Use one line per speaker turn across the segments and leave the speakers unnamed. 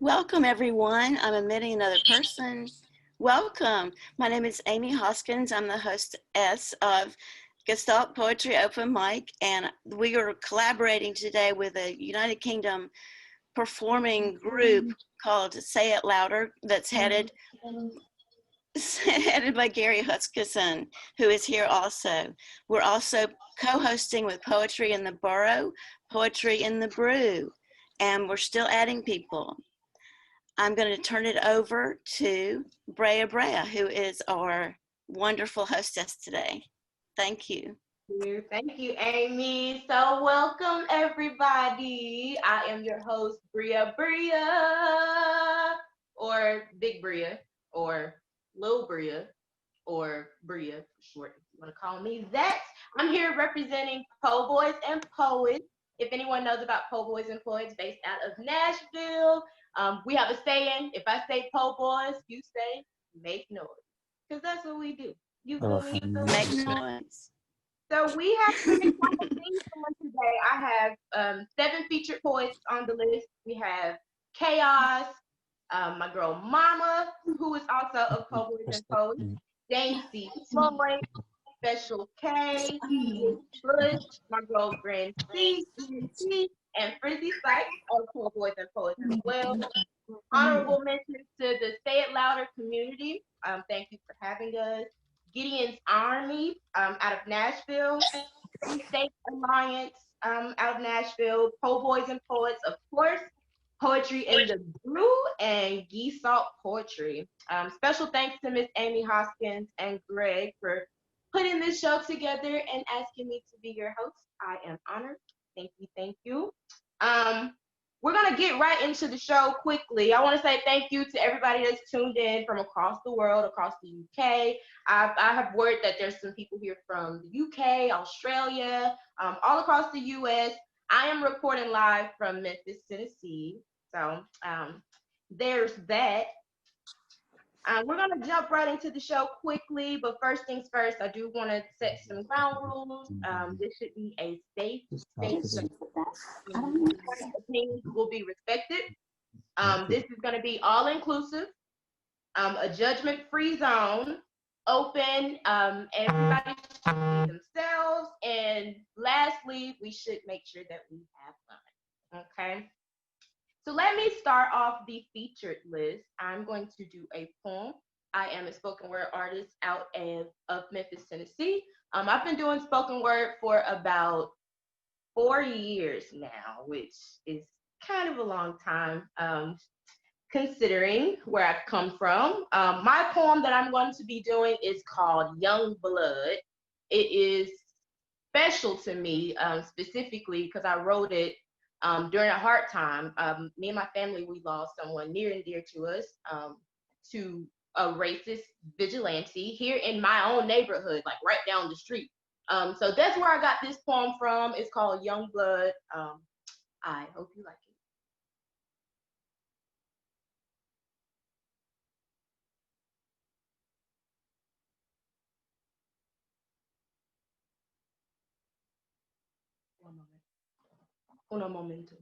Welcome, everyone. I'm admitting another person. Welcome. My name is Amy Hoskins. I'm the hostess of Gestalt Poetry Open Mic, and we are collaborating today with a United Kingdom performing group called Say It Louder that's headed by Gary Huskisson, who is here also. We're also co-hosting with Poetry in the Boro, Poetry in the Brew, and we're still adding people. I'm going to turn it over to Brea, who is our wonderful hostess today. Thank you.
Thank you, Amy. So welcome, everybody. I am your host, Brea, or Big Brea, or Lil Brea, or Brea for short, if you want to call me that. I'm here representing Po' Boys and Poets. If anyone knows about Po' Boys and Poets, based out of Nashville, we have a saying: if I say Po' Boys, you say make noise, because that's what we do. You feel me?
Make noise.
So we have some exciting things going today. I have 7 featured poets on the list. We have KHAOS, my girl Mama, who is also of Po' Boys and Poets, Daisy Floyd, Special K, Bush, my girl Gwen Cee, and Frizzy Sykes of Po' Boys and Poets as well. Honorable mention to the Say It Louder community. Thank you for having us. Gideon's Army out of Nashville, Free State Alliance out of Nashville, Po' Boys and Poets, of course, Poetry in the Brew, and Gestalt Poetry. Special thanks to Miss Amy Hoskins and Greg for putting this show together and asking me to be your host. I am honored. Thank you, thank you. We're going to get right into the show quickly. I want to say thank you to everybody that's tuned in from across the world, across the UK. I have word that there's some people here from the UK, Australia, all across the US. I am reporting live from Memphis, Tennessee. So there's that. We're going to jump right into the show quickly, but first things first, I do want to set some ground rules. This should be a safe space. Opinions will be respected. This is going to be all-inclusive, a judgment-free zone, open, everybody should be themselves, and lastly, we should make sure that we have fun, okay? So let me start off the featured list. I'm going to do a poem. I am a spoken word artist out of Memphis, Tennessee. I've been doing spoken word for about 4 years now, which is kind of a long time, considering where I've come from. My poem that I'm going to be doing is called Young Blood. It is special to me, specifically because I wrote it during a hard time. Me and my family, we lost someone near and dear to us, to a racist vigilante here in my own neighborhood, like right down the street. So that's where I got this poem from. It's called Young Blood. I hope you like it. One moment. Uno momento.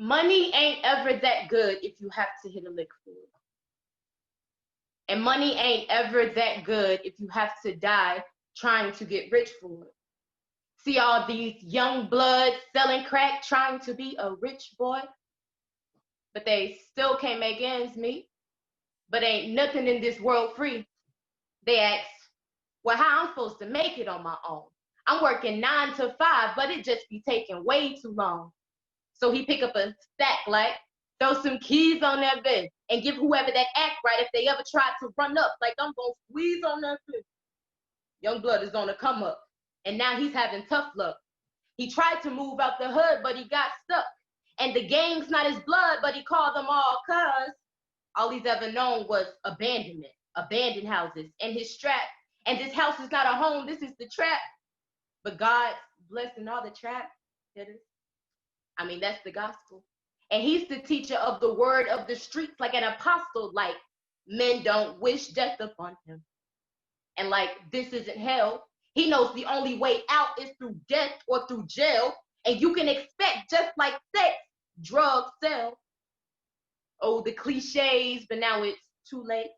Money ain't ever that good if you have to hit a lick for it. And money ain't ever that good if you have to die trying to get rich for it. See all these young bloods selling crack, trying to be a rich boy, but they still can't make ends meet. But ain't nothing in this world free. They ask, well, how I'm supposed to make it on my own? I'm working 9 to 5, but it just be taking way too long. So he pick up a stack, like, throw some keys on that bed and give whoever that act right if they ever try to run up, like I'm gonna squeeze on that bed. Young blood is on the come up, and now he's having tough luck. He tried to move out the hood, but he got stuck. And the gang's not his blood, but he called them all cuz. All he's ever known was abandonment, abandoned houses, and his strap. And this house is not a home, this is the trap. But God's blessing all the trap hitters. I mean, that's the gospel. And he's the teacher of the word of the streets, like an apostle, like men don't wish death upon him. And like, this isn't hell. He knows the only way out is through death or through jail. And you can expect, just like sex, drugs sell. Oh, the cliches, but now it's too late.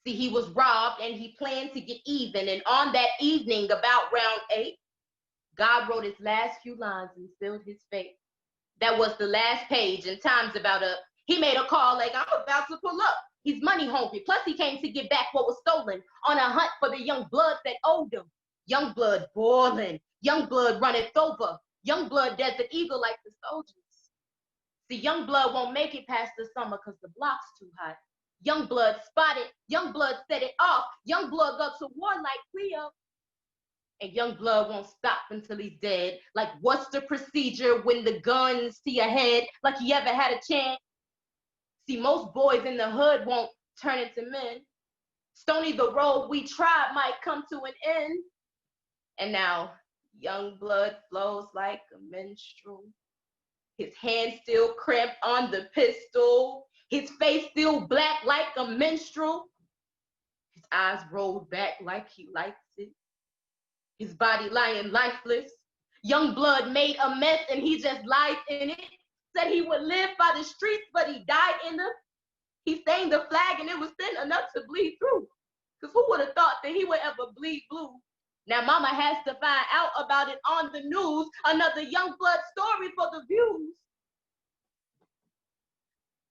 See, he was robbed and he planned to get even. And on that evening, about round 8, God wrote his last few lines and sealed his fate. That was the last page, and time's about up. He made a call like, I'm about to pull up. He's money hungry. Plus, he came to get back what was stolen on a hunt for the young blood that owed him. Young blood boiling. Young blood runneth over. Young blood desert eagle like the soldiers. See, young blood won't make it past the summer because the block's too hot. Young blood spotted. Young blood set it off. Young blood go to war like Cleo. And young blood won't stop until he's dead. Like, what's the procedure when the guns to your head? Like he ever had a chance? See, most boys in the hood won't turn into men. Stony the road we tried might come to an end. And now, young blood flows like a menstrual. His hand still cramped on the pistol. His face still black like a minstrel. His eyes rolled back like he likes it. His body lying lifeless. Young blood made a mess and he just lied in it. Said he would live by the streets, but he died in them. He stained the flag and it was thin enough to bleed through. Because who would have thought that he would ever bleed blue? Now mama has to find out about it on the news. Another young blood story for the views.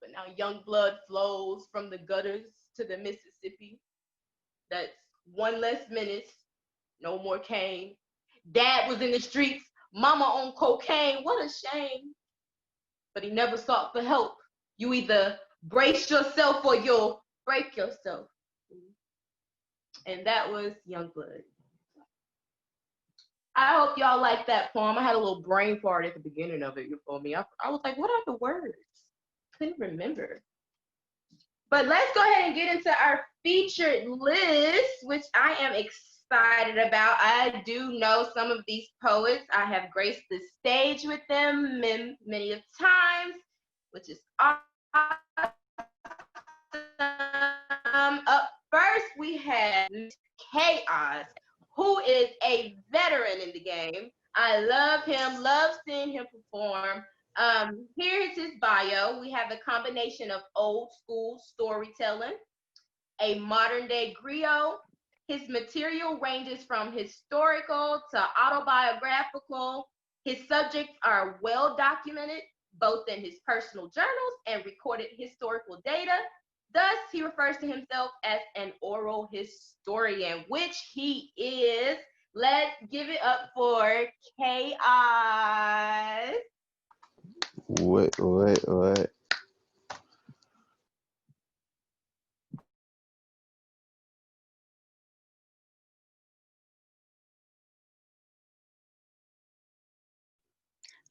But now young blood flows from the gutters to the Mississippi. That's one less menace. No more cane. Dad was in the streets, mama on cocaine. What a shame. But he never sought for help. You either brace yourself or you'll break yourself. And that was Young Blood. I hope y'all like that poem. I had a little brain fart at the beginning of it, you feel me? I was like, what are the words? Couldn't remember. But let's go ahead and get into our featured list, which I am excited about. I do know some of these poets. I have graced the stage with them many of times, which is awesome. Up first, we have KHAOS, who is a veteran in the game. I love him, love seeing him perform. Here is his bio. We have a combination of old school storytelling, a modern day griot. His material ranges from historical to autobiographical. His subjects are well documented, both in his personal journals and recorded historical data. Thus, he refers to himself as an oral historian, which he is. Let's give it up for KHAOS.
What?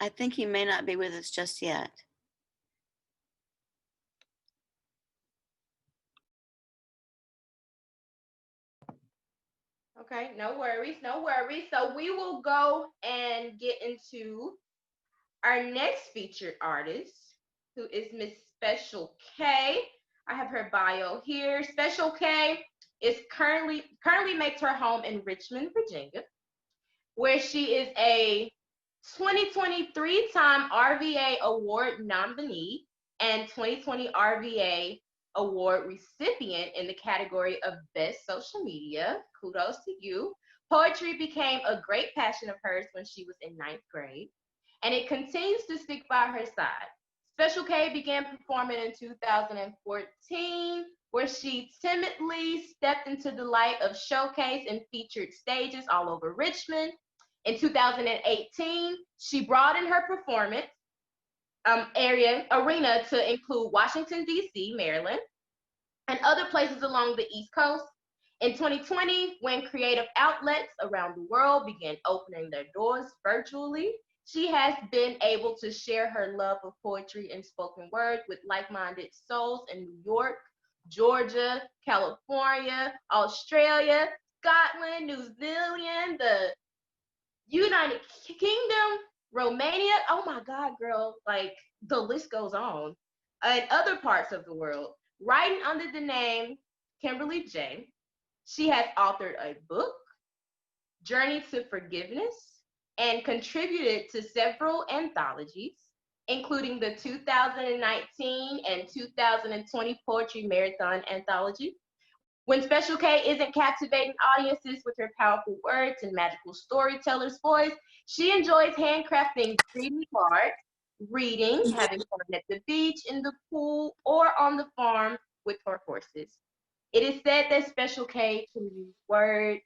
I think he may not be with us just yet.
Okay, no worries, no worries. So we will go and get into our next featured artist, who is Miss Special K. I have her bio here. Special K is currently makes her home in Richmond, Virginia, where she is a 2023 time RVA Award nominee and 2020 RVA Award recipient in the category of Best Social Media. Kudos to you. Poetry became a great passion of hers when she was in 9th grade, and it continues to stick by her side. Special K began performing in 2014, where she timidly stepped into the light of showcase and featured stages all over Richmond. In 2018, she broadened her performance arena to include Washington, D.C., Maryland, and other places along the East Coast. In 2020, when creative outlets around the world began opening their doors virtually, She has been able to share her love of poetry and spoken word with like-minded souls in New York, Georgia, California, Australia, Scotland, New Zealand, the United Kingdom, Romania. Oh my God, girl. Like the list goes on. And other parts of the world. Writing under the name Kimberly J. She has authored a book, Journey to Forgiveness, and contributed to several anthologies, including the 2019 and 2020 Poetry Marathon Anthology. When Special K isn't captivating audiences with her powerful words and magical storyteller's voice, she enjoys handcrafting greeting cards, reading, having fun at the beach, in the pool, or on the farm with her horses. It is said that Special K can use words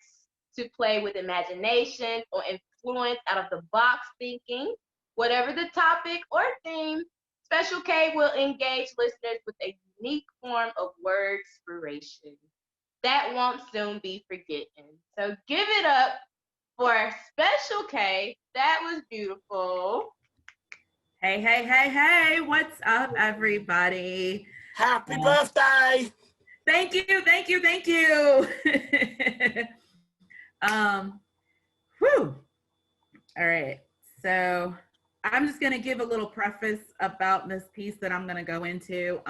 to play with imagination or influence out of the box thinking. Whatever the topic or theme, Special K will engage listeners with a unique form of word inspiration that won't soon be forgotten. So give it up for Special K. That was beautiful.
Hey, hey, hey, hey, what's up, everybody?
Happy birthday!
Thank you, thank you, thank you. Whew. All right, so I'm just gonna give a little preface about this piece that I'm gonna go into.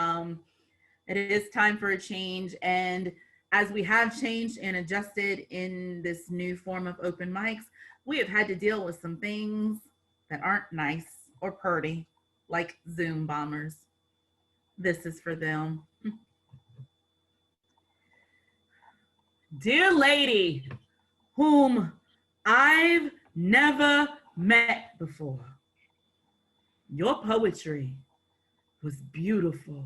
It is time for a change, and as we have changed and adjusted in this new form of open mics, we have had to deal with some things that aren't nice or purty, like Zoom bombers. This is for them. Dear lady, whom I've never met before, your poetry was beautiful.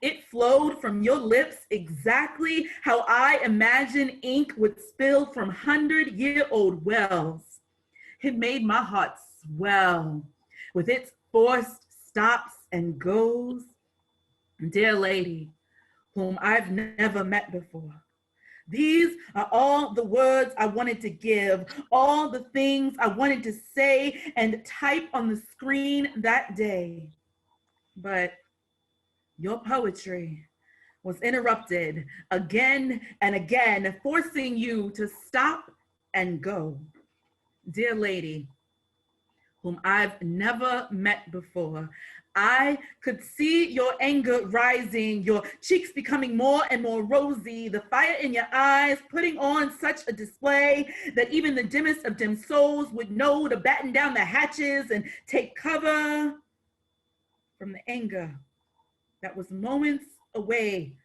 It flowed from your lips exactly how I imagine ink would spill from 100-year-old wells. It made my heart swell with its forced stops and goes. Dear lady, whom I've never met before, these are all the words I wanted to give, all the things I wanted to say and type on the screen that day. But your poetry was interrupted again and again, forcing you to stop and go. Dear lady, whom I've never met before, I could see your anger rising, your cheeks becoming more and more rosy, the fire in your eyes putting on such a display that even the dimmest of dim souls would know to batten down the hatches and take cover from the anger that was moments away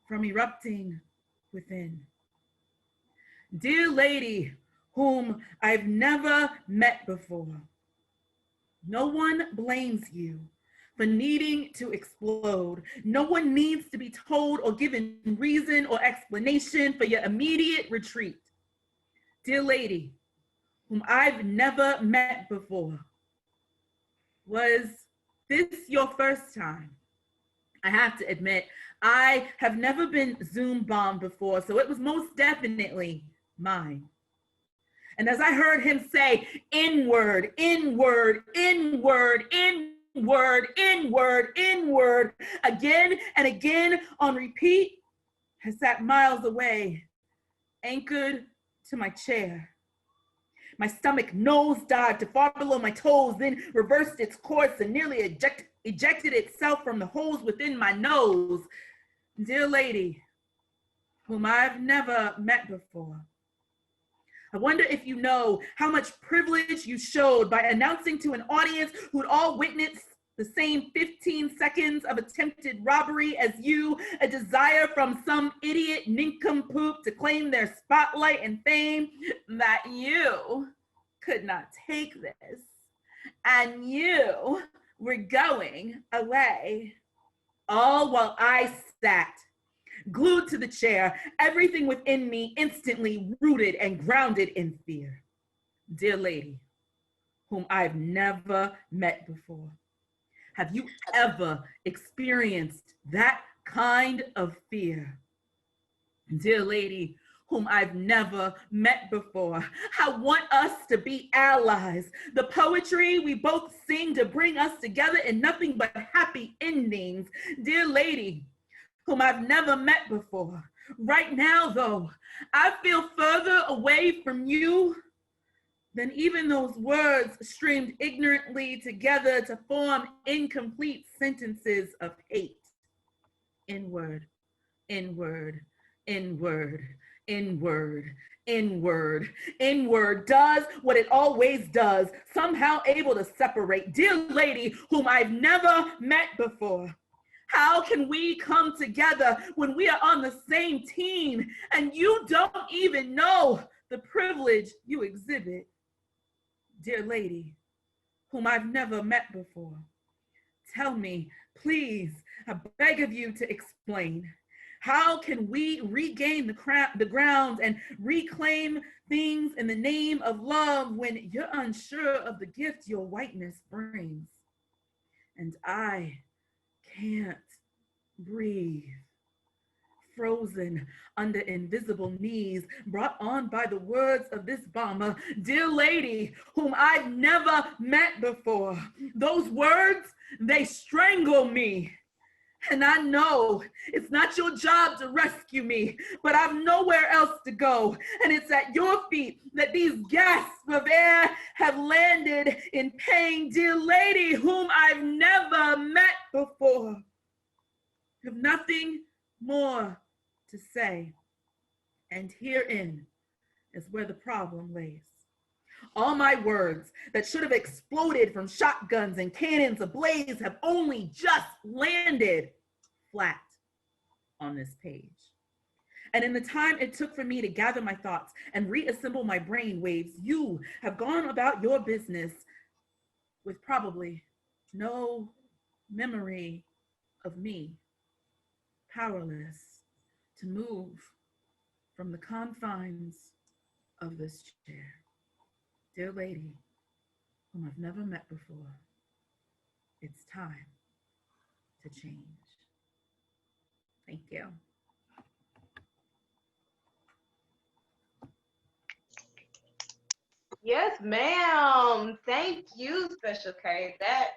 from erupting within. Dear lady, whom I've never met before, no one blames you for needing to explode. No one needs to be told or given reason or explanation for your immediate retreat. Dear lady, whom I've never met before, was this your first time? I have to admit, I have never been Zoom bombed before, so it was most definitely mine. And as I heard him say, inward, inward, inward, inward, inward, inward, again and again on repeat, I sat miles away, anchored to my chair. My stomach nosedived to far below my toes, then reversed its course and nearly ejected itself from the holes within my nose. Dear lady, whom I've never met before, I wonder if you know how much privilege you showed by announcing to an audience who'd all witnessed the same 15 seconds of attempted robbery as you, a desire from some idiot nincompoop to claim their spotlight and fame, that you could not take this and you were going away. All while I sat glued to the chair, everything within me instantly rooted and grounded in fear. Dear lady, whom I've never met before, have you ever experienced that kind of fear? Dear lady, whom I've never met before. I want us to be allies. The poetry we both sing to bring us together in nothing but happy endings. Dear lady, whom I've never met before. Right now, though, I feel further away from you than even those words streamed ignorantly together to form incomplete sentences of hate. Inward, inward, inward, inward, inward, inward does what it always does, somehow able to separate. Dear lady, whom I've never met before. How can we come together when we are on the same team and you don't even know the privilege you exhibit? Dear lady, whom I've never met before, tell me, please, I beg of you to explain. How can we regain the ground and reclaim things in the name of love when you're unsure of the gift your whiteness brings? And I can't breathe, frozen under invisible knees, brought on by the words of this bomber, dear lady, whom I've never met before. Those words, they strangle me. And I know it's not your job to rescue me, but I've nowhere else to go. And it's at your feet that these gasps of air have landed in pain, dear lady, whom I've never met before. I have nothing more to say. And herein is where the problem lays. All my words that should have exploded from shotguns and cannons ablaze have only just landed flat on this page. And in the time it took for me to gather my thoughts and reassemble my brain waves, you have gone about your business with probably no memory of me, powerless to move from the confines of this chair. Dear lady, whom I've never met before, it's time to change. Thank you.
Yes, ma'am. Thank you, Special K. That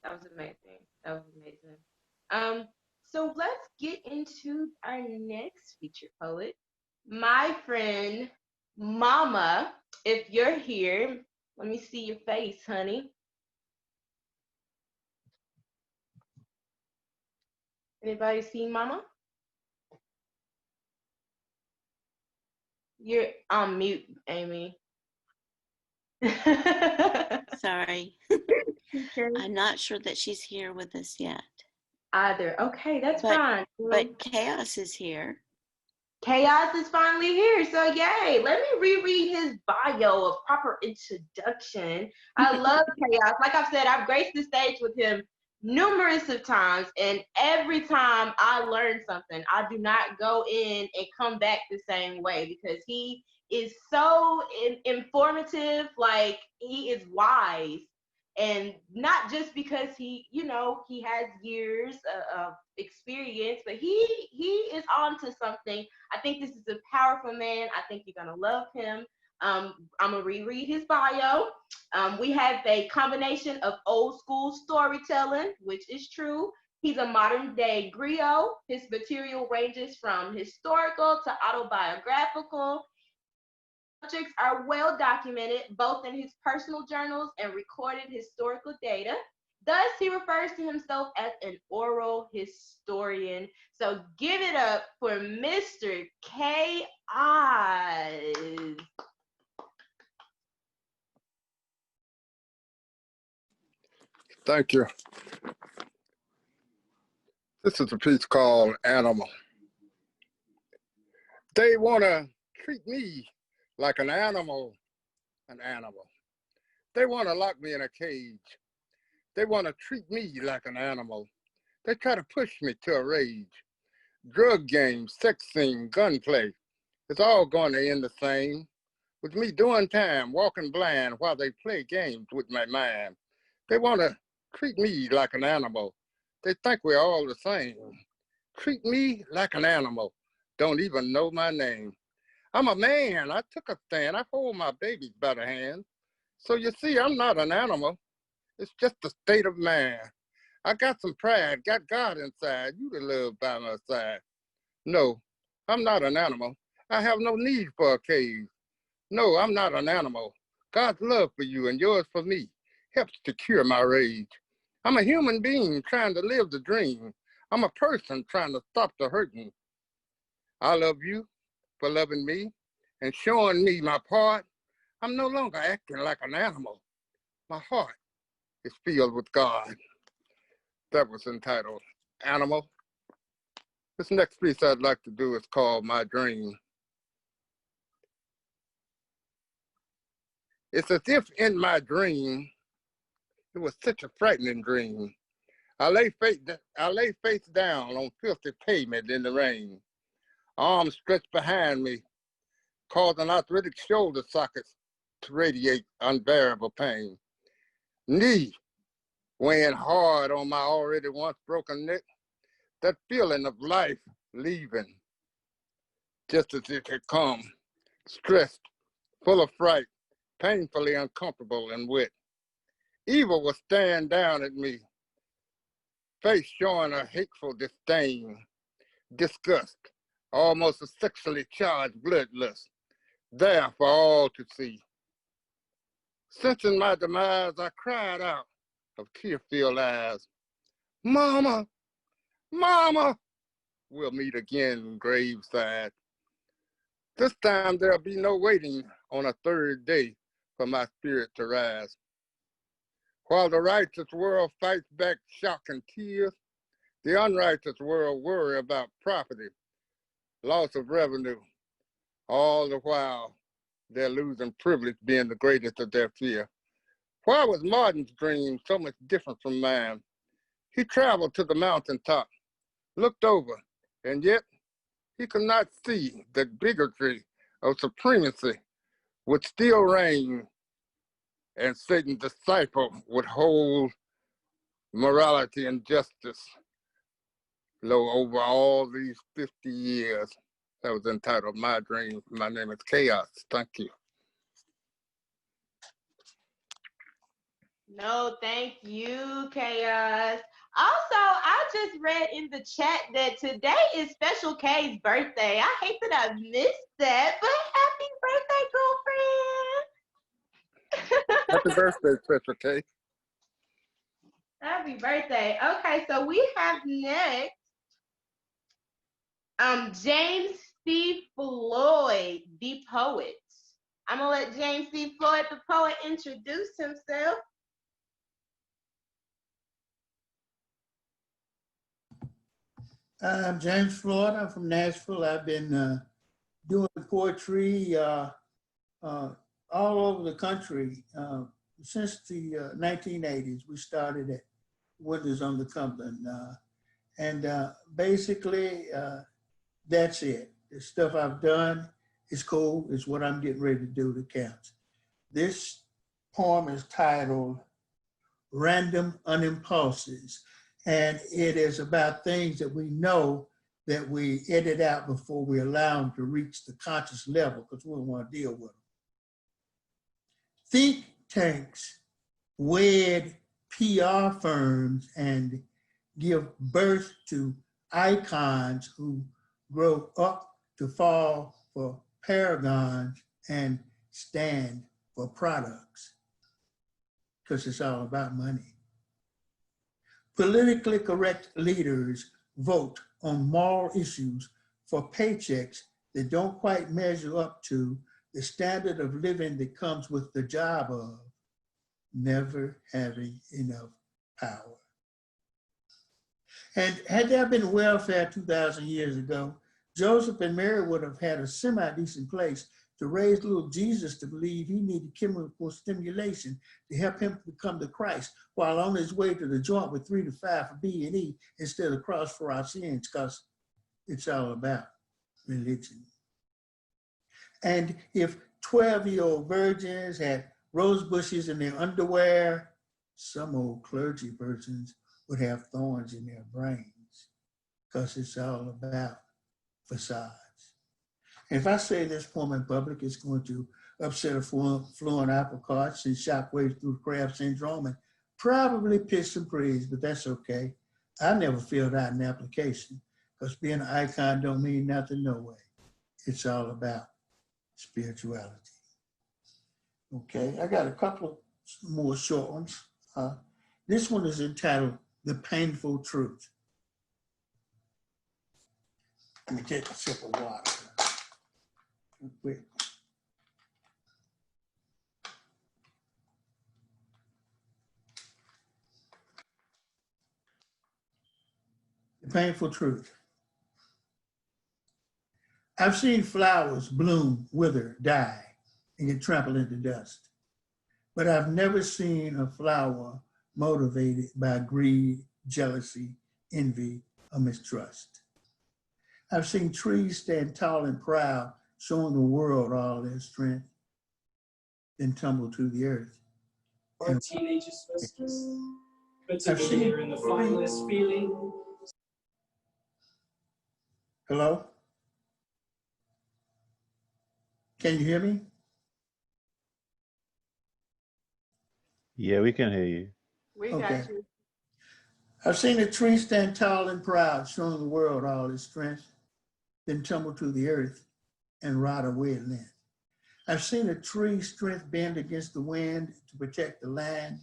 was amazing. That was amazing. So let's get into our next featured poet, my friend Mama. If you're here, let me see your face, honey. Anybody see Mama? You're on mute, Amy.
Sorry.
Okay.
I'm not sure that she's here with us yet.
Either. Okay, that's fine.
But KHAOS is here.
KHAOS is finally here, so yay. Let me reread his bio, a proper introduction. I love KHAOS. Like I've said, I've graced the stage with him numerous of times, and every time I learn something, I do not go in and come back the same way because he is so informative, like he is wise. And not just because he, he has years of experience, but he is on to something. I think this is a powerful man. I think you're gonna love him. I'm gonna reread his bio. We have a combination of old school storytelling, which is true. He's a modern day griot. His material ranges from historical to autobiographical. Subjects are well documented both in his personal journals and recorded historical data. Thus, he refers to himself as an oral historian. So give it up for Mr. KHAOS.
Thank you. This is a piece called Animal. They want to treat me like an animal. They want to lock me in a cage. They want to treat me like an animal. They try to push me to a rage. Drug games, sex scene, gunplay, it's all going to end the same. With me doing time, walking blind while they play games with my mind. They want to treat me like an animal. They think we're all the same. Treat me like an animal. Don't even know my name. I'm a man. I took a stand. I hold my babies by the hand. So you see, I'm not an animal. It's just a state of man. I got some pride, got God inside. You to live by my side. No, I'm not an animal. I have no need for a cage. No, I'm not an animal. God's love for you and yours for me helps to cure my rage. I'm a human being trying to live the dream. I'm a person trying to stop the hurting. I love you for loving me and showing me my part. I'm no longer acting like an animal. My heart is filled with God. That was entitled Animal. This next piece I'd like to do is called My Dream. It's as if in my dream, it was such a frightening dream. I lay face down on filthy pavement in the rain. Arms stretched behind me, causing arthritic shoulder sockets to radiate unbearable pain. Knee weighing hard on my already once broken neck, that feeling of life leaving, just as it had come, stressed, full of fright, painfully uncomfortable and wet. Evil was staring down at me, face showing a hateful disdain, disgust, almost a sexually charged bloodlust, there for all to see. Sensing my demise, I cried out of tear-filled eyes, Mama, Mama, we'll meet again graveside. This time there'll be no waiting on a third day for my spirit to rise. While the righteous world fights back shock and tears, the unrighteous world worry about property, loss of revenue, all the while they're losing privilege being the greatest of their fear. Why was Martin's dream so much different from mine? He traveled to the mountaintop, looked over, and yet he could not see that bigotry of supremacy would still reign, and Satan's disciple would hold morality and justice low over all these 50 years. That was entitled My Dream. My name is KHAOS. Thank you.
No, thank you, KHAOS. Also, I just read in the chat that today is Special K's birthday. I hate that I missed that, but happy birthday, girlfriend.
Happy birthday, Special K.
Happy birthday. Okay, so we have next James C. Floyd, the poet. I'm gonna let James C. Floyd, the poet, introduce himself.
I'm James Floyd. I'm from Nashville. I've been doing poetry all over the country since the 1980s. We started at Winters on the Cumberland. Basically, that's it. The stuff I've done is cool. It's what I'm getting ready to do that counts. This poem is titled Random Unimpulses. And it is about things that we know that we edit out before we allow them to reach the conscious level because we don't want to deal with them. Think tanks wed PR firms and give birth to icons who grow up to fall for paragons and stand for products because it's all about money. Politically correct leaders vote on moral issues for paychecks that don't quite measure up to the standard of living that comes with the job of never having enough power. And had there been welfare 2,000 years ago, Joseph and Mary would have had a semi-decent place to raise little Jesus to believe he needed chemical stimulation to help him become the Christ while on his way to the joint with 3 to 5 for B&E instead of cross for our sins, because it's all about religion. And if 12-year-old virgins had rose bushes in their underwear, some old clergy virgins would have thorns in their brains, because it's all about facades. If I say this poem in public, it's going to upset a fluent apple cart, send shockwaves through Kraft syndrome, and probably piss some praise, but that's okay. I never filled out an application because being an icon don't mean nothing, no way. It's all about spirituality. Okay, I got a couple more short ones. This one is entitled The Painful Truth. Let me take a sip of water real quick. The painful truth. I've seen flowers bloom, wither, die, and get trampled into dust. But I've never seen a flower motivated by greed, jealousy, envy, or mistrust. I've seen trees stand tall and proud, showing the world all their strength, then tumble to the earth.
Our teenagers restless, but together in the finest feeling.
Hello? Can you hear me?
Yeah, we can hear you.
We
Okay.
got you.
I've seen a tree stand tall and proud, showing the world all its strength, then tumble to the earth and rot away at length. I've seen a tree's strength bend against the wind to protect the land,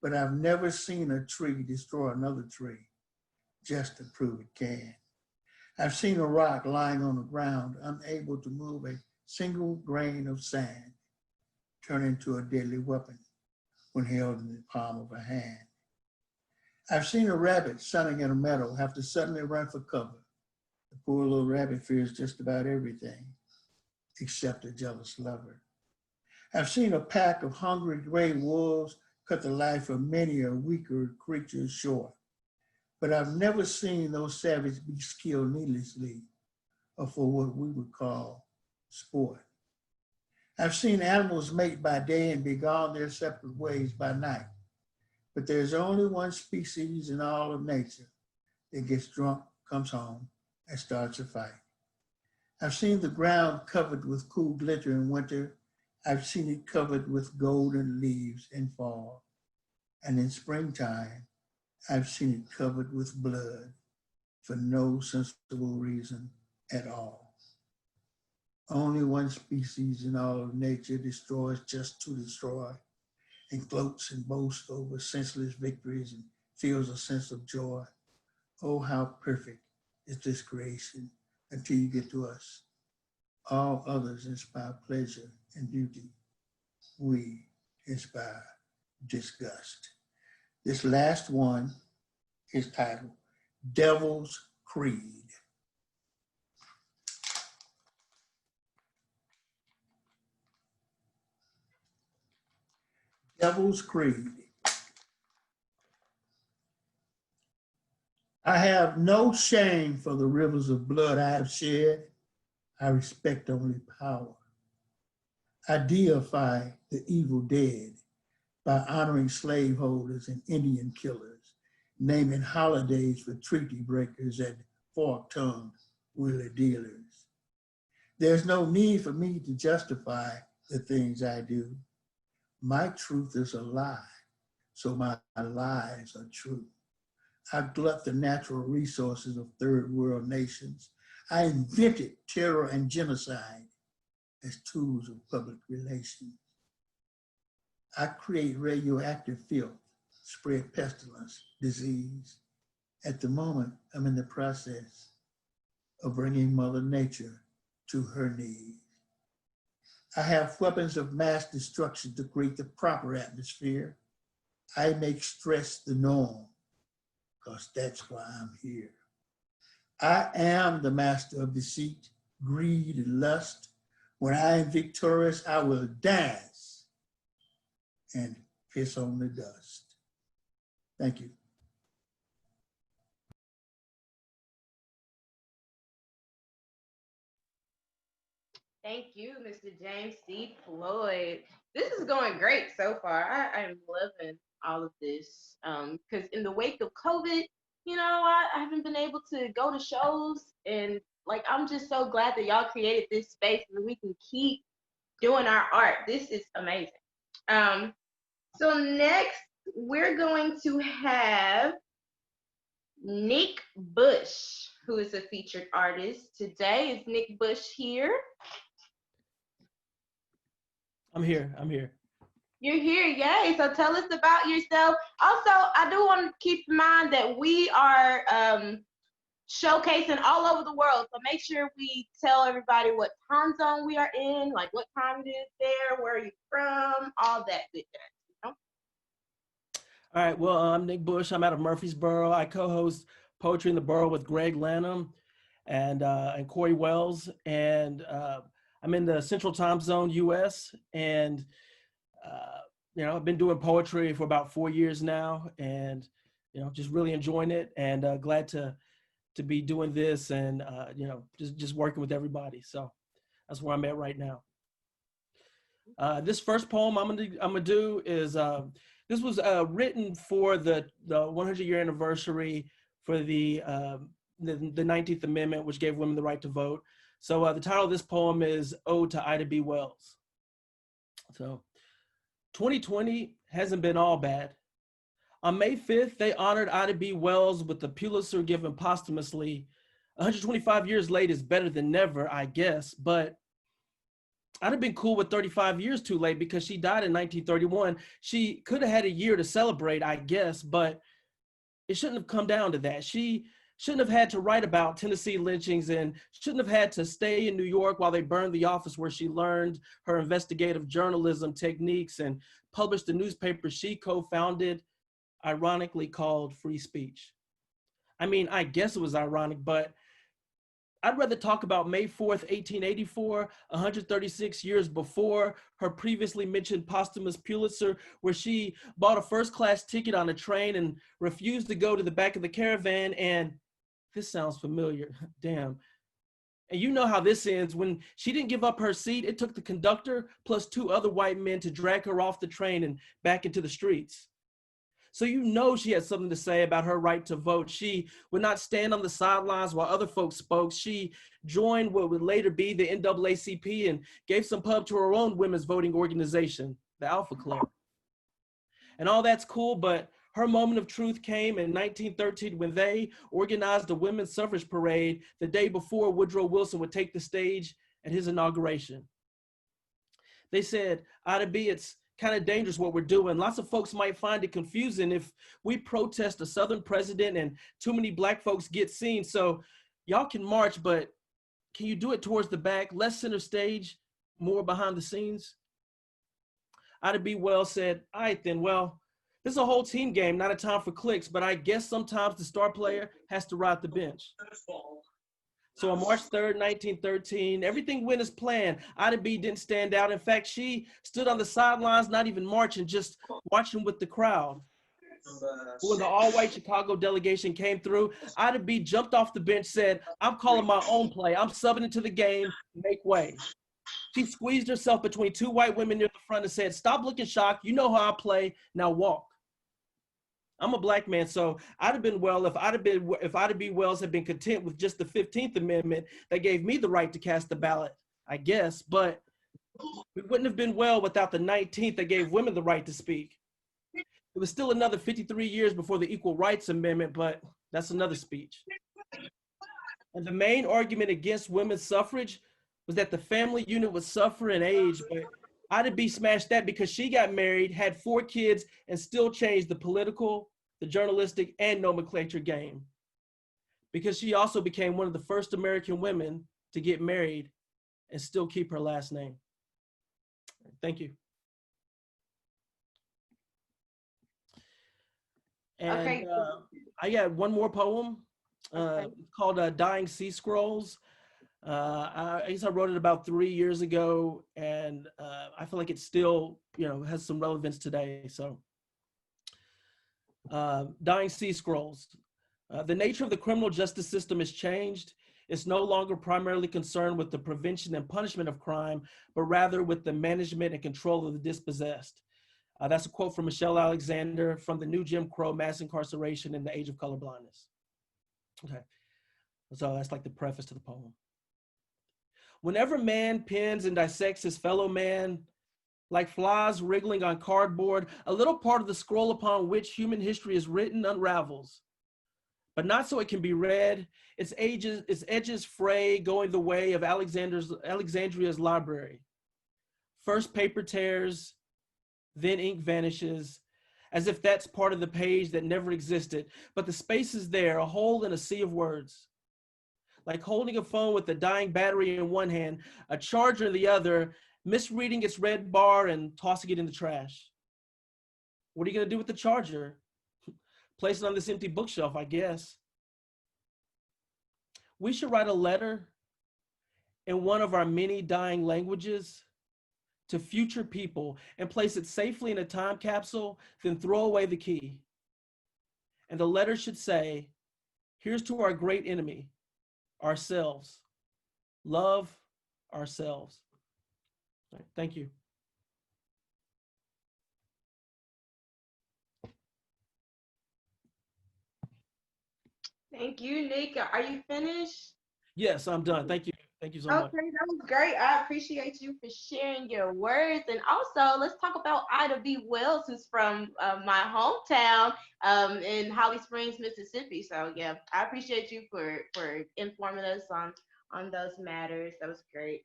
but I've never seen a tree destroy another tree just to prove it can. I've seen a rock lying on the ground, unable to move a single grain of sand, turn into a deadly weapon when held in the palm of a hand. I've seen a rabbit sunning in a meadow have to suddenly run for cover. The poor little rabbit fears just about everything except a jealous lover. I've seen a pack of hungry gray wolves cut the life of many a weaker creature short. But I've never seen those savage beasts killed needlessly or for what we would call sport. I've seen animals mate by day and be gone their separate ways by night. But there's only one species in all of nature that gets drunk, comes home, and starts a fight. I've seen the ground covered with cool glitter in winter. I've seen it covered with golden leaves in fall. And in springtime, I've seen it covered with blood for no sensible reason at all. Only one species in all of nature destroys just to destroy and gloats and boasts over senseless victories and feels a sense of joy. Oh, how perfect is this creation until you get to us. All others inspire pleasure and beauty. We inspire disgust. This last one is titled Devil's Creed. Devil's Creed. I have no shame for the rivers of blood I have shed. I respect only power. I deify the evil dead by honoring slaveholders and Indian killers, naming holidays for treaty breakers and fork-tongued wheeler dealers. There's no need for me to justify the things I do. My truth is a lie, so my lies are true. I glut the natural resources of third world nations. I invented terror and genocide as tools of public relations. I create radioactive filth, spread pestilence, disease. At the moment, I'm in the process of bringing Mother Nature to her knees. I have weapons of mass destruction to create the proper atmosphere. I make stress the norm, because that's why I'm here. I am the master of deceit, greed, and lust. When I am victorious, I will dance and piss on the dust. Thank you.
Thank you, Mr. James C. Floyd. This is going great so far. I am loving all of this. Because in the wake of COVID, I haven't been able to go to shows, and Like, I'm just so glad that y'all created this space so we can keep doing our art. This is amazing. So next, we're going to have Nick Bush, who is a featured artist today. Is Nick Bush here?
I'm here.
You're here, yay. So tell us about yourself. Also, I do want to keep in mind that we are showcasing all over the world. So make sure we tell everybody what time zone we are in, like what time it is there, where are you from, all that good stuff. You know?
All right. Well, I'm Nick Bush. I'm out of Murfreesboro. I co-host Poetry in the Boro with Greg Lanham and Corey Wells. And I'm in the Central Time Zone, U.S. And I've been doing poetry for about 4 years now, and just really enjoying it, and glad to be doing this, and just working with everybody. So that's where I'm at right now. This first poem I'm gonna do is this was written for the 100-year anniversary for the 19th Amendment, which gave women the right to vote. So the title of this poem is Ode to Ida B. Wells. So 2020 hasn't been all bad. On May 5th, they honored Ida B. Wells with the Pulitzer given posthumously. 125 years late is better than never, I guess, but I'd have been cool with 35 years too late because she died in 1931. She could have had a year to celebrate, I guess, but it shouldn't have come down to that. She shouldn't have had to write about Tennessee lynchings and shouldn't have had to stay in New York while they burned the office where she learned her investigative journalism techniques and published the newspaper she co-founded, ironically called Free Speech. I mean, I guess it was ironic, but I'd rather talk about May 4th, 1884, 136 years before her previously mentioned posthumous Pulitzer, where she bought a first-class ticket on a train and refused to go to the back of the caravan. And this sounds familiar, damn. And you know how this ends. When she didn't give up her seat, it took the conductor plus 2 other white men to drag her off the train and back into the streets. So you know she had something to say about her right to vote. She would not stand on the sidelines while other folks spoke. She joined what would later be the NAACP and gave some pub to her own women's voting organization, the Alpha Club. And all that's cool, but her moment of truth came in 1913 when they organized a women's suffrage parade the day before Woodrow Wilson would take the stage at his inauguration. They said, Ida B, it's kind of dangerous what we're doing. Lots of folks might find it confusing if we protest a Southern president and too many Black folks get seen. So y'all can march, but can you do it towards the back, less center stage, more behind the scenes? Ida B. Wells said, all right then, well, this is a whole team game, not a time for clicks, but I guess sometimes the star player has to ride the bench. So on March 3rd, 1913, everything went as planned. Ida B didn't stand out. In fact, she stood on the sidelines, not even marching, just watching with the crowd. When the all-white Chicago delegation came through, Ida B jumped off the bench, said, I'm calling my own play. I'm subbing into the game, make way. She squeezed herself between 2 white women near the front and said, stop looking shocked. You know how I play, now walk. I'm a Black man, so I'd have been well if Ida B. Wells had been content with just the 15th Amendment that gave me the right to cast the ballot, I guess, but we wouldn't have been well without the 19th that gave women the right to speak. It was still another 53 years before the Equal Rights Amendment, but that's another speech. And the main argument against women's suffrage was that the family unit would suffer and age, but Ida B smashed that because she got married, had 4 kids, and still changed the political, the journalistic, and nomenclature game. Because she also became one of the first American women to get married and still keep her last name. Thank you. And
Okay.
I got one more poem called Dying Sea Scrolls. I guess I wrote it about 3 years ago, and I feel like it still, has some relevance today. So, Dying Sea Scrolls. The nature of the criminal justice system has changed. It's no longer primarily concerned with the prevention and punishment of crime, but rather with the management and control of the dispossessed. That's a quote from Michelle Alexander from The New Jim Crow, Mass Incarceration in the Age of Colorblindness. Okay. So that's like the preface to the poem. Whenever man pins and dissects his fellow man, like flies wriggling on cardboard, a little part of the scroll upon which human history is written unravels, but not so it can be read. Its edges fray, going the way of Alexandria's library. First paper tears, then ink vanishes, as if that's part of the page that never existed, but the space is there, a hole in a sea of words. Like holding a phone with a dying battery in one hand, a charger in the other, misreading its red bar and tossing it in the trash. What are you gonna do with the charger? Place it on this empty bookshelf, I guess. We should write a letter in one of our many dying languages to future people and place it safely in a time capsule, then throw away the key. And the letter should say, here's to our great enemy, ourselves. Love ourselves. Right, thank you.
Thank you, Nick. Are you finished?
Yes, I'm done. Thank you. Thank you so much.
Okay, that was great. I appreciate you for sharing your words. And also, let's talk about Ida B. Wells, who's from my hometown in Holly Springs, Mississippi. So yeah, I appreciate you for informing us on those matters. That was great.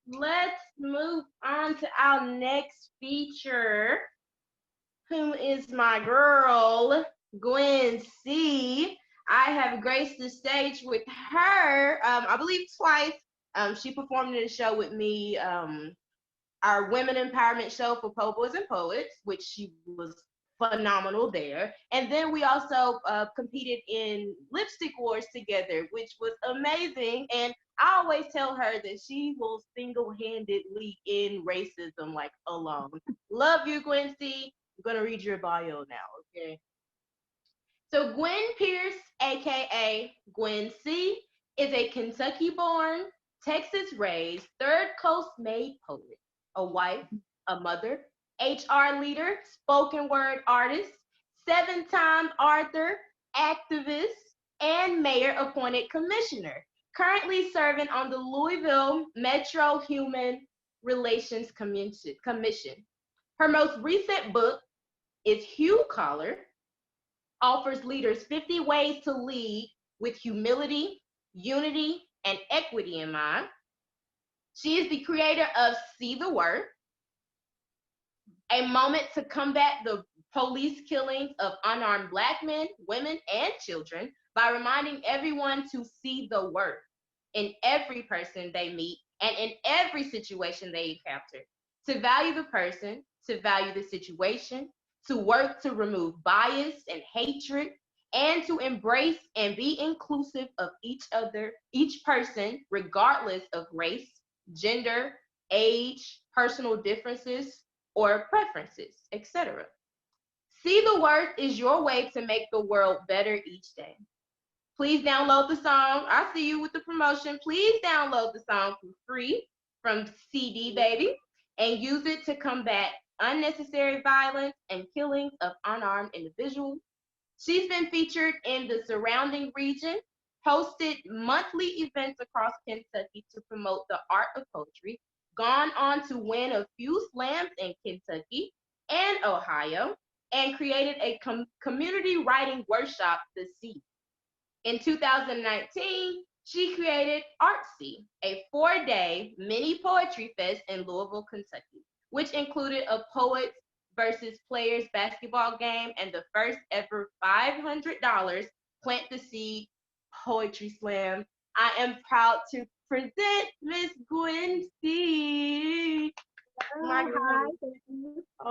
Let's move on to our next feature, who is my girl, Gwen Cee. I have graced the stage with her, I believe twice. She performed in a show with me, our women empowerment show for Po Boys and Poets, which she was phenomenal there. And then we also competed in Lipstick Wars together, which was amazing. And I always tell her that she will single-handedly end racism like alone. Love you, Gwen Cee. I'm gonna read your bio now, okay? So Gwen Pierce, aka Gwen Cee, is a Kentucky-born, Texas-raised, Third Coast-made poet, a wife, a mother, HR leader, spoken word artist, 7-time author, activist, and mayor-appointed commissioner, currently serving on the Louisville Metro Human Relations Commission. Her most recent book is Hue Collar, offers leaders 50 ways to lead with humility, unity, and equity in mind. She is the creator of See the Word, a moment to combat the police killings of unarmed Black men, women, and children by reminding everyone to see the worth in every person they meet and in every situation they encounter, to value the person, to value the situation, to work to remove bias and hatred, and to embrace and be inclusive of each person, regardless of race, gender, age, personal differences, or preferences, etc. See the Worth is your way to make the world better each day. Please download the song. I see you with the promotion. Please download the song for free from CD Baby and use it to combat unnecessary violence and killings of unarmed individuals. She's been featured in the surrounding region, hosted monthly events across Kentucky to promote the art of poetry, gone on to win a few slams in Kentucky and Ohio, and created a community writing workshop, The Seed. In 2019, she created Artsy, a 4-day mini poetry fest in Louisville, Kentucky, which included a Poets versus Players basketball game and the first ever $500 Plant the Seed Poetry Slam. I am proud to present Miss Gwen Cee.
Hi.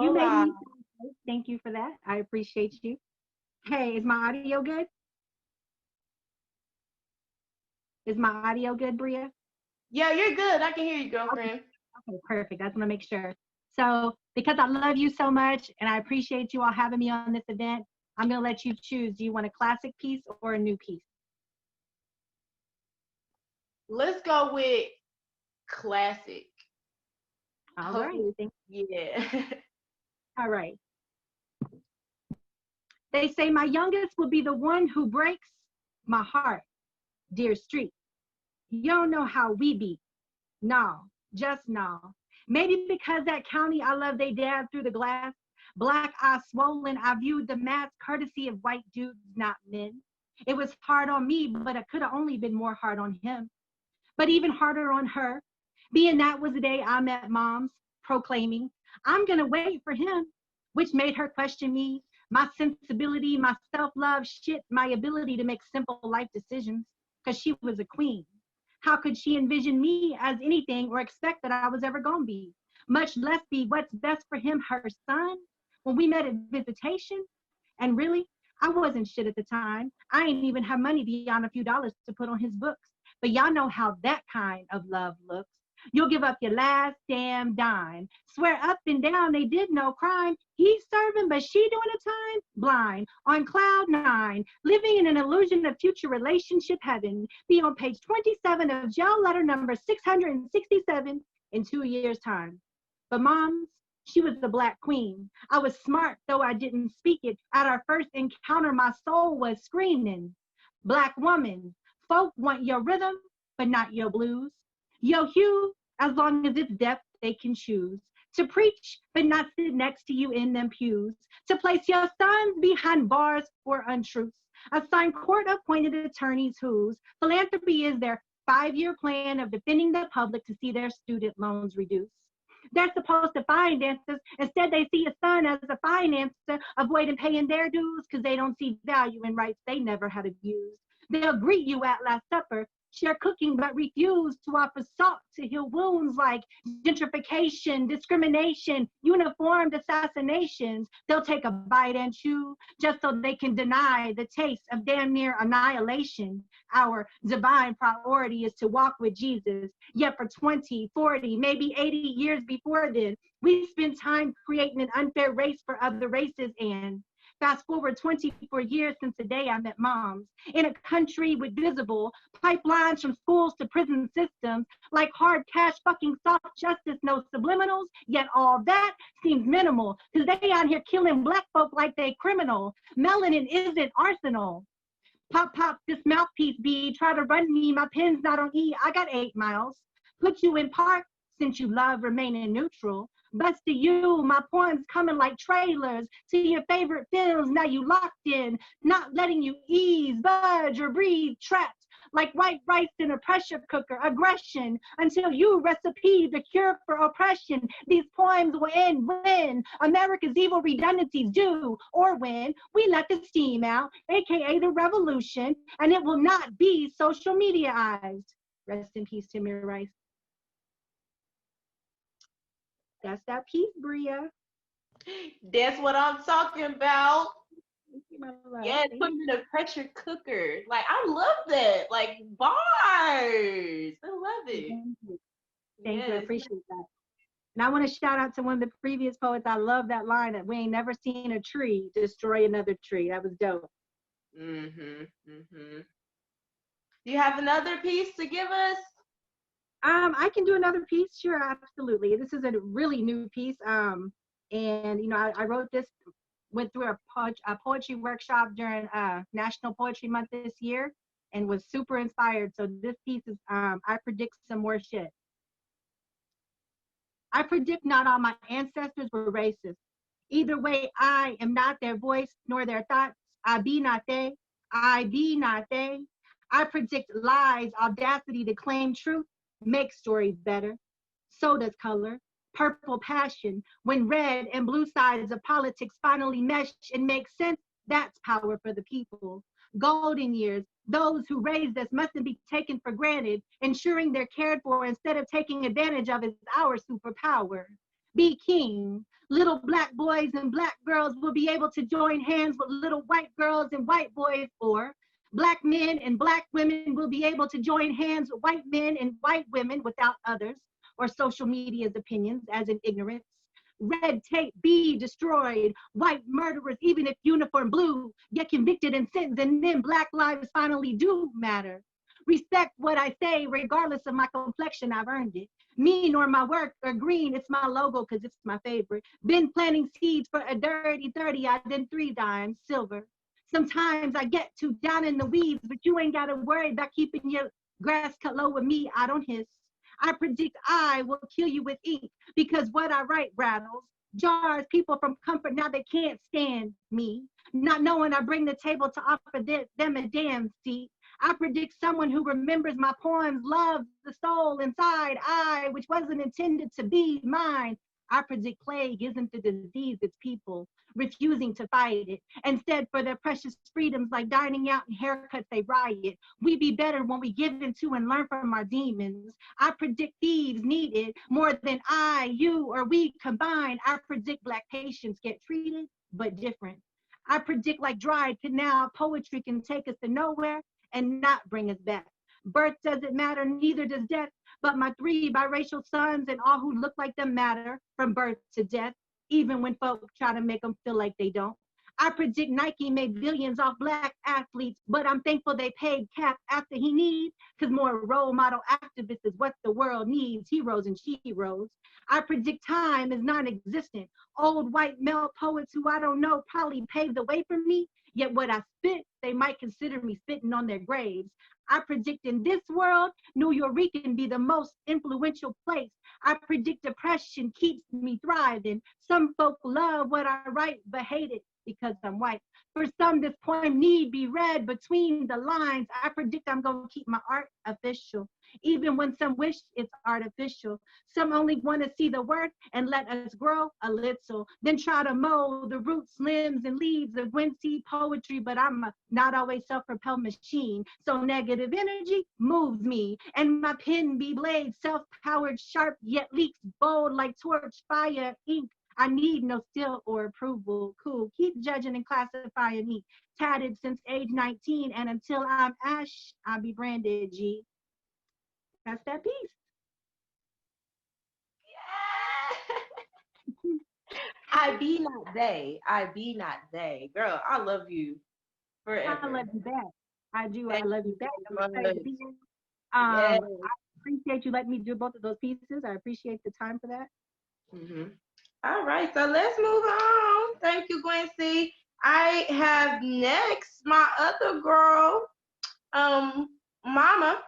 You made me feel. Thank you for that. I appreciate you. Hey, is my audio good? Is my audio good, Brea?
Yeah, you're good. I can hear you, girlfriend.
Okay, perfect. I just want to make sure. So, because I love you so much and I appreciate you all having me on this event, I'm going to let you choose. Do you want a classic piece or a new piece?
Let's go with classic.
All right.
Yeah.
All right. They say my youngest will be the one who breaks my heart, dear street. You don't know how we beat. No, just no. Maybe because that county I love they dad through the glass. Black eyes swollen, I viewed the mass courtesy of white dudes, not men. It was hard on me, but it could have only been more hard on him. But even harder on her, being that was the day I met moms, proclaiming, I'm gonna wait for him, which made her question me, my sensibility, my self-love, shit, my ability to make simple life decisions, because she was a queen. How could she envision me as anything or expect that I was ever gonna be? Much less be what's best for him, her son? When we met at visitation, and really, I wasn't shit at the time. I ain't even have money beyond a few dollars to put on his books. But y'all know how that kind of love looks. You'll give up your last damn dime. Swear up and down they did no crime. He's serving, but she doing a time? Blind, on cloud nine, living in an illusion of future relationship heaven. Be on page 27 of jail letter number 667 in 2 years' time. But moms, she was the Black queen. I was smart, though I didn't speak it. At our first encounter, my soul was screaming. Black woman, folk want your rhythm, but not your blues. Your hue, as long as it's deaf, they can choose. To preach, but not sit next to you in them pews. To place your sons behind bars for untruths. Assign court-appointed attorneys whose philanthropy is their 5-year plan of defending the public to see their student loans reduced. They're supposed to find answers. Instead, they see a son as a financer, avoiding paying their dues because they don't see value in rights they never had abused. They'll greet you at Last Supper, share cooking, but refuse to offer salt to heal wounds like gentrification, discrimination, uniformed assassinations. They'll take a bite and chew just so they can deny the taste of damn near annihilation. Our divine priority is to walk with Jesus. Yet for 20, 40, maybe 80 years before then, we spent time creating an unfair race for other races. And fast forward 24 years since the day I met moms, in a country with visible pipelines from schools to prison systems, like hard cash fucking soft justice, no subliminals, yet all that seems minimal, because they out here killing Black folk like they criminal. Melanin isn't arsenal. Pop, pop, this mouthpiece bead, try to run me, my pen's not on E, I got 8 miles. Put you in park, since you love remaining neutral. Bust to you, my poems coming like trailers to your favorite films, now you locked in, not letting you ease, budge, or breathe, trapped like white rice in a pressure cooker, aggression, until you recipe the cure for oppression. These poems will end when America's evil redundancies do, or when we let the steam out, AKA the revolution, and it will not be social mediaized. Rest in peace, Timmy Rice. That's that piece, Brea.
That's what I'm talking about.
Thank you, my love.
Yes,
Thank
put it in a pressure cooker. Like, I love that. Like, bars. I love it.
you. Thank you. I
Yes.
appreciate that. And I want to shout out to one of the previous poets. I love that line that we ain't never seen a tree destroy another tree. That was dope.
Do you have another piece to give us?
I can do another piece. Sure, absolutely. This is a really new piece. And you know, I wrote this, went through a poetry workshop during National Poetry Month this year, and was super inspired. So this piece is I predict some more shit. I predict not all my ancestors were racist. Either way, I am not their voice nor their thoughts. I be not they. I be not they. I predict lies, audacity to claim truth, make stories better. So does color, purple passion. When red and blue sides of politics finally mesh and make sense, that's power for the people. Golden years, those who raised us mustn't be taken for granted. Ensuring they're cared for instead of taking advantage of is our superpower. Be king. Little Black boys and Black girls will be able to join hands with little white girls and white boys, or Black men and Black women will be able to join hands with white men and white women without others or social media's opinions, as in ignorance. Red tape be destroyed. White murderers, even if uniform blue, get convicted and sentenced, and then Black lives finally do matter. Respect what I say, regardless of my complexion, I've earned it. Me nor my work are green, it's my logo because it's my favorite. Been planting seeds for a dirty 30, I did 3 dimes, silver. Sometimes I get too down in the weeds, but you ain't got to worry about keeping your grass cut low with me. I don't hiss. I predict I will kill you with ink because what I write rattles. Jars people from comfort, now they can't stand me. Not knowing I bring the table to offer them a damn seat. I predict someone who remembers my poems, loves the soul inside I, which wasn't intended to be mine. I predict plague isn't the disease, it's people refusing to fight it. Instead, for their precious freedoms like dining out and haircuts, they riot. We be better when we give into and learn from our demons. I predict thieves need it more than I, you, or we combined. I predict Black patients get treated, but different. I predict like dried canal, poetry can take us to nowhere and not bring us back. Birth doesn't matter, neither does death, but my 3 biracial sons and all who look like them matter from birth to death, even when folk try to make them feel like they don't. I predict Nike made billions off Black athletes, but I'm thankful they paid Cap after he needs, because more role model activists is what the world needs, heroes and sheroes. I predict time is non-existent. Old white male poets who I don't know probably paved the way for me, yet what I spit, they might consider me spitting on their graves. I predict in this world, New York can be the most influential place. I predict depression keeps me thriving. Some folk love what I write, but hate it because I'm white. For some, this poem need be read between the lines. I predict I'm gonna keep my art official, even when some wish it's artificial. Some only wanna see the work and let us grow a little, then try to mold the roots, limbs, and leaves of Gwen Cee poetry, but I'm a not always self-propelled machine. So negative energy moves me, and my pen be blade, self-powered, sharp, yet leaks bold like torch fire ink. I need no still or approval. Cool. Keep judging and classifying me. Tatted since age 19, and until I'm ash, I'll be branded G. That's that piece.
Yeah. I be not they. I be not they. Girl, I love you forever.
I love you back. I do.
Thank
I love you
you
back.
so
I'm excited to
much.
be here.
Yes.
I appreciate you letting me do both of those pieces. I appreciate the time for that.
All right, so let's move on. Thank you, Gwen Cee. I have next my other girl, Mama,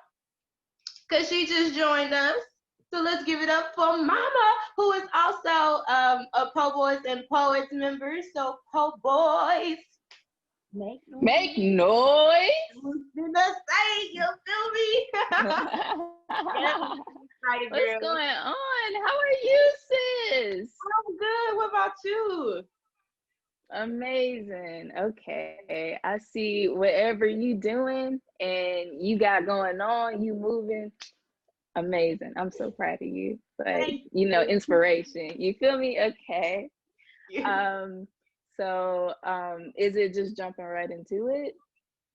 because she just joined us. So let's give it up for Mama, who is also a Po Boys and Poets member. So Po Boys,
Make
Make noise.
do the same, you feel me? Yes, I'm excited,
What's
girl.
going on? How are you, sis?
I'm good. What about you?
Amazing. Okay. I see whatever you doing and you got going on, you moving. Amazing. I'm so proud of you. But you know, inspiration. You feel me? Okay. So is it just jumping right into it?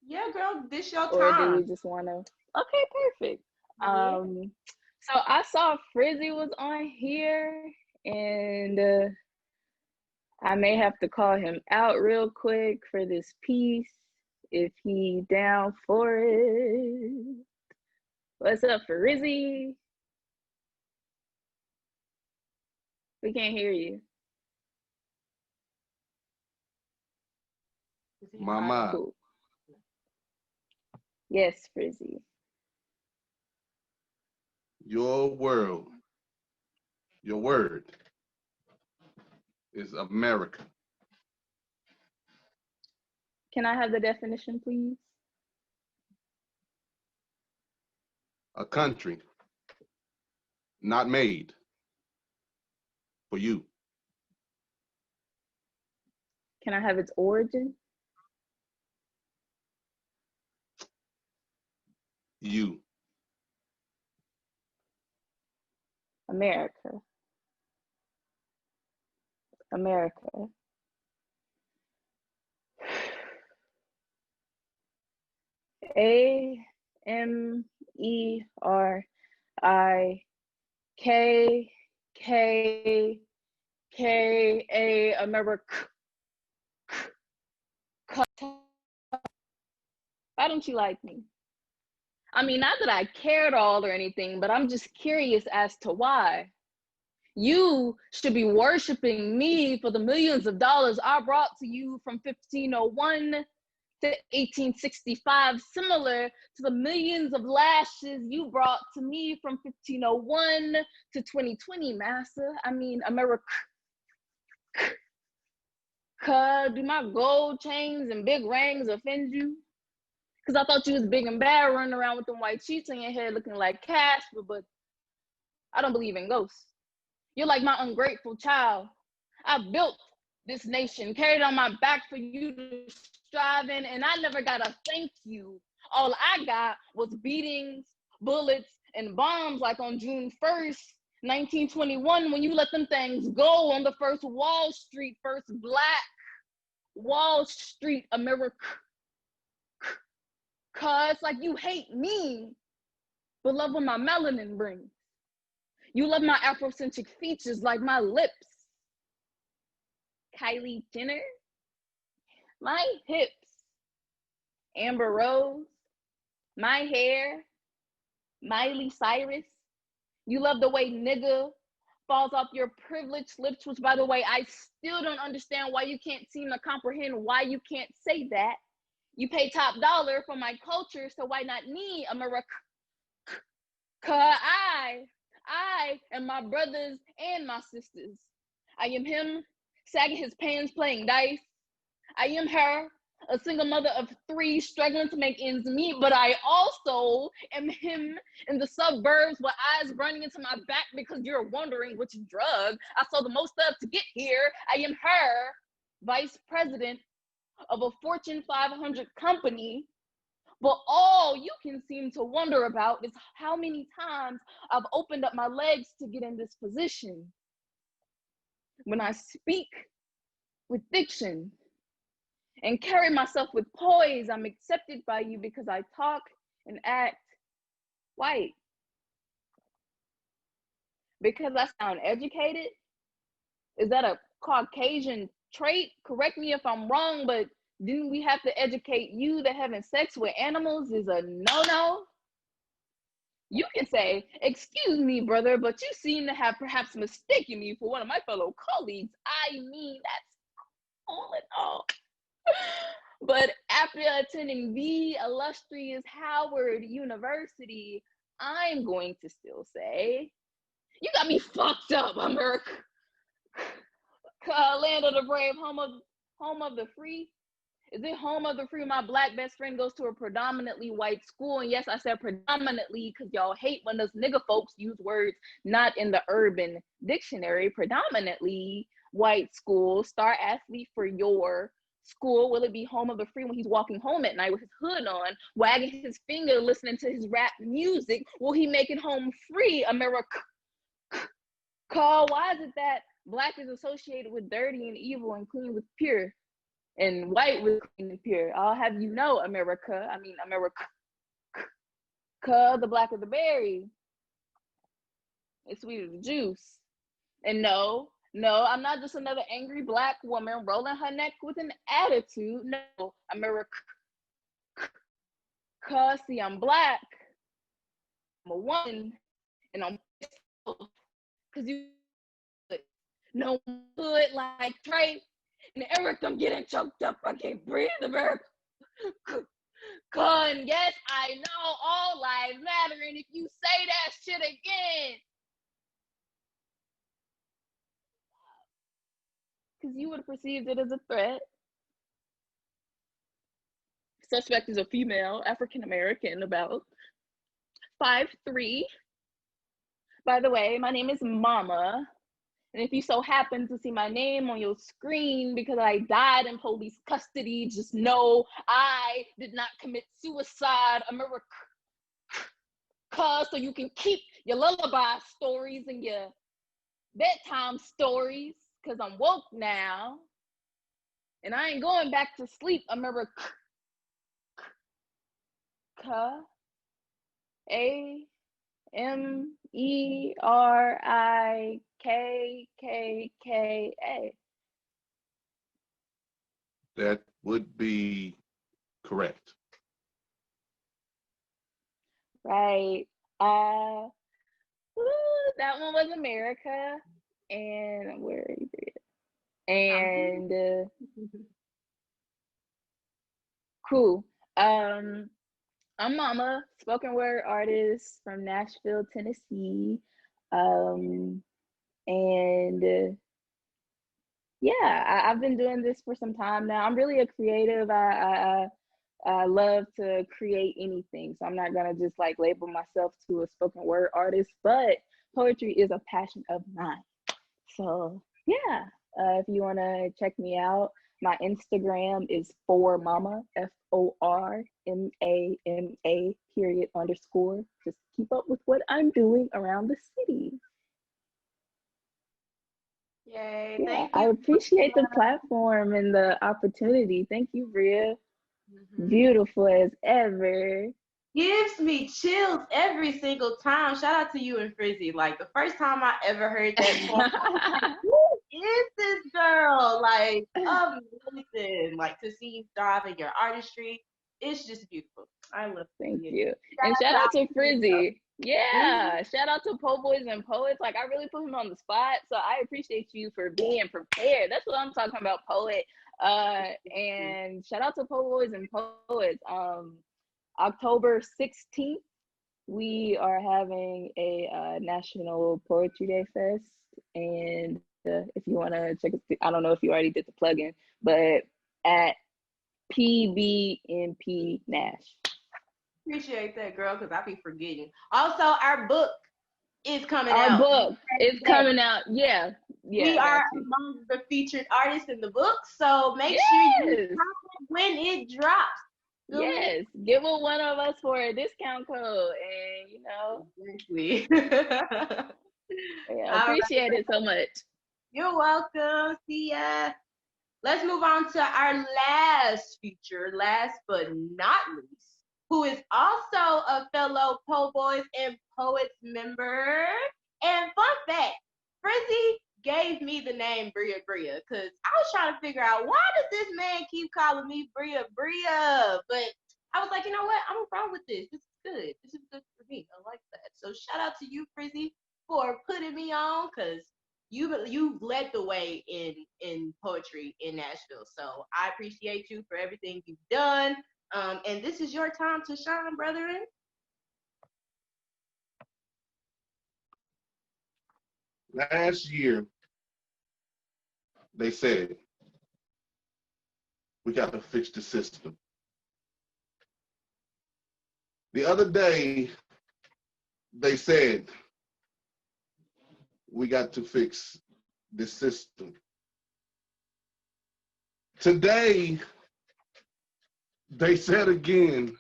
Yeah, girl, this your
Or do
time.
we just want to? Okay, perfect. So I saw Frizzy was on here, and I may have to call him out real quick for this piece if he down for it. What's up, Frizzy? We can't hear you.
Mama.
Cool. Yes, Frizzy.
Your world, your word is America.
Can I have the definition, please?
A country not made for you.
Can I have its origin?
You.
America. America. AMERIKA, America. Why don't you like me? I mean, not that I care at all or anything, but I'm just curious as to why. You should be worshiping me for the millions of dollars I brought to you from 1501 to 1865, similar to the millions of lashes you brought to me from 1501 to 2020, massa. I mean, America. Do my gold chains and big rings offend you? Because I thought you was big and bad running around with them white sheets on your head looking like Casper, but I don't believe in ghosts. You're like my ungrateful child. I built this nation, carried on my back for you to strive in, and I never got a thank you. All I got was beatings, bullets, and bombs like on June 1st, 1921, when you let them things go on the first Wall Street, first Black Wall Street, America. Cause like you hate me, but love what my melanin brings. You love my Afrocentric features like my lips. Kylie Jenner, my hips. Amber Rose, my hair. Miley Cyrus. You love the way nigga falls off your privileged lips, which by the way, I still don't understand why you can't seem to comprehend why you can't say that. You pay top dollar for my culture, so why not me, America? I am my brothers and my sisters. I am him, sagging his pants, playing dice. I am her, a single mother of 3, struggling to make ends meet, but I also am him in the suburbs with eyes burning into my back because you're wondering which drug I sold the most of to get here. I am her, vice president of a Fortune 500 company, but all you can seem to wonder about is how many times I've opened up my legs to get in this position. When I speak with diction and carry myself with poise, I'm accepted by you because I talk and act white. Because I sound educated? Is that a Caucasian trait? Correct me if I'm wrong, but didn't we have to educate you that having sex with animals is a no-no? You can say, excuse me, brother, but you seem to have perhaps mistaken me for one of my fellow colleagues. I mean, that's all in all. But after attending the illustrious Howard University, I'm going to still say, you got me fucked up, America. Land of the brave, home of the free. Is it home of the free? My Black best friend goes to a predominantly white school. And yes, I said predominantly because y'all hate when those nigga folks use words not in the urban dictionary. Predominantly white school, star athlete for your school. Will it be home of the free when he's walking home at night with his hood on, wagging his finger, listening to his rap music? Will he make it home free, America? Why is it that Black is associated with dirty and evil and clean with pure, and white with clean and pure? I'll have you know, America. I mean, America. The blacker the berry, it's sweet as the juice. And no, I'm not just another angry Black woman rolling her neck with an attitude. No, America. See, I'm Black. I'm a woman, and I'm because you no hood like Trey and Eric. I'm getting choked up. I can't breathe, America. And yes, I know all lives matter, and if you say that shit again, because you would have perceived it as a threat. Suspect is a female, African American, about 5'3". By the way, my name is Mama. And if you so happen to see my name on your screen because I died in police custody, just know I did not commit suicide, America. So you can keep your lullaby stories and your bedtime stories, because I'm woke now. And I ain't going back to sleep, America. AMERIKKA.
That would be correct.
Right. That one was America. And where is it? And Cool. I'm Mama, spoken word artist from Nashville, Tennessee. And yeah, I've been doing this for some time now. I'm really a creative. I love to create anything. So I'm not gonna just like label myself to a spoken word artist, but poetry is a passion of mine. So yeah, if you wanna check me out, my Instagram is for mama, FORMAMA _. Just keep up with what I'm doing around the city.
Yay,
Yeah,
thank
I
you.
appreciate the platform and the opportunity. Thank you, Brea.
Mhm.
Beautiful as ever.
Gives me chills every single time. Shout out to you and Frizzy. Like the first time I ever heard that song, I was like, who is this girl? Like, amazing. Like to see you thrive in your artistry. It's just beautiful. I love to
Thank
see it.
you. And shout out to Frizzy. Yeah.
Mhm.
Shout out to Po Boys and Poets. Like I really put him on the spot. So I appreciate you for being prepared. That's what I'm talking about, poet. And shout out to Po Boys and Poets. October 16th, we are having a National Poetry Day Fest. And if you want to check it, I don't know if you already did the plug-in, but at PBNP Nash.
Appreciate that, girl, because I be forgetting. Also, our book is coming
Our
out.
book is coming out. Yeah. Yeah.
We
I got
are
you.
among the featured artists in the book, so make sure you comment when it drops. Feel me?
Yes. Give one of us for a discount code. And, you know,
Exactly.
yeah,
All right.
appreciate it so much.
You're welcome. See ya. Let's move on to our last feature, last but not least, who is also a fellow Po Boys and Poets member. And fun fact, Frizzy gave me the name Brea because I was trying to figure out why does this man keep calling me Brea. But I was like, you know what? I'm wrong with this. This is good. This is good for me. I like that. So shout out to you, Frizzy, for putting me on because you've led the way in poetry in Nashville. So I appreciate you for everything you've done. And this is your time to shine, brethren.
Last year, they said, we got to fix the system. The other day, they said, we got to fix the system. Today, they said again,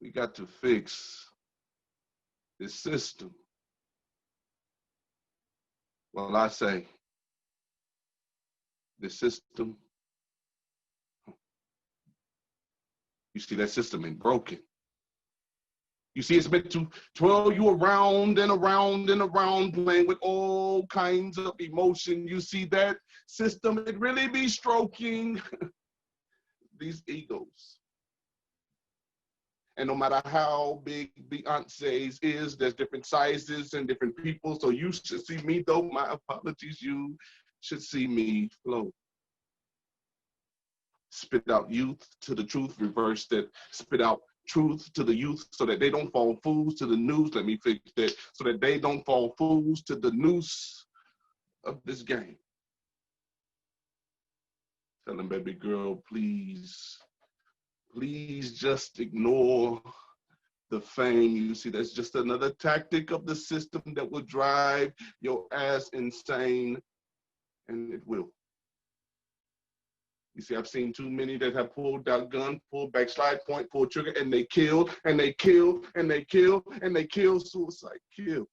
we got to fix the system. Well, I say, the system, you see, that system ain't broken. You see, it's meant to twirl you around and around and around, playing with all kinds of emotion. You see, that system, it really be stroking these egos. And no matter how big Beyonce's is, there's different sizes and different people. So you should see me, though, my apologies, you should see me flow. Spit out youth to the truth, reverse that, spit out truth to the youth so that they don't fall fools to the news. Let me fix that, so that they don't fall fools to the noose of this game. Tell them, baby girl, please, please just ignore the fame. You see, that's just another tactic of the system that will drive your ass insane, and it will. You see, I've seen too many that have pulled out gun, pulled back slide point, pulled trigger, and they killed, and they killed, and they killed, and they killed, suicide kill.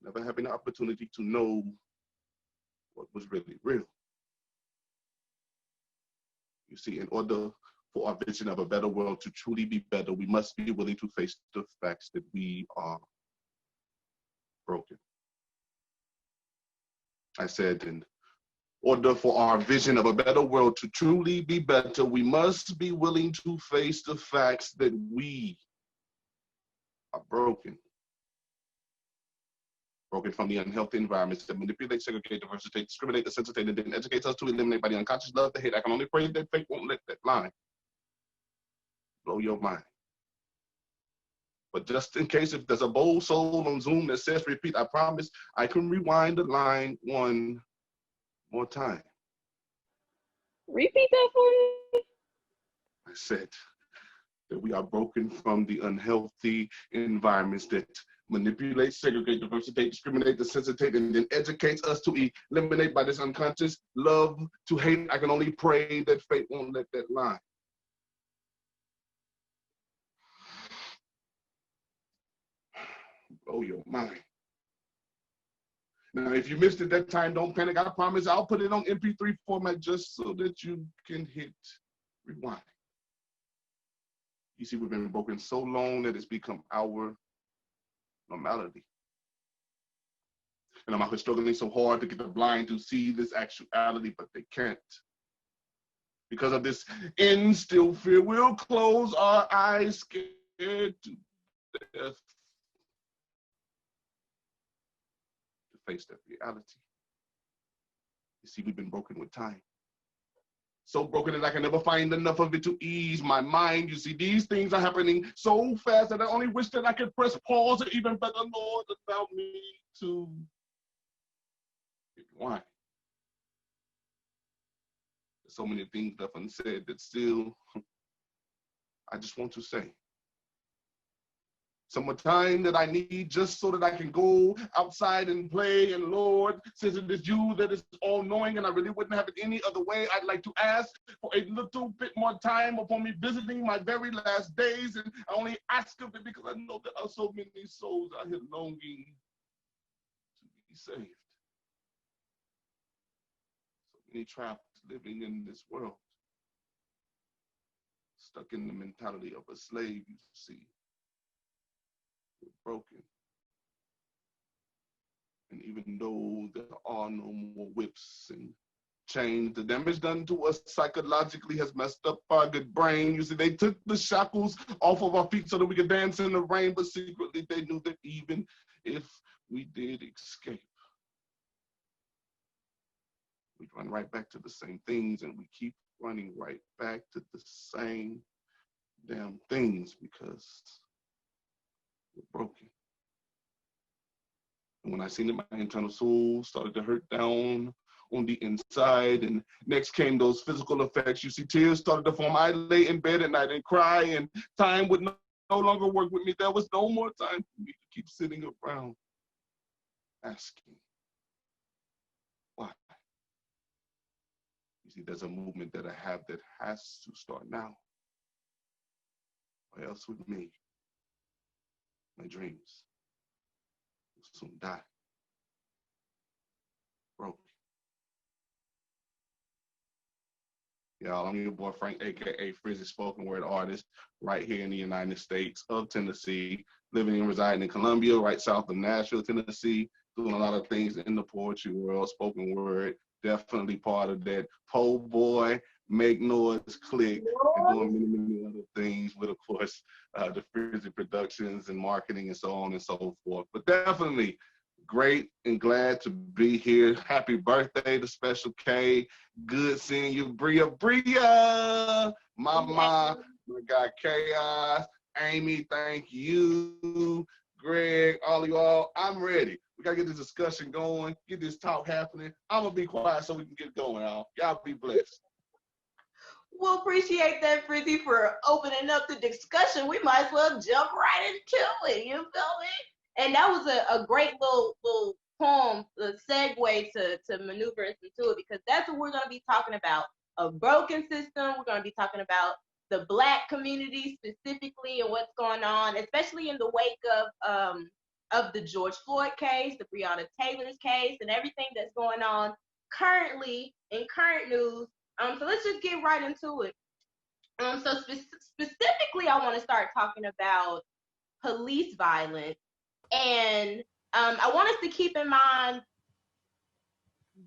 Never having the opportunity to know what was really real. You see, in order for our vision of a better world to truly be better, we must be willing to face the facts that we are broken. I said, in order for our vision of a better world to truly be better, we must be willing to face the facts that we are broken. broken from the unhealthy environments that manipulate, segregate, diversity, discriminate, desensitize, and then educates us to eliminate by the unconscious love, the hate. I can only pray that fate won't let that line blow your mind. But just in case if there's a bold soul on Zoom that says repeat, I promise I can rewind the line one more time.
Repeat that for me.
I said that we are broken from the unhealthy environments that manipulate, segregate, diversity, discriminate, desensitize, and then educates us to eliminate by this unconscious love to hate. I can only pray that fate won't let that line. Blow your mind. Now, if you missed it that time, don't panic. I promise I'll put it on MP3 format just so that you can hit rewind. You see, we've been broken so long that it's become our normality. And I'm out here struggling so hard to get the blind to see this actuality, but they can't. Because of this instilled fear, we'll close our eyes scared to death to face that reality. You see, we've been broken with time. So broken that I can never find enough of it to ease my mind. You see, these things are happening so fast that I only wish that I could press pause or even better, Lord, allow me to rewind. There's so many things left unsaid that still I just want to say. Some more time that I need just so that I can go outside and play. And Lord, since it is you that is all knowing and I really wouldn't have it any other way, I'd like to ask for a little bit more time upon me visiting my very last days. And I only ask of it because I know there are so many souls out here longing to be saved. So many trapped living in this world, stuck in the mentality of a slave, you see. Broken. And even though there are no more whips and chains, the damage done to us psychologically has messed up our good brain. You see, they took the shackles off of our feet so that we could dance in the rain, but secretly they knew that even if we did escape, we'd run right back to the same things, and we keep running right back to the same damn things because we're broken. And when I seen it, my internal soul started to hurt down on the inside. And next came those physical effects. You see, tears started to form. I lay in bed at night and cry, and time would no longer work with me. There was no more time for me to keep sitting around asking why. You see, there's a movement that I have that has to start now. Or else with me, my dreams will soon die. Broken. Y'all, I'm your boy Frank, aka Frizzy spoken word artist, right here in the United States of Tennessee, living and residing in Columbia, right south of Nashville, Tennessee, doing a lot of things in the poetry world, spoken word, definitely part of that po' boy, make noise, click, and doing many, many other things with, of course, the Frizzy Productions and marketing and so on and so forth. But definitely great and glad to be here. Happy birthday to Special K. Good seeing you, Brea. Brea, Mama, my guy KHAOS, Amy, thank you, Greg, all of y'all. I'm ready. We gotta get this discussion going, get this talk happening. I'm gonna be quiet so we can get going, y'all. Y'all be blessed.
We'll appreciate that, Frizzy, for opening up the discussion. We might as well jump right into it. You feel me? And that was a great little poem, a segue to maneuver us into it, because that's what we're going to be talking about. A broken system. We're going to be talking about the Black community specifically and what's going on, especially in the wake of the George Floyd case, the Breonna Taylor's case, and everything that's going on currently in current news. So let's just get right into it. So specifically, I want to start talking about police violence. And I want us to keep in mind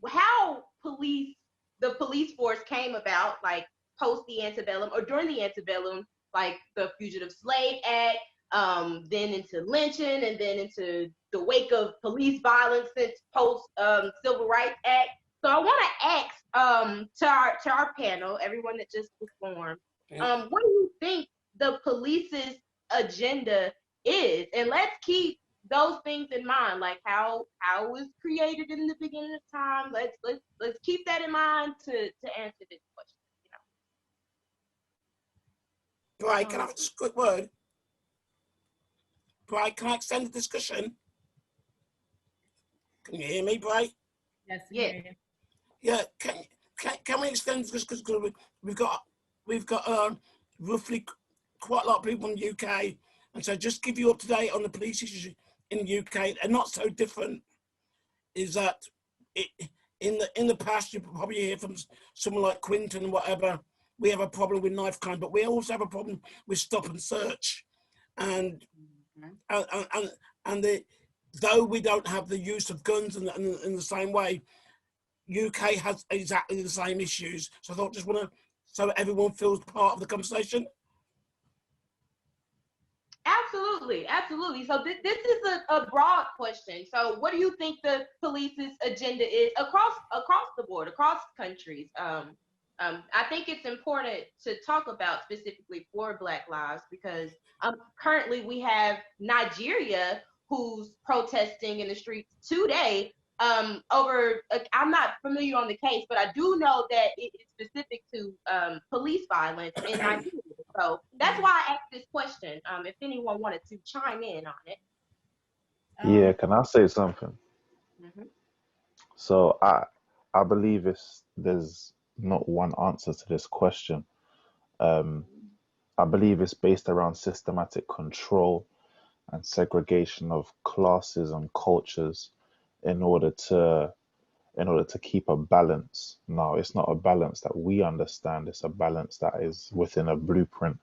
how the police force came about, like post the antebellum or during the antebellum, like the Fugitive Slave Act, then into lynching, and then into the wake of police violence since post Civil Rights Act. So I want to ask to our panel, everyone that just performed, what do you think the police's agenda is? And let's keep those things in mind, like how it was created in the beginning of time. Let's keep that in mind to answer this question.
Brea, can I have just a quick word? Brea, can I extend the discussion? Can you hear me, Brea?
Yes.
Yeah.
Yeah, can we extend this because we've got roughly quite a lot of people in the UK, and so just give you up to date on the police issues in the UK. They're not so different. Is that in the past you probably hear from someone like Quinton and whatever. We have a problem with knife crime, but we also have a problem with stop and search, and though we don't have the use of guns in the same way, UK has exactly the same issues. So I thought just want to, so everyone feels part of the conversation.
Absolutely. So this is a broad question. So what do you think the police's agenda is across the board, across countries? I think it's important to talk about specifically for Black lives because currently we have Nigeria who's protesting in the streets today over, I'm not familiar on the case, but I do know that it is specific to police violence in Nigeria. So that's why I asked this question, if anyone wanted to chime in on it.
Yeah, can I say something? So I believe there's not one answer to this question. I believe it's based around systematic control and segregation of classes and cultures in order to keep a balance. Now, it's not a balance that we understand, it's a balance that is within a blueprint.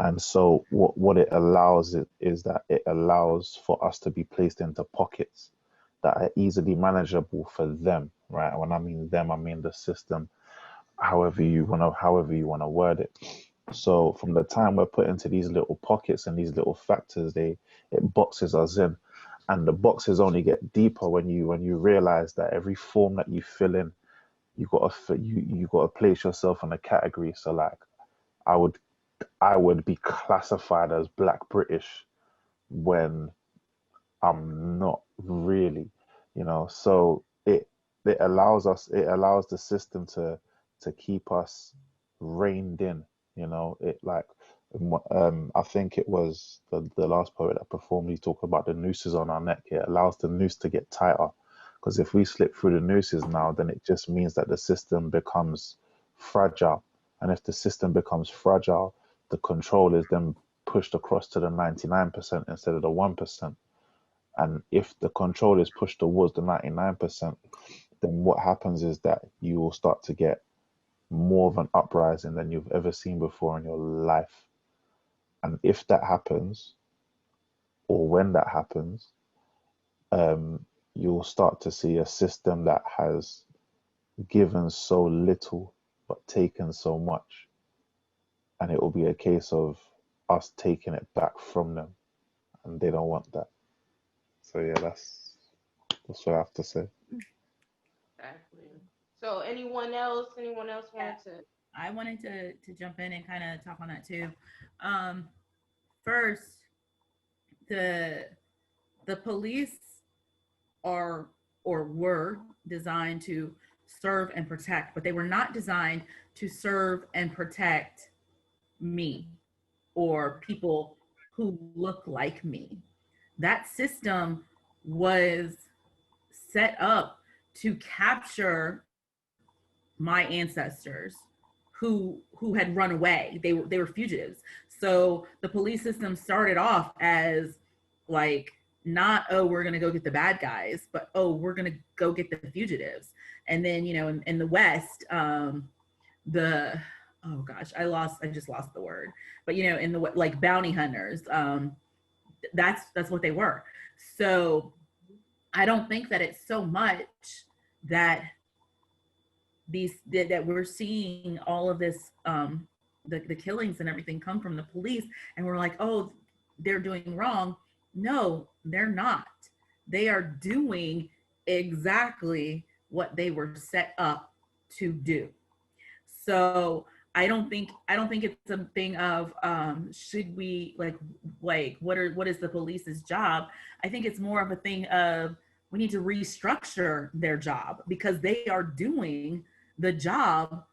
And so what it allows is that it allows for us to be placed into pockets that are easily manageable for them, right? When I mean them, I mean the system, however you want to word it. So from the time we're put into these little pockets and these little factors, it boxes us in. And the boxes only get deeper when you realize that every form that you fill in, you gotta place yourself in a category. So like I would be classified as Black British when I'm not really, So it allows the system to keep us reined in, It like I think it was the last poet that performed. He talked about the nooses on our neck. It allows the noose to get tighter, because if we slip through the nooses now, then it just means that the system becomes fragile, and if the system becomes fragile, the control is then pushed across to the 99% instead of the 1%. And if the control is pushed towards the 99%, then what happens is that you will start to get more of an uprising than you've ever seen before in your life. And if that happens, or when that happens, you'll start to see a system that has given so little but taken so much. And it will be a case of us taking it back from them. And they don't want that. So yeah, that's what I have to say.
Exactly. So anyone else wanted to?
I wanted to jump in and kind of talk on that too. First, the police are or were designed to serve and protect, but they were not designed to serve and protect me or people who look like me. That system was set up to capture my ancestors who had run away. They were fugitives. So the police system started off as like, not, oh, we're going to go get the bad guys, but oh, we're going to go get the fugitives. And then, in the West, the, oh gosh, I just lost the word, but in the, like, bounty hunters, that's what they were. So I don't think that it's so much that that we're seeing all of this, the killings and everything come from the police, and we're like, oh, they're doing wrong. No, they're not. They are doing exactly what they were set up to do. So I don't think it's a thing of should we like what is the police's job? I think it's more of a thing of we need to restructure their job because they are doing the job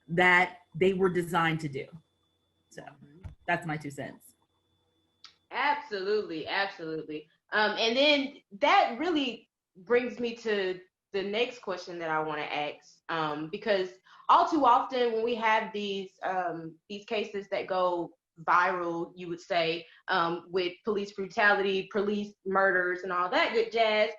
that they were designed to do. So that's my 2 cents.
Absolutely, absolutely. And then that really brings me to the next question that I want to ask, because all too often when we have these cases that go viral, you would say, with police brutality, police murders, and all that good jazz,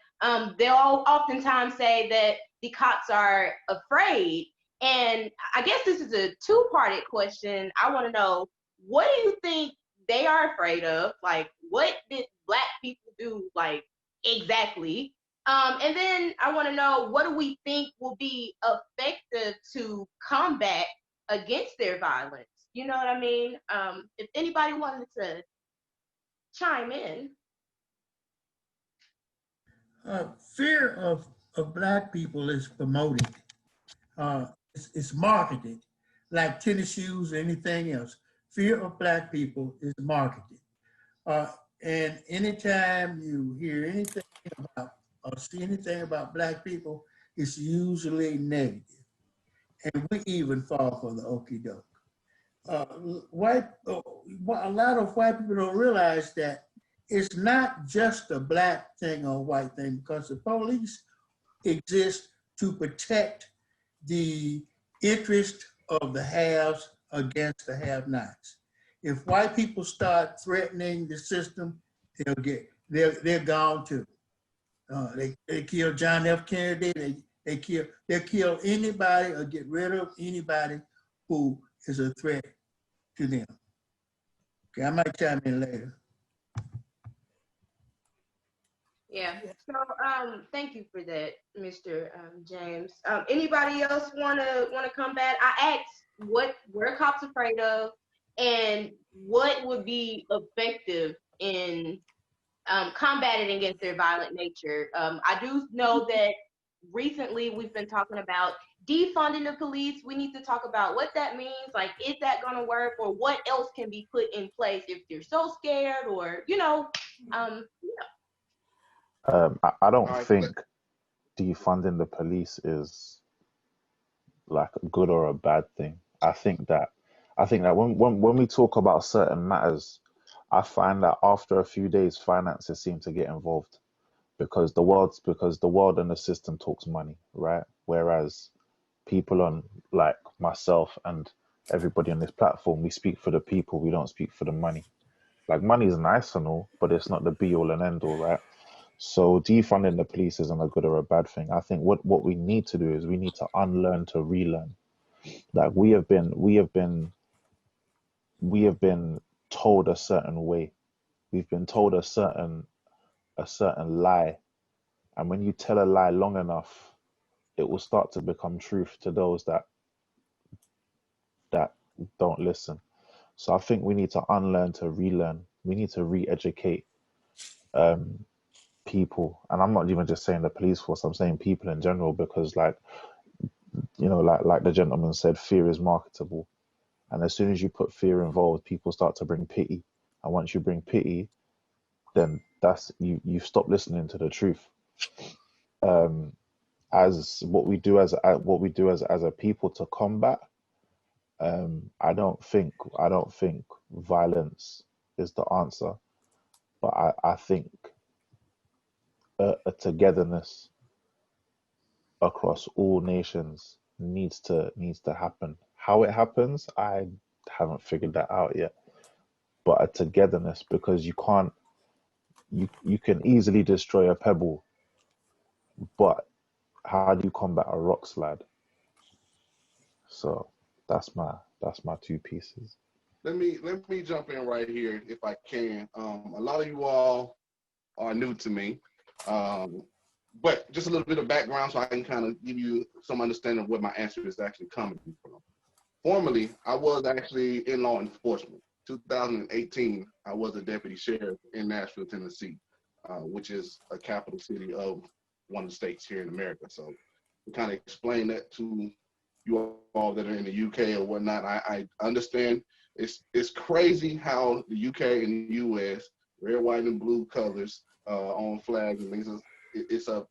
they'll oftentimes say that the cops are afraid. And I guess this is a two-parted question. I want to know, what do you think they are afraid of? Like, what did Black people do, like, exactly? And then I want to know, what do we think will be effective to combat against their violence? You know what I mean? If anybody wanted to chime in.
Fear of Black people is promoted. It's marketed like tennis shoes or anything else. Fear of Black people is marketed. Uh, and anytime you hear anything about or see anything about Black people, it's usually negative. And we even fall for the okie doke. A lot of white people don't realize that it's not just a Black thing or white thing, because the police exist to protect the interest of the haves against the have-nots. If white people start threatening the system, they're gone too. They kill John F. Kennedy. They kill anybody or get rid of anybody who is a threat to them. Okay, I might chime in later.
Yeah. So thank you for that, Mr. James. Anybody else wanna combat? I asked what were cops afraid of, and what would be effective in combating against their violent nature. I do know that recently we've been talking about defunding the police. We need to talk about what that means. Like, is that going to work, or what else can be put in place if they're so scared, or
I don't
All right,
think defunding the police is like a good or a bad thing. I think that when we talk about certain matters, I find that after a few days, finances seem to get involved because the world and the system talks money, right? Whereas people on like myself and everybody on this platform, we speak for the people, we don't speak for the money. Like, money is nice and all, but it's not the be all and end all, right? So defunding the police isn't a good or a bad thing. I think what we need to do is we need to unlearn to relearn. Like, we have been told a certain way. We've been told a certain lie. And when you tell a lie long enough, it will start to become truth to those that don't listen. So I think we need to unlearn to relearn. We need to re-educate um, people. And I'm not even just saying the police force, I'm saying people in general, because like the gentleman said, fear is marketable. And as soon as you put fear involved, people start to bring pity. And once you bring pity, then that's you stop listening to the truth. Um, as what we do as a people to combat, I don't think violence is the answer, but I think a togetherness across all nations needs to happen. How it happens, I haven't figured that out yet. But a togetherness, because you can easily destroy a pebble, but how do you combat a rock slide? So that's my two pieces.
let me jump in right here if I can. A lot of you all are new to me, but just a little bit of background so I can kind of give you some understanding of where my answer is actually coming from. Formerly, I was actually in law enforcement. 2018, I was a deputy sheriff in Nashville, Tennessee, which is a capital city of one of the states here in America. So to kind of explain that to you all that are in the UK or whatnot, I understand it's crazy how the UK and the US, red, white, and blue colors on flags and things, it's a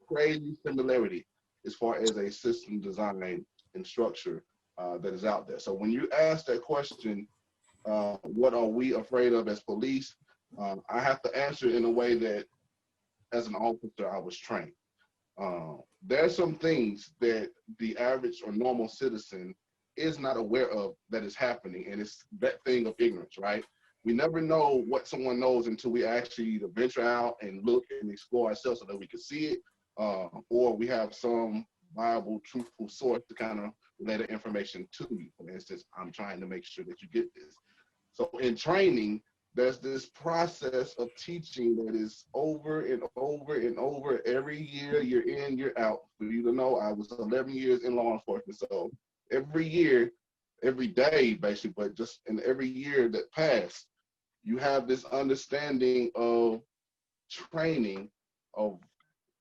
crazy similarity as far as a system design and structure that is out there. So when you ask that question, what are we afraid of as police? I have to answer in a way that as an officer, I was trained. There are some things that the average or normal citizen is not aware of that is happening, and it's that thing of ignorance, right? We never know what someone knows until we actually either venture out and look and explore ourselves so that we can see it, or we have some viable, truthful source to kind of relay the information to you. For instance, I'm trying to make sure that you get this. So in training, there's this process of teaching that is over and over and over every year, year in, year out. For you to know, I was 11 years in law enforcement. So every year, every day, basically, but just in every year that passed, you have this understanding of training of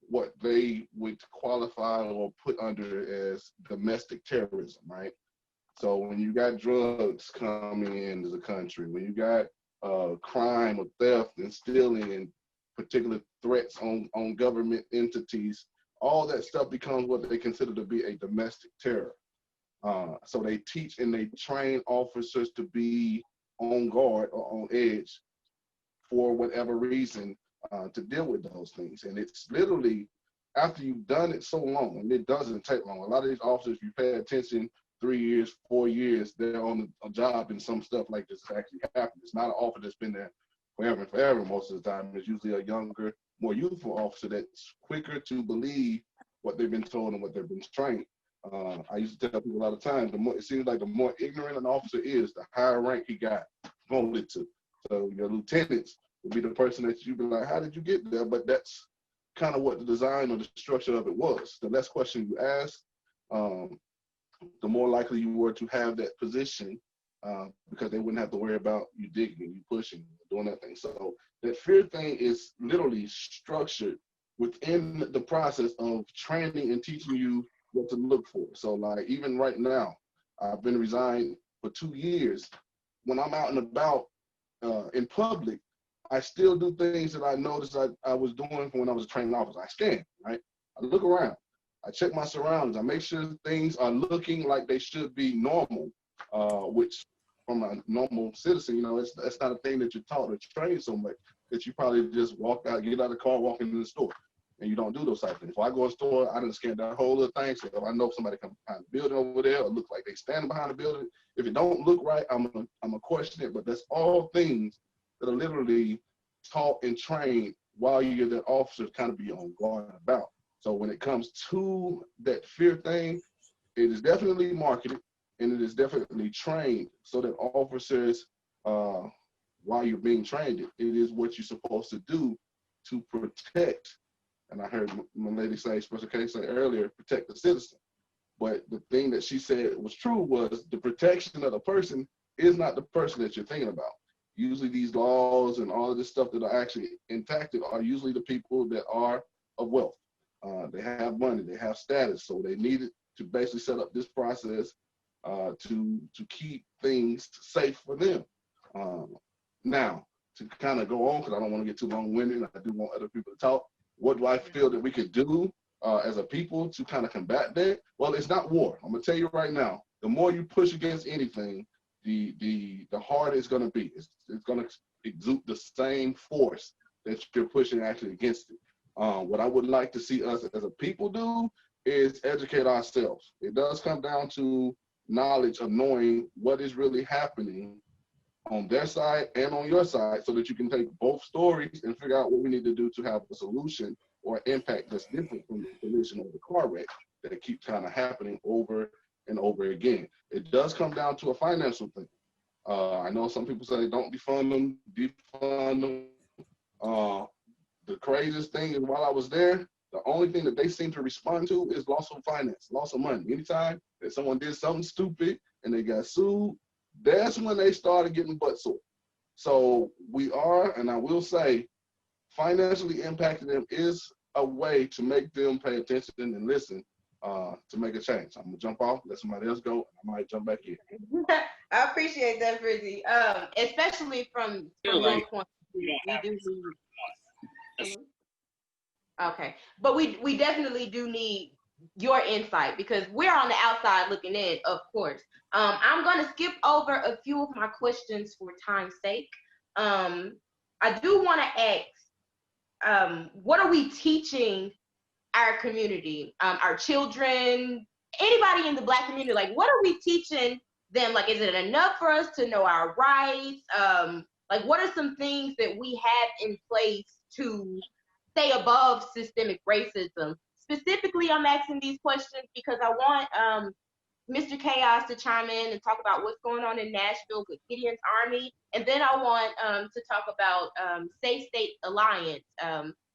what they would qualify or put under as domestic terrorism, right? So when you got drugs coming into the country, when you got crime or theft and stealing and particular threats on government entities, all that stuff becomes what they consider to be a domestic terror. So they teach and they train officers to be on guard or on edge for whatever reason to deal with those things. And it's literally after you've done it so long, and it doesn't take long. A lot of these officers, if you pay attention, 3 years, 4 years, they're on a job and some stuff like this actually happens. It's not an officer that's been there forever and forever most of the time. It's usually a younger, more youthful officer that's quicker to believe what they've been told and what they've been trained. I used to tell people a lot of times, it seems like the more ignorant an officer is, the higher rank he got promoted to. So your lieutenants would be the person that you'd be like, how did you get there? But that's kind of what the design or the structure of it was. The less question you ask, the more likely you were to have that position because they wouldn't have to worry about you digging, you pushing, doing that thing. So that fear thing is literally structured within the process of training and teaching you what to look for. So like even right now, I've been resigned for 2 years. When I'm out and about in public, I still do things that I noticed I was doing when I was a training officer. I scan, right? I look around. I check my surroundings. I make sure things are looking like they should be normal, which from a normal citizen, you know, that's not a thing that you're taught or trained so much that you probably just walk out, get out of the car, walk into the store, and you don't do those type of things. If I go to a store, I didn't scan that whole little thing. So if I know somebody come behind the building over there or look like they standing behind the building, if it don't look right, I'm a question it. But that's all things that are literally taught and trained while you're that officer to kind of be on guard about. So when it comes to that fear thing, it is definitely marketed and it is definitely trained so that officers, while you're being trained, it is what you're supposed to do to protect. And I heard my lady say, Special K say earlier, protect the citizen. But the thing that she said was true was the protection of the person is not the person that you're thinking about. Usually these laws and all of this stuff that are actually impacted are usually the people that are of wealth. They have money, they have status, so they needed to basically set up this process to keep things safe for them. Now, to kind of go on, because I don't want to get too long-winded, I do want other people to talk. What do I feel that we could do as a people to kind of combat that? Well, it's not war. I'm gonna tell you right now, the more you push against anything, the harder it's gonna be. It's gonna exude the same force that you're pushing actually against it. What I would like to see us as a people do is educate ourselves. It does come down to knowledge of knowing what is really happening on their side and on your side so that you can take both stories and figure out what we need to do to have a solution or impact that's different from the collision or the car wreck that keeps kind of happening over and over again. It does come down to a financial thing. I know some people say don't defund them, defund them. The craziest thing is while I was there, the only thing that they seem to respond to is loss of finance, loss of money. Anytime that someone did something stupid and they got sued, that's when they started getting butt sore. So we are, and I will say, financially impacting them is a way to make them pay attention and listen to make a change. I'm gonna jump off, let somebody else go, and I might jump back in.
I appreciate that, Frizzy. Especially from your point of view, we do need. Okay, but we definitely do need your insight because we're on the outside looking in, of course. I'm gonna skip over a few of my questions for time's sake. I do want to ask, what are we teaching our community, our children, anybody in the Black community? Like, what are we teaching them? Like, is it enough for us to know our rights? Like, what are some things that we have in place to stay above systemic racism? Specifically, I'm asking these questions because I want Mr. KHAOS to chime in and talk about what's going on in Nashville with Gideon's Army, and then I want to talk about Safe State Alliance.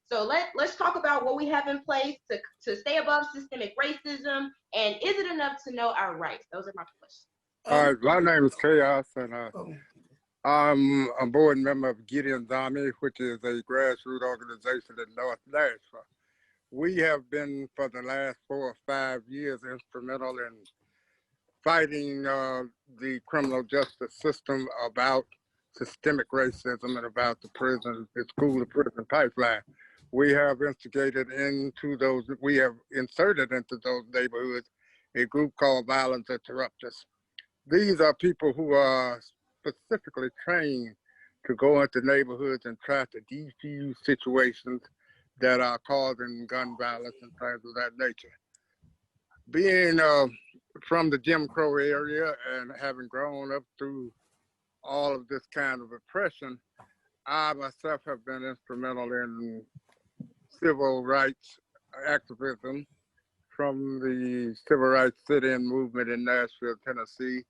So let's talk about what we have in place to stay above systemic racism, and is it enough to know our rights? Those are my questions.
All right, my name is KHAOS, and I'm a board member of Gideon's Army, which is a grassroots organization in North Nashville. We have been, for the last 4 or 5 years, instrumental in fighting the criminal justice system about systemic racism and about the prison, the school-to-prison pipeline. We have instigated into those, we have inserted into those neighborhoods a group called Violence Interrupters. These are people who are specifically trained to go into neighborhoods and try to defuse situations that are causing gun violence and things of that nature. Being from the Jim Crow area and having grown up through all of this kind of oppression, I myself have been instrumental in civil rights activism from the civil rights sit-in movement in Nashville, Tennessee,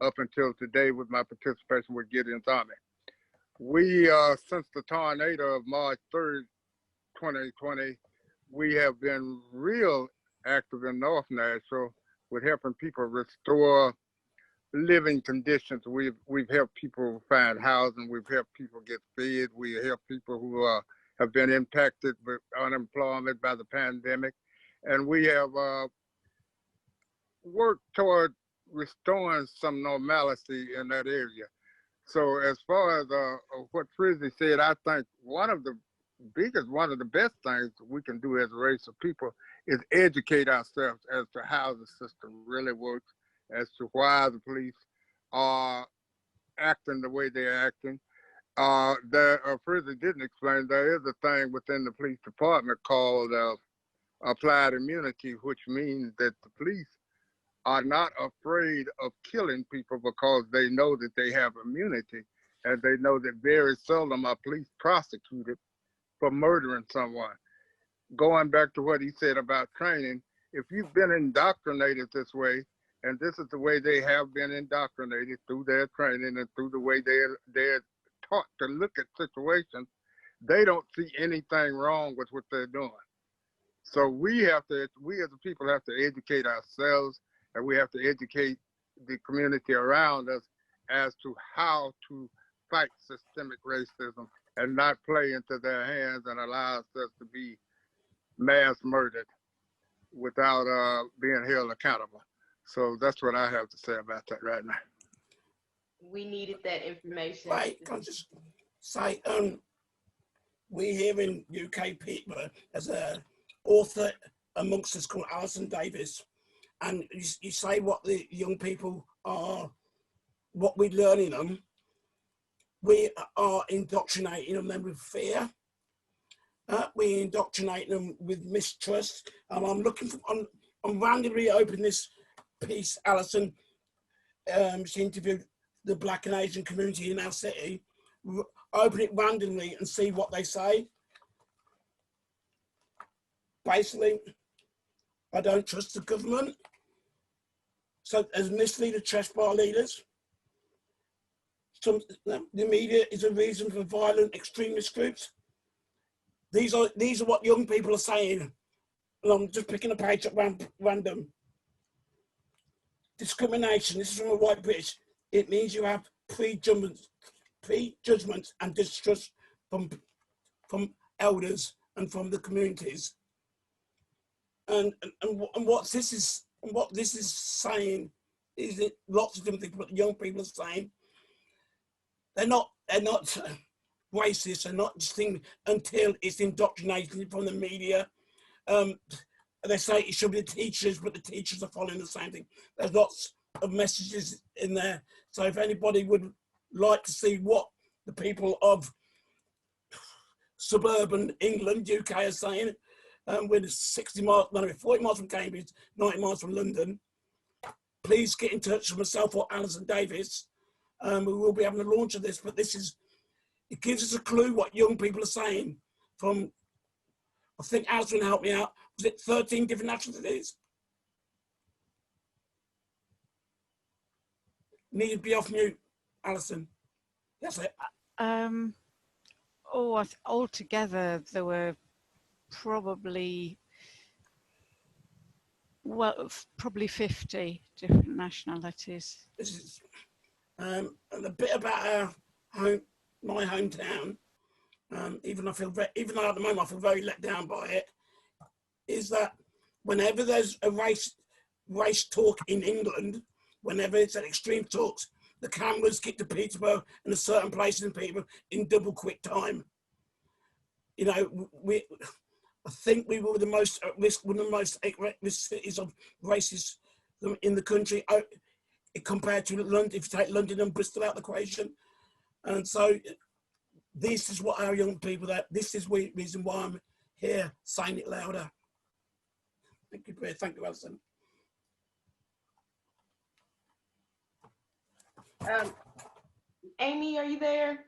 up until today with my participation with Gideon's Army. We, since the tornado of March 3rd, 2020, we have been real active in North Nashville with helping people restore living conditions. We've helped people find housing. We've helped people get fed. We help people who have been impacted with unemployment by the pandemic. And we have worked toward restoring some normalcy in that area. So as far as what Frizzy said, I think one of the best things we can do as a race of people is educate ourselves as to how the system really works, as to why the police are acting the way they're acting. Frizzy didn't explain, there is a thing within the police department called applied immunity, which means that the police are not afraid of killing people because they know that they have immunity, and they know that very seldom are police prosecuted for murdering someone. Going back to what he said about training, if you've been indoctrinated this way, and this is the way they have been indoctrinated through their training and through the way they're taught to look at situations, they don't see anything wrong with what they're doing. So we as a people have to educate ourselves, and we have to educate the community around us as to how to fight systemic racism and not play into their hands and allow us to be mass murdered without being held accountable. So that's what I have to say about that right now.
We needed that information.
Right, can I just say, we here in UK people, there's an author amongst us called Alison Davis, and you say what the young people are, what we're learning them, we are indoctrinating them with fear. We indoctrinate them with mistrust. I'm looking for, I'm randomly opening this piece, Alison, she interviewed the Black and Asian community in our city. Open it randomly and see what they say. Basically, I don't trust the government. So as misleader trust by leaders. The media is a reason for violent extremist groups. These are what young people are saying. And I'm just picking a page up random. Discrimination, this is from a white British, it means you have prejudgments and distrust from elders and from the communities. And what this is saying is that lots of different things, but young people are saying they're not racist, they're not just thinking until it's indoctrinated from the media. They say it should be the teachers, but the teachers are following the same thing. There's lots of messages in there. So if anybody would like to see what the people of suburban England, UK are saying, with 40 miles from Cambridge, 90 miles from London, please get in touch with myself or Alison Davis. We will be having a launch of this, but it gives us a clue what young people are saying from, I think Alison helped me out, was it 13 different nationalities? Need to be off mute, Alison. That's it.
Altogether there were probably 50 different nationalities.
This is and a bit about my hometown. Even though at the moment I feel very let down by it, is that whenever there's a race talk in England, whenever it's at extreme talks, the cameras get to Peterborough and a certain place in Peterborough in double quick time. You know, I think we were the most at risk, one of the most at risk cities of racism in the country, compared to London. If you take London and Bristol out of the equation, and so this is what our young people. This is the reason why I'm here saying it louder. Thank you, Brea. Thank you, Alison.
Amy, are you there?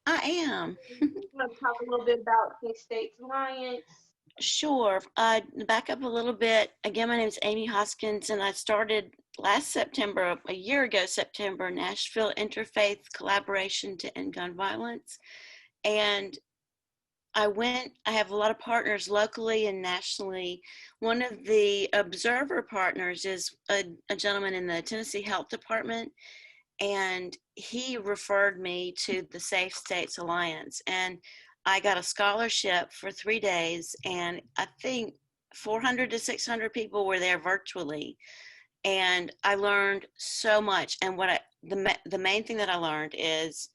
I am.
You want to talk a little bit about Six States Alliance?
Sure. Back up a little bit. Again, my name is Amy Hoskins, and I started last September, a year ago September, Nashville Interfaith Collaboration to End Gun Violence. And I have a lot of partners locally and nationally. One of the observer partners is a gentleman in the Tennessee Health Department, and he referred me to the Safe States Alliance. And I got a scholarship for 3 days, and I think 400 to 600 people were there virtually. And I learned so much. And the main thing that I learned is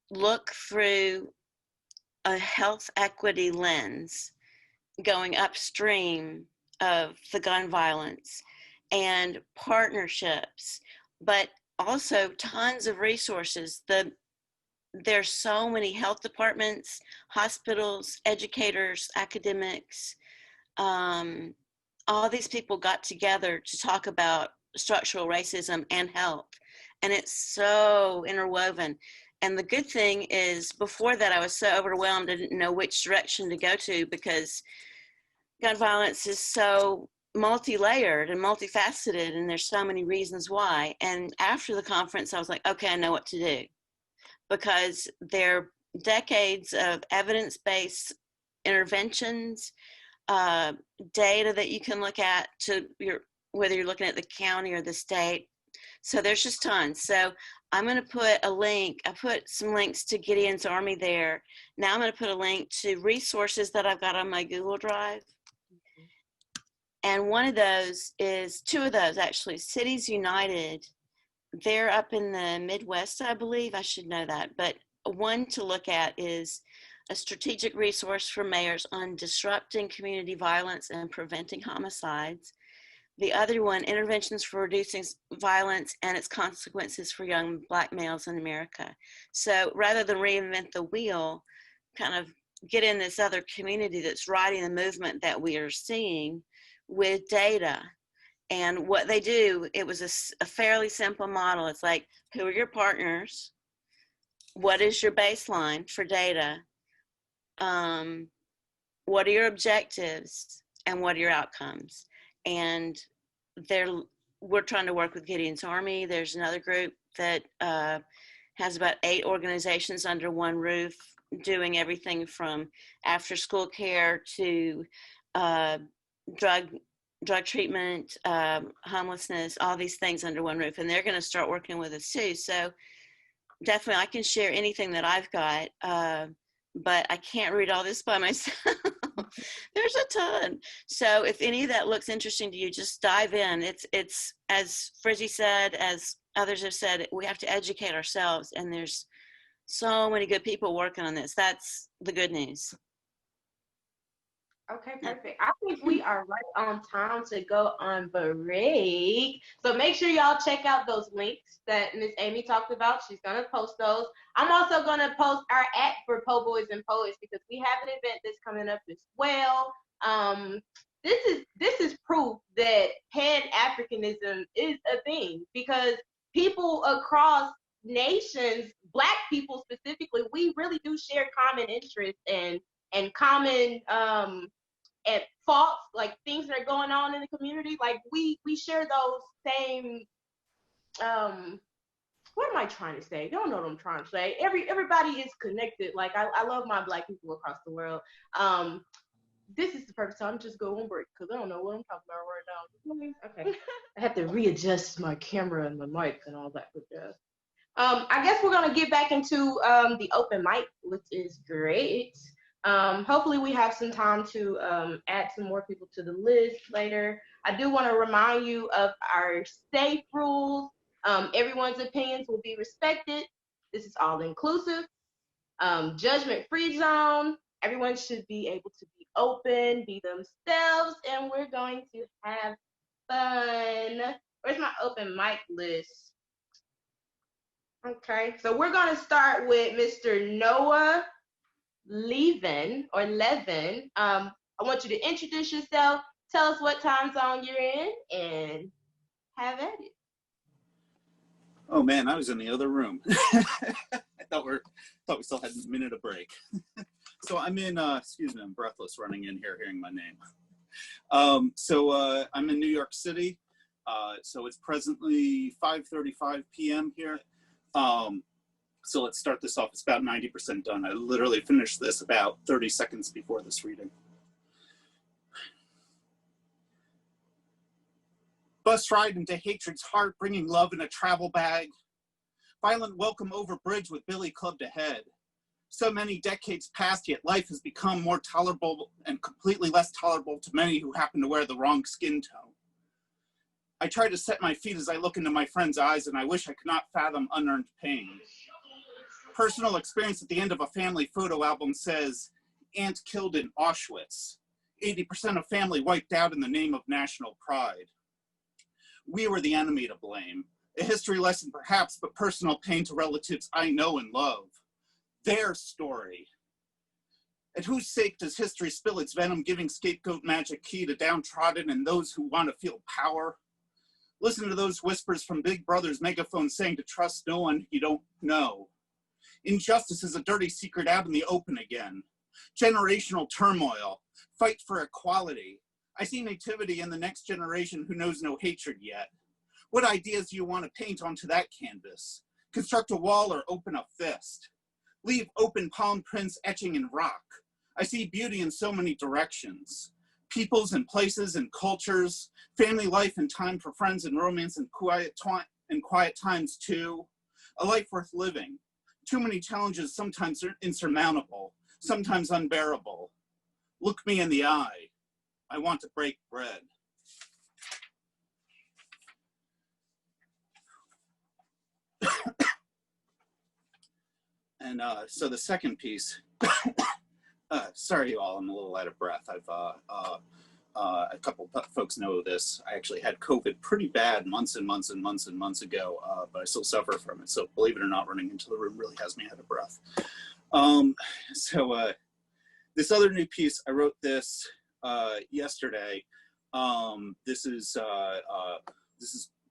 look through a health equity lens going upstream of the gun violence and partnerships, but also tons of resources. There's so many health departments, hospitals, educators, academics, all these people got together to talk about structural racism and health. And it's so interwoven. And the good thing is, before that, I was so overwhelmed, I didn't know which direction to go to, because gun violence is so multi-layered and multifaceted, and there's so many reasons why. And after the conference, I was like, okay, I know what to do, because there are decades of evidence-based interventions, data that you can look at whether you're looking at the county or the state. So there's just tons. So I'm going to put a link. I put some links to Gideon's Army there. Now I'm going to put a link to resources that I've got on my Google Drive. And one of those is, two of those actually, Cities United. They're up in the Midwest, I believe. I should know that. But one to look at is a strategic resource for mayors on disrupting community violence and preventing homicides. The other one, interventions for reducing violence and its consequences for young Black males in America. So rather than reinvent the wheel, kind of get in this other community that's riding the movement that we are seeing with data. And what they do, it was a fairly simple model. It's like, who are your partners? What is your baseline for data? What are your objectives? And what are your outcomes? And we're trying to work with Gideon's Army. There's another group that has about 8 organizations under one roof, doing everything from after school care to drug drug treatment, homelessness, all these things under one roof. And they're going to start working with us too. So definitely I can share anything that I've got, but I can't read all this by myself. There's a ton. So if any of that looks interesting to you, just dive in. It's as Frizzy said, as others have said, we have to educate ourselves, and there's so many good people working on this. That's the good news.
Okay, perfect. I think we are right on time to go on break. So make sure y'all check out those links that Miss Amy talked about. She's gonna post those. I'm also gonna post our app for Po Boys and Poets because we have an event that's coming up as well. This is proof that Pan-Africanism is a thing because people across nations, Black people specifically, we really do share common interests and common and faults, like things that are going on in the community. Like we share those same what am I trying to say? You don't know what I'm trying to say. Everybody is connected. Like I love my Black people across the world. This is the perfect time to just go on break because I don't know what I'm talking about right now. Okay. I have to readjust my camera and my mic and all that good jazz. I guess we're gonna get back into the open mic, which is great. Hopefully we have some time to add some more people to the list later. I do want to remind you of our safe rules. Everyone's opinions will be respected. This is all inclusive. Judgment-free zone. Everyone should be able to be open, be themselves, and we're going to have fun. Where's my open mic list? Okay, so we're going to start with Mr. Noah Levin. I want you to introduce yourself, tell us what time zone you're in, and have at it.
Oh man, I was in the other room. I thought we still had a minute of break. So I'm in, excuse me, I'm breathless running in here hearing my name. I'm in New York City. So it's presently 5:35 p.m. here. So let's start this off. It's about 90% done. I literally finished this about 30 seconds before this reading. Bus ride into hatred's heart, bringing love in a travel bag. Violent welcome over bridge with Billy clubbed ahead. So many decades past, yet life has become more tolerable and completely less tolerable to many who happen to wear the wrong skin tone. I try to set my feet as I look into my friend's eyes, and I wish I could not fathom unearned pain. Personal experience at the end of a family photo album says, aunt killed in Auschwitz. 80% of family wiped out in the name of national pride. We were the enemy to blame. A history lesson perhaps, but personal pain to relatives I know and love. Their story. At whose sake does history spill its venom, giving scapegoat magic key to downtrodden and those who want to feel power? Listen to those whispers from Big Brother's megaphone saying to trust no one you don't know. Injustice is a dirty secret out in the open again. Generational turmoil. Fight for equality. I see nativity in the next generation who knows no hatred yet. What ideas do you want to paint onto that canvas? Construct a wall or open a fist? Leave open palm prints etching in rock. I see beauty in so many directions. Peoples and places and cultures, family life and time for friends and romance and quiet times too. A life worth living. Too many challenges, sometimes insurmountable, sometimes unbearable. Look me in the eye. I want to break bread. And so the second piece, sorry you all, I'm a little out of breath. A couple of folks know this. I actually had COVID pretty bad months and months and months and months ago, but I still suffer from it. So believe it or not, running into the room really has me out of breath. This other new piece, I wrote this yesterday. This is,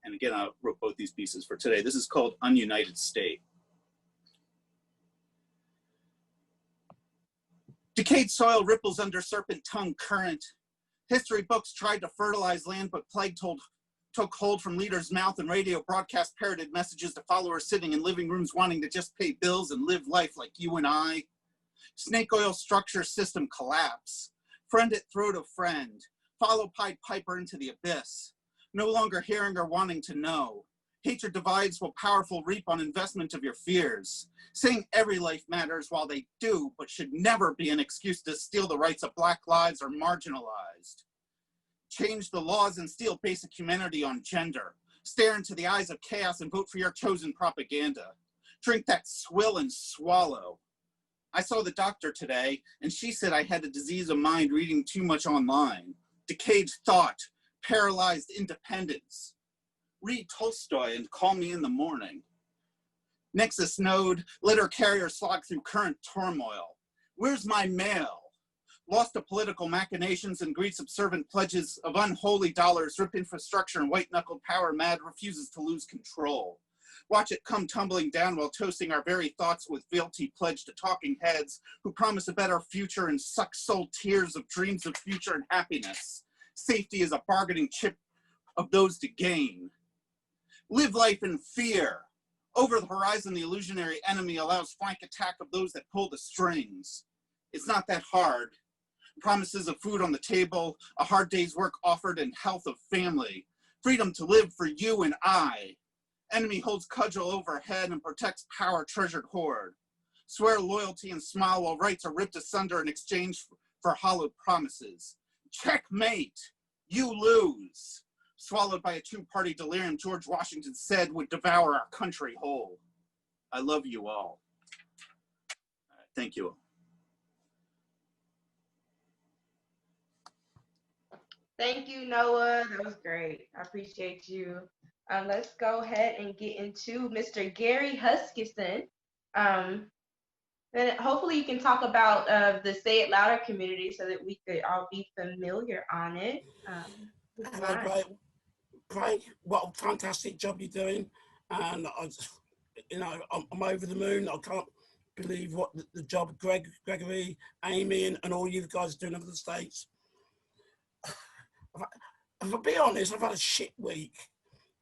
and again, I wrote both these pieces for today. This is called Ununited State. Decayed soil ripples under serpent tongue current. History books tried to fertilize land, but plague took hold from leaders' mouth, and radio broadcast parroted messages to followers sitting in living rooms wanting to just pay bills and live life like you and I. Snake oil structure system collapse. Friend at throat of friend. Follow Pied Piper into the abyss, no longer hearing or wanting to know. Hatred divides while powerful reap on investment of your fears. Saying every life matters while they do, but should never be an excuse to steal the rights of Black lives or marginalized. Change the laws and steal basic humanity on gender. Stare into the eyes of chaos and vote for your chosen propaganda. Drink that swill and swallow. I saw the doctor today, and she said I had a disease of mind reading too much online. Decayed thought, paralyzed independence. Read Tolstoy and call me in the morning. Nexus node, letter carrier slog through current turmoil. Where's my mail? Lost to political machinations and greed subservient pledges of unholy dollars, rip infrastructure and white-knuckled power mad refuses to lose control. Watch it come tumbling down while toasting our very thoughts with fealty pledged to talking heads who promise a better future and suck soul tears of dreams of future and happiness. Safety is a bargaining chip of those to gain. Live life in fear. Over the horizon, the illusionary enemy allows flank attack of those that pull the strings. It's not that hard. Promises of food on the table, a hard day's work offered, and health of family. Freedom to live for you and I. Enemy holds cudgel overhead and protects power treasured hoard. Swear loyalty and smile while rights are ripped asunder in exchange for hollowed promises. Checkmate, you lose. Swallowed by a two-party delirium George Washington said would devour our country whole. I love you all. Thank you.
Thank you, Noah. That was great. I appreciate you. Let's go ahead and get into Mr. Gary Huskisson. And hopefully you can talk about the Say It Louder community so that we could all be familiar on it.
Hello, Brea. What a fantastic job you're doing. And I'm over the moon. I can't believe what the job Gregory, Amy, and all you guys are doing over the States. If I'll be honest, I've had a shit week,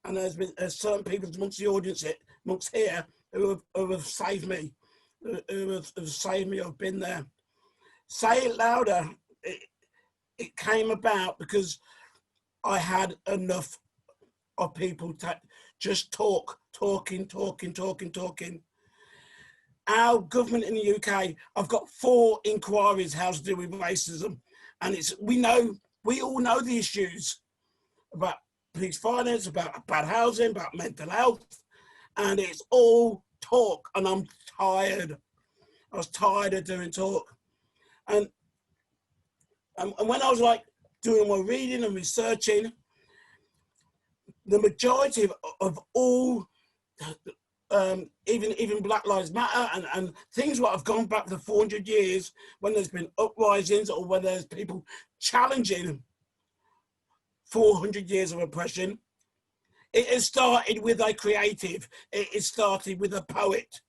and there's certain people amongst the audience, amongst here, who have saved me, who have saved me. I've been there. Say It Louder. It came about because I had enough of people just talking. Our government in the UK, I've got 4 inquiries how to deal with racism, and we all know the issues about police violence, about bad housing, about mental health, and it's all talk, and I'm tired. I was tired of doing talk. And when I was like doing my reading and researching, the majority of all, even Black Lives Matter and things that have gone back for 400 years, when there's been uprisings or when there's people challenging 400 years of oppression, it has started with a creative. It started with a poet.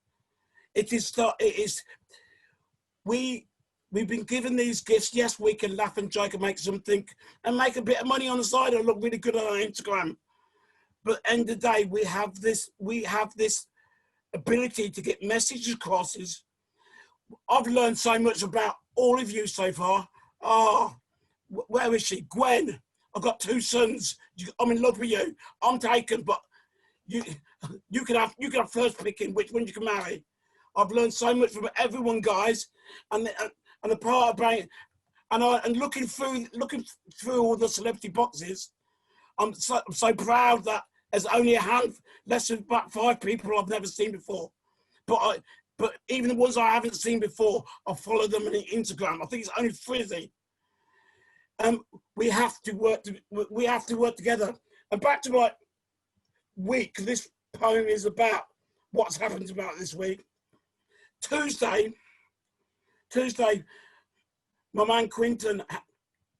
We've been given these gifts. Yes, we can laugh and joke and make something and make a bit of money on the side and look really good on our Instagram. But at the end of the day, we have this ability to get messages across. I've learned so much about all of you so far. Oh, where is she? Gwen. I've got 2 sons. I'm in love with you. I'm taken, but you can have first picking which one you can marry. I've learned so much from everyone, guys, and the part about and looking through all the celebrity boxes, I'm so proud that there's only less than about 5 people I've never seen before. But even the ones I haven't seen before, I follow them on Instagram. I think it's only Frizzy. We have to work together. And back to my week, this poem is about what's happened about this week. Tuesday, my man Quinton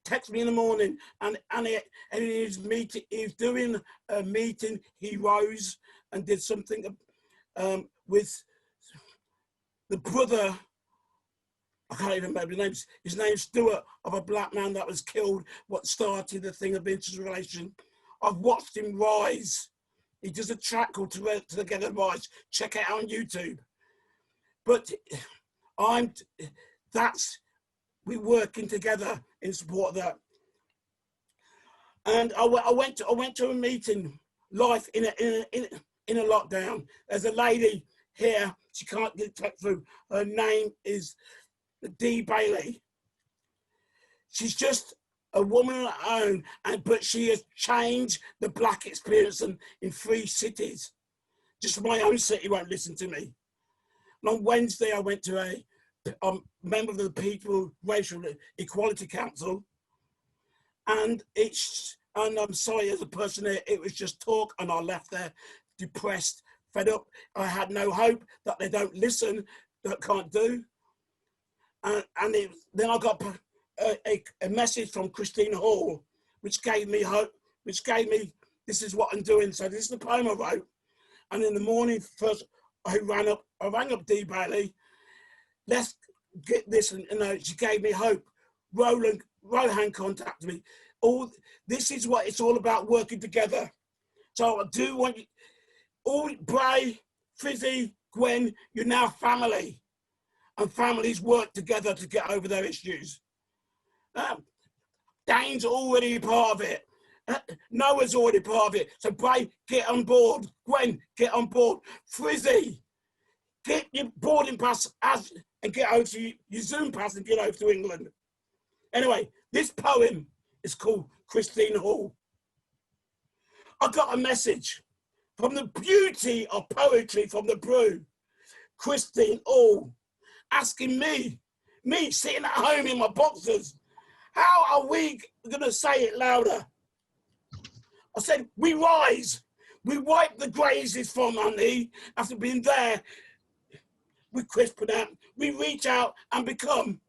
texted me in the morning, and he's doing a meeting. He rose and did something with the brother. I can't even remember his name. His name's Stuart, of a Black man that was killed. What started the thing of interrelation. I've watched him rise. He does a track called Together Rise. Check it out on YouTube. But we're working together in support of that. And I went to a meeting, live in a lockdown. There's a lady here, she can't get through. Her name is Dee Bailey. She's just a woman on her own, but she has changed the black experience in 3 cities. Just my own city won't listen to me. And on Wednesday, I went to a member of the People Racial Equality Council, and I'm sorry, as a person there, it was just talk, and I left there depressed, fed up. I had no hope that they don't listen, that can't do. And then I got a message from Christine Hall, which gave me hope, which gave me, this is what I'm doing. So this is the poem I wrote. And in the morning, first, I rang up Dee Bailey. Let's get this, and she gave me hope. Rohan contacted me. This is what it's all about, working together. So I do want you, all Brea, Frizzy, Gwen, you're now family. And families work together to get over their issues. Dane's already part of it. Noah's already part of it. So Brea, get on board. Gwen, get on board. Frizzy, get your boarding pass and get over to your Zoom pass and get over to England. Anyway, this poem is called Christine Hall. I got a message from the beauty of poetry from the Brew, Christine Hall, asking me sitting at home in my boxers, how are we going to say it louder? I said, we rise. We wipe the grazes from our knee after being there. We crisp it out. We reach out and become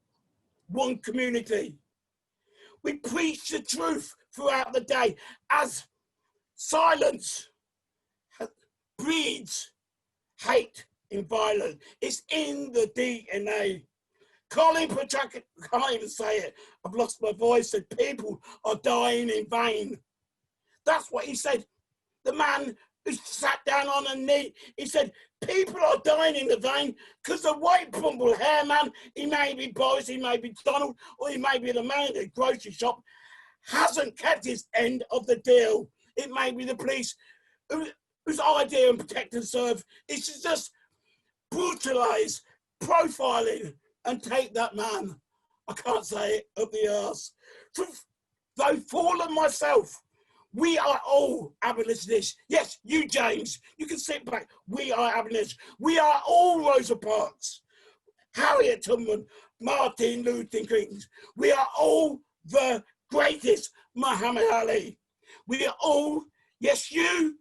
one community. We preach the truth throughout the day, as silence breeds hate in violence. It's in the DNA. Colin Patrick, can't even say it. I've lost my voice. Said people are dying in vain. That's what he said. The man who sat down on a knee, he said, people are dying in the vein because the white bumble hair man, he may be Boris, he may be Donald, or he may be the man at the grocery shop, hasn't kept his end of the deal. It may be the police whose idea and protect and serve is to just brutalize, profiling, and take that man, I can't say it, up the arse. Though fallen myself, we are all abolitionists. Yes, you, James, you can sit back. We are abolitionists. We are all Rosa Parks, Harriet Tubman, Martin Luther King. We are all the greatest Muhammad Ali. We are all, yes, you,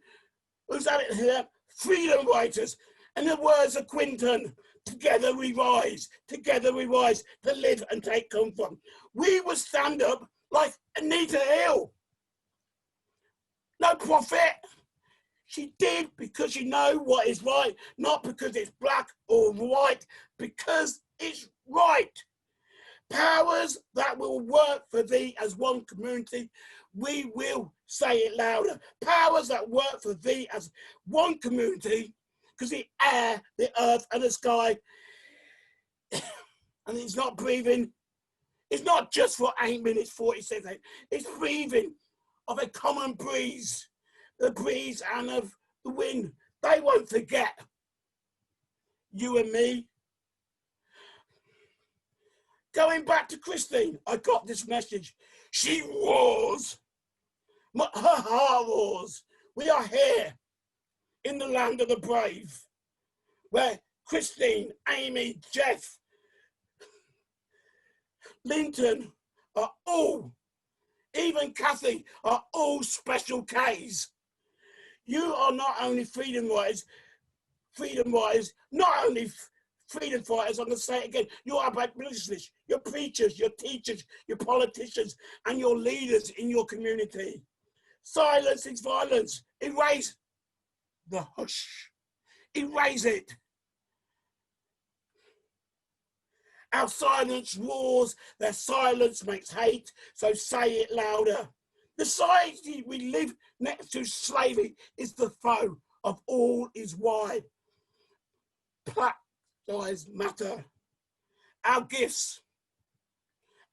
who's at it here, freedom writers. In the words of Quinton, together we rise to live and take comfort. We will stand up like Anita Hill. No profit. She did because she knows what is right, not because it's black or white, because it's right. Powers that will work for thee as one community, we will say it louder. Powers that work for thee as one community, because the air, the earth, and the sky, and it's not breathing. It's not just for 8 minutes, 40 seconds. It's breathing of a common breeze, the breeze and of the wind. They won't forget you and me. Going back to Christine, I got this message. She roars. Her heart roars. We are here in the land of the brave, where Christine, Amy, Jeff, Linton are all, even Kathy, are all special Ks. You are not only freedom writers, not only freedom fighters, I'm going to say it again, you're abolitionists, you're preachers, you're teachers, you're politicians, and you're leaders in your community. Silence is violence. Erase the hush. Erase it. Our silence roars, their silence makes hate, so say it louder. The society we live next to, slavery, is the foe of all is wide. Black lives matter. Our gifts,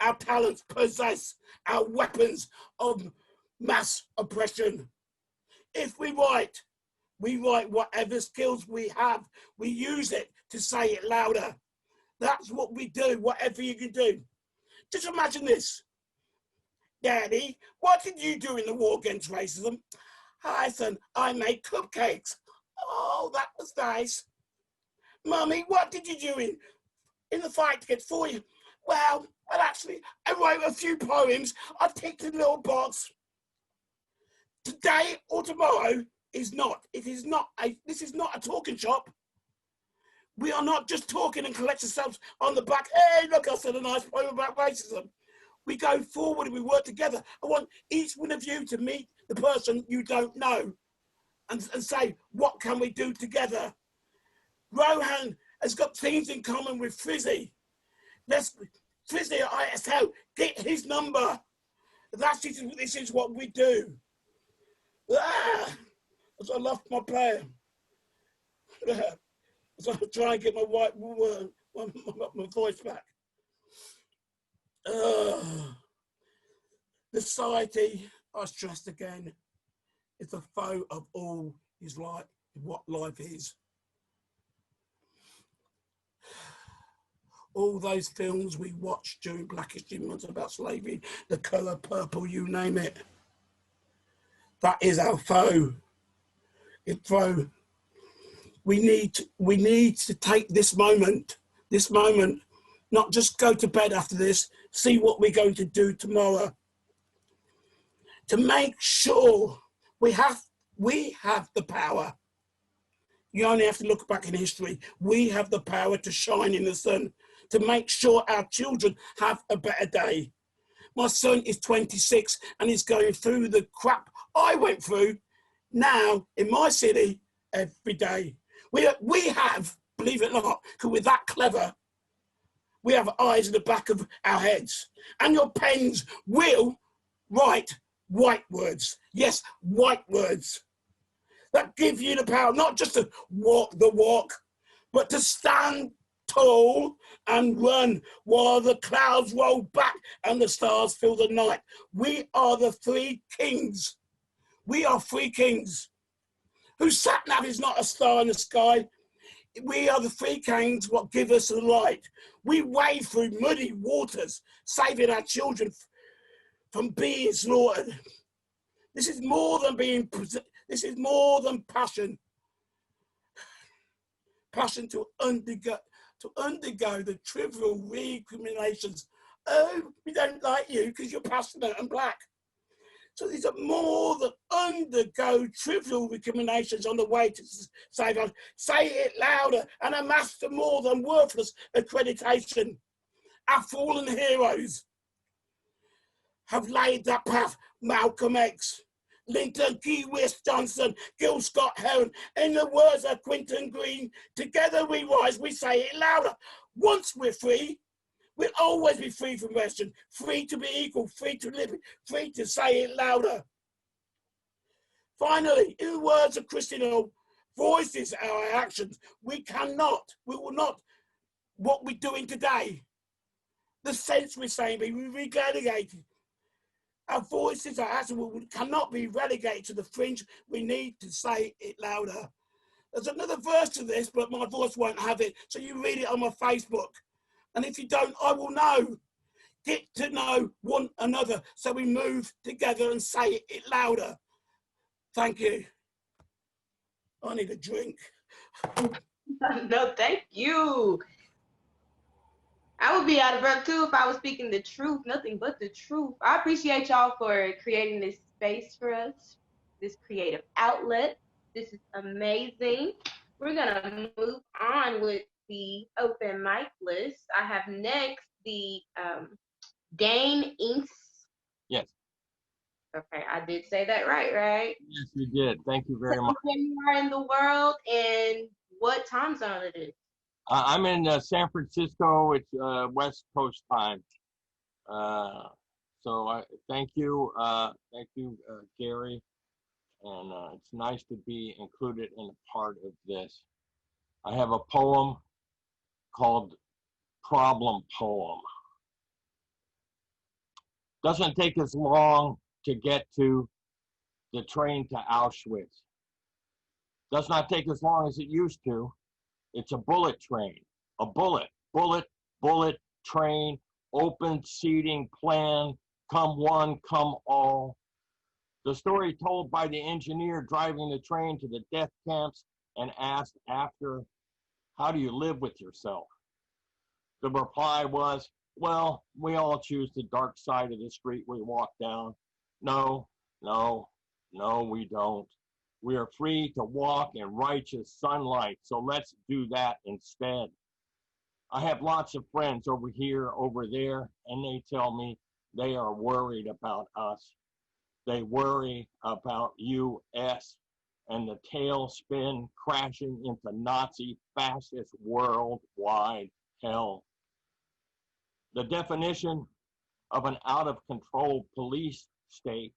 our talents possess our weapons of mass oppression. If we write whatever skills we have, we use it to say it louder. That's what we do, whatever you can do. Just imagine this. Daddy, what did you do in the war against racism? Hi, son, I made cupcakes. Oh, that was nice. Mummy, what did you do in the fight against Floyd? Well, actually, I wrote a few poems. I ticked a little box. Today or tomorrow is not. This is not a talking shop. We are not just talking and collect ourselves on the back. Hey, look, I said a nice poem about racism. We go forward and we work together. I want each one of you to meet the person you don't know and say, what can we do together? Rohan has got things in common with Frizzy. Frizzy at ISL, get his number. This is what we do. As I lost my player. As I try and get my voice back. The society, I stressed again, is the foe of all is like what life is. All those films we watched during Black History Month about slavery, the colour purple, you name it. That is our foe. It's foe. We need to take this moment, not just go to bed after this, see what we're going to do tomorrow. To make sure we have the power. You only have to look back in history. We have the power to shine in the sun, to make sure our children have a better day. My son is 26 and he's going through the crap I went through now in my city every day. We have, believe it or not, because we're that clever, we have eyes in the back of our heads. And your pens will write white words. Yes, white words. That give you the power, not just to walk the walk, but to stand tall and run while the clouds roll back and the stars fill the night. We are the three kings. We are three kings. Whose sat-nav is not a star in the sky. We are the three kings, what give us the light. We wade through muddy waters, saving our children from being slaughtered. This is more than passion. Passion to undergo the trivial recriminations. Oh, we don't like you because you're passionate and black. So these are more than undergo trivial recriminations on the way to save us. Say it louder and amass the more than worthless accreditation. Our fallen heroes have laid that path. Malcolm X, Lincoln, Key West Johnson, Gil Scott Heron. In the words of Quentin Green, together we rise, we say it louder. Once we're free, we'll always be free from oppression, free to be equal, free to live, free to say it louder. Finally, in the words of Christina, voices our actions. We will not, what we're doing today, the sense we're saying, be relegated. Our voices, our actions cannot be relegated to the fringe. We need to say it louder. There's another verse to this, but my voice won't have it, so you read it on my Facebook. And if you don't, I will know. Get to know one another so we move together and say it louder. Thank you. I need a drink.
No, thank you. I would be out of breath too if I was speaking the truth, nothing but the truth. I appreciate y'all for creating this space for us, this creative outlet. This is amazing. We're gonna move on with the open mic list. I have next the Dane Inks.
Yes.
Okay, I did say that right?
Yes, you did. Thank you very much.
Where you are in the world and what time zone it is.
I'm in San Francisco. It's West Coast time. So I thank you, Gary, and it's nice to be included in a part of this. I have a poem called Problem Poem. Doesn't take as long to get to the train to Auschwitz. Does not take as long as it used to. It's a bullet train, a bullet train, open seating plan, come one, come all. The story told by the engineer driving the train to the death camps and asked after, how do you live with yourself? The reply was, well, we all choose the dark side of the street we walk down. No, we don't. We are free to walk in righteous sunlight, so let's do that instead. I have lots of friends over here, over there, and they tell me they are worried about us. They worry about US and the tailspin crashing into Nazi fascist worldwide hell. The definition of an out-of-control police state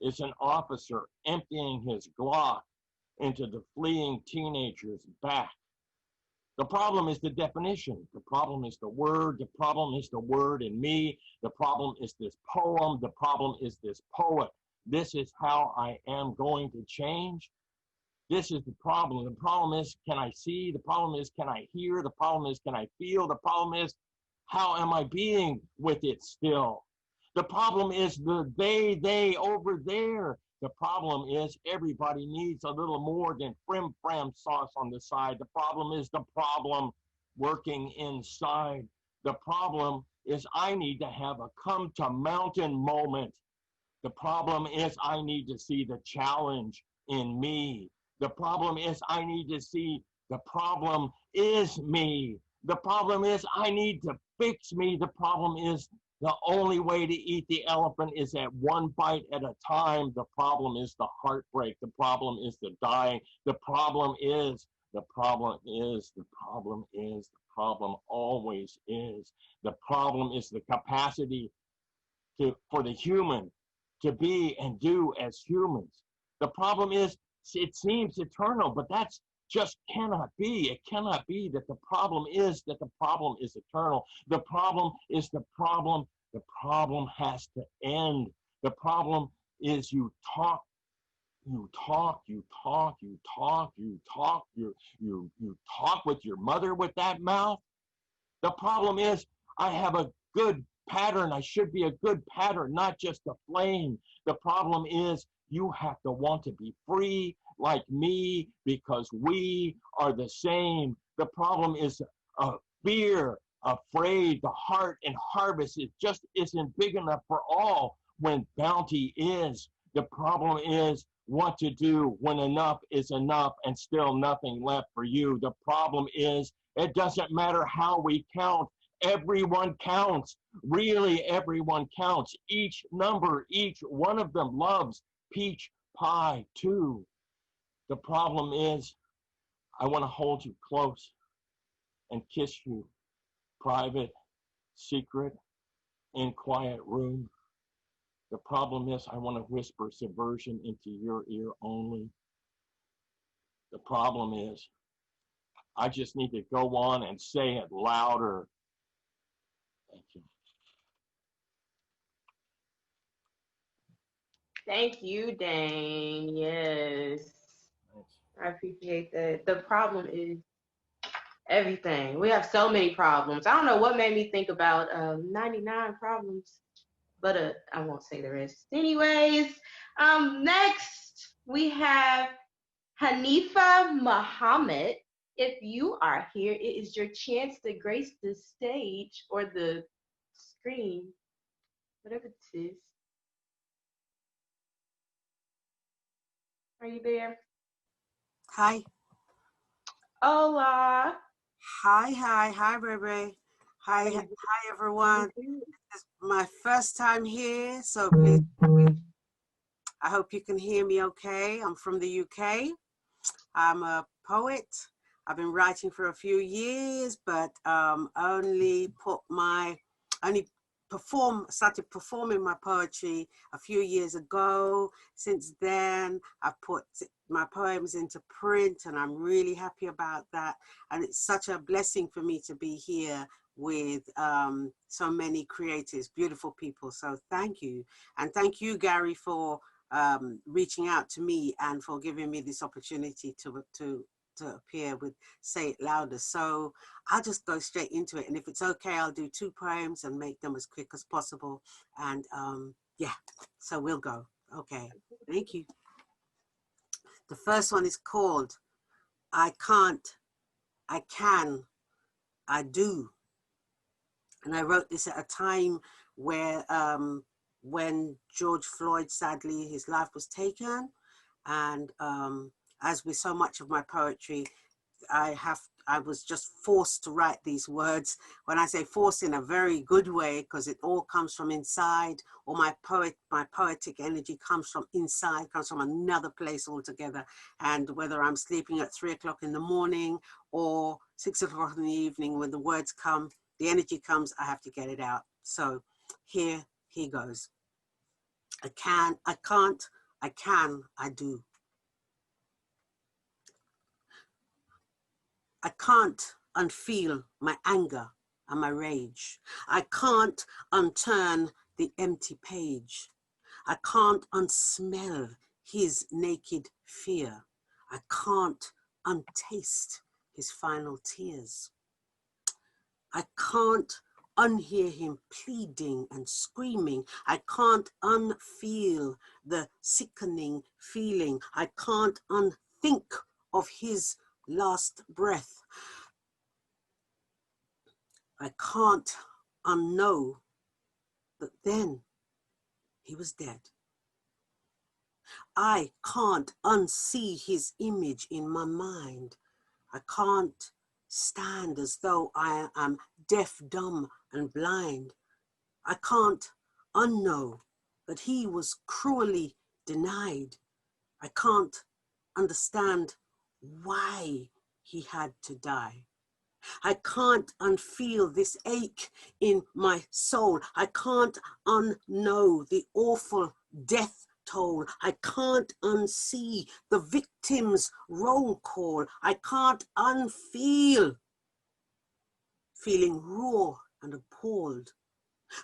is an officer emptying his Glock into the fleeing teenager's back. The problem is the definition. The problem is the word. The problem is the word in me. The problem is this poem. The problem is this poet. This is how I am going to change. This is the problem. The problem is, can I see? The problem is, can I hear? The problem is, can I feel? The problem is, how am I being with it still? The problem is the they over there. The problem is everybody needs a little more than frim fram sauce on the side. The problem is the problem working inside. The problem is I need to have a come to mountain moment. The problem is I need to see the challenge in me. The problem is I need to see the problem is me. The problem is I need to fix me. The problem is the only way to eat the elephant is at one bite at a time. The problem is the heartbreak. The problem is the dying. The problem is, the problem is, the problem is, the problem always is. The problem is the capacity for the human to be and do as humans. The problem is, it seems eternal, but that's just cannot be. It cannot be that the problem is eternal. The problem is the problem. The problem has to end. The problem is you talk with your mother with that mouth. The problem is I have a good pattern. I should be a good pattern, not just a flame. The problem is you have to want to be free like me because we are the same. The problem is fear, afraid. The heart and harvest just isn't big enough for all when bounty is. The problem is what to do when enough is enough and still nothing left for you. The problem is it doesn't matter how we count. Everyone counts. Really, everyone counts. Each number, each one of them loves peach pie too. The problem is I want to hold you close and kiss you, private, secret, in quiet room. The problem is I want to whisper subversion into your ear only. The problem is I just need to go on and say it louder. Thank you.
Thank you, Dane. Yes. I appreciate that. The problem is everything. We have so many problems. I don't know what made me think about 99 problems, but I won't say the rest. Anyways, next we have Hanifa Muhammad. If you are here, it is your chance to grace the stage or the screen, whatever it is. Are you there?
Hi.
Hola.
Hi, Brea. Hi, everyone. It's my first time here, so please, I hope you can hear me okay. I'm from the UK. I'm a poet. I've been writing for a few years, but started performing my poetry a few years ago. Since then, I've put my poems into print and I'm really happy about that. And it's such a blessing for me to be here with so many creators, beautiful people. So thank you. And thank you, Gary, for reaching out to me and for giving me this opportunity to appear with Say It Louder. So I'll just go straight into it. And if it's okay, I'll do 2 poems and make them as quick as possible. And yeah, so we'll go. Okay, thank you. The first one is called I Can't, I Can, I Do. And I wrote this at a time where when George Floyd, sadly, his life was taken. And as with so much of my poetry, I was just forced to write these words. When I say forced, in a very good way, because it all comes from inside, or my poetic energy comes from inside, comes from another place altogether. And whether I'm sleeping at 3 o'clock in the morning or 6 o'clock in the evening, when the words come, the energy comes, I have to get it out. So here goes. I can, I can't, I can, I do. I can't unfeel my anger and my rage. I can't unturn the empty page. I can't unsmell his naked fear. I can't untaste his final tears. I can't unhear him pleading and screaming. I can't unfeel the sickening feeling. I can't unthink of his last breath. I can't unknow that then he was dead. I can't unsee his image in my mind. I can't stand as though I am deaf, dumb, and blind. I can't unknow that he was cruelly denied. I can't understand why he had to die. I can't unfeel this ache in my soul. I can't unknow the awful death toll. I can't unsee the victim's roll call. I can't unfeel feeling raw and appalled.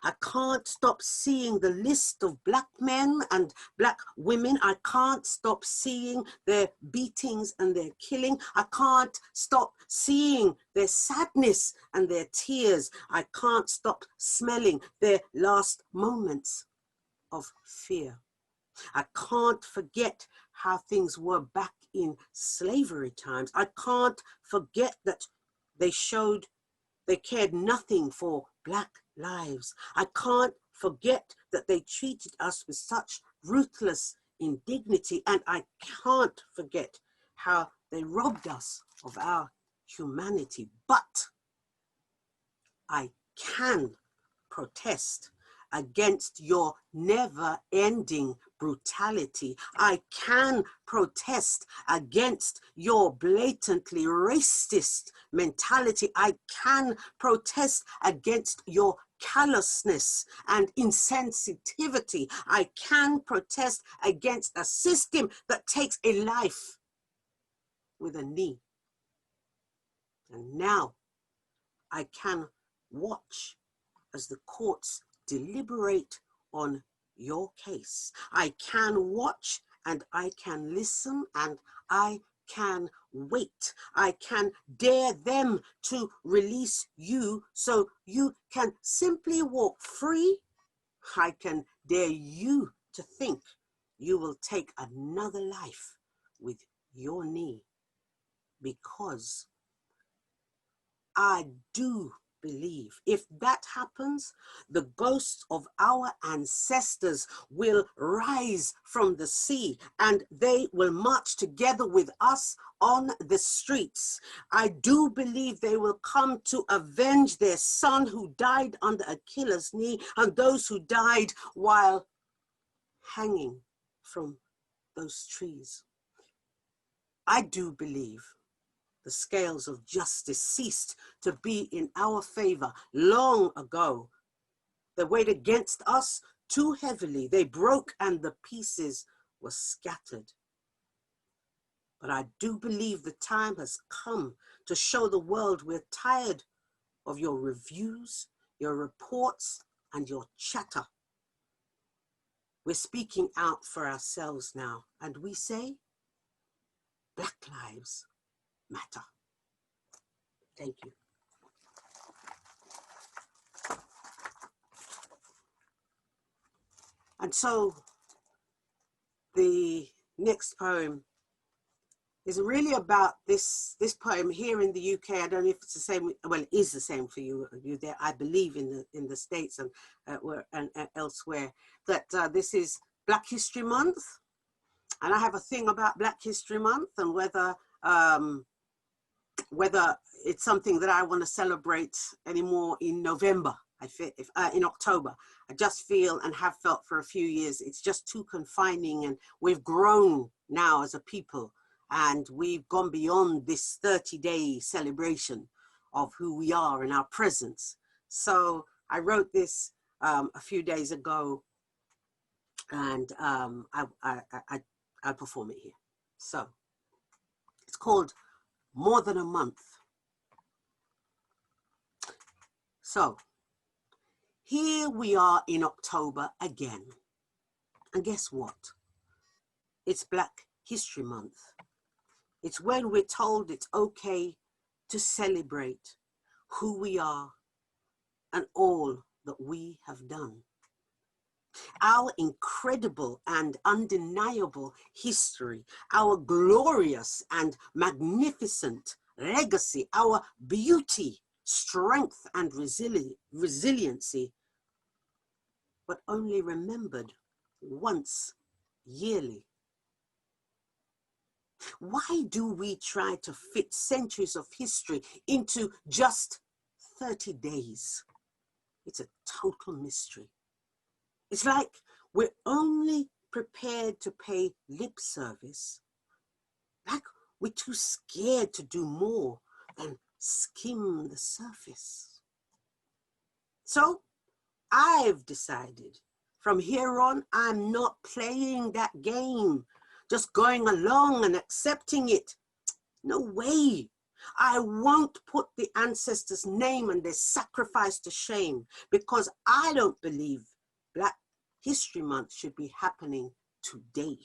I can't stop seeing the list of black men and black women. I can't stop seeing their beatings and their killing. I can't stop seeing their sadness and their tears. I can't stop smelling their last moments of fear. I can't forget how things were back in slavery times. I can't forget that they cared nothing for black lives. I can't forget that they treated us with such ruthless indignity, and I can't forget how they robbed us of our humanity. But I can protest against your never-ending brutality. I can protest against your blatantly racist mentality. I can protest against your callousness and insensitivity. I can protest against a system that takes a life with a knee. And now I can watch as the courts deliberate on your case. I can watch and I can listen and I can wait. I can dare them to release you so you can simply walk free. I can dare you to think you will take another life with your knee, because I do believe if that happens, the ghosts of our ancestors will rise from the sea and they will march together with us on the streets. I do believe they will come to avenge their son who died under a killer's knee and those who died while hanging from those trees. I do believe the scales of justice ceased to be in our favor long ago. They weighed against us too heavily. They broke and the pieces were scattered. But I do believe the time has come to show the world we're tired of your reviews, your reports, and your chatter. We're speaking out for ourselves now, and we say, Black lives matter. Thank you. And so the next poem is really about this poem here in the UK. I don't know if it's the same. Well, it is the same for you there. I believe in the States and elsewhere that this is Black History Month, and I have a thing about Black History Month and whether it's something that I want to celebrate anymore in November. In October. I just feel and have felt for a few years it's just too confining, and we've grown now as a people. And we've gone beyond this 30-day celebration of who we are and our presence. So I wrote this a few days ago, and I'll perform it here. So it's called More Than a Month. So here we are in October again. And guess what? It's Black History Month. It's when we're told it's okay to celebrate who we are and all that we have done. Our incredible and undeniable history, our glorious and magnificent legacy, our beauty, strength, and resiliency, but only remembered once yearly. Why do we try to fit centuries of history into just 30 days? It's a total mystery. It's like we're only prepared to pay lip service, like we're too scared to do more than skim the surface. So I've decided from here on, I'm not playing that game, just going along and accepting it. No way. I won't put the ancestors' name and their sacrifice to shame, because I don't believe Black History Month should be happening today.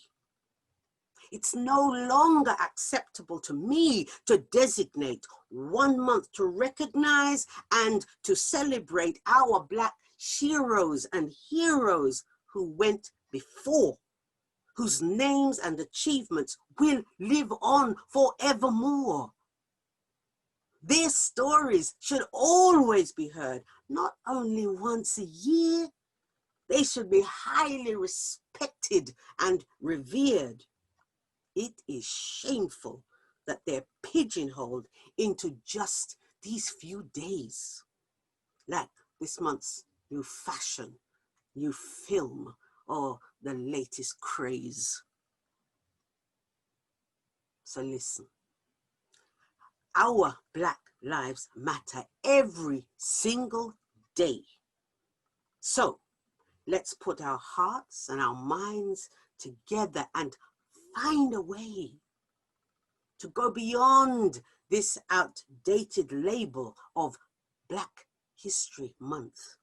It's no longer acceptable to me to designate 1 month to recognize and to celebrate our Black heroes and heroes who went before, whose names and achievements will live on forevermore. Their stories should always be heard, not only once a year. They should be highly respected and revered. It is shameful that they're pigeonholed into just these few days, like this month's new fashion, new film, or the latest craze. So listen, our Black lives matter every single day. So let's put our hearts and our minds together and find a way to go beyond this outdated label of Black History Month.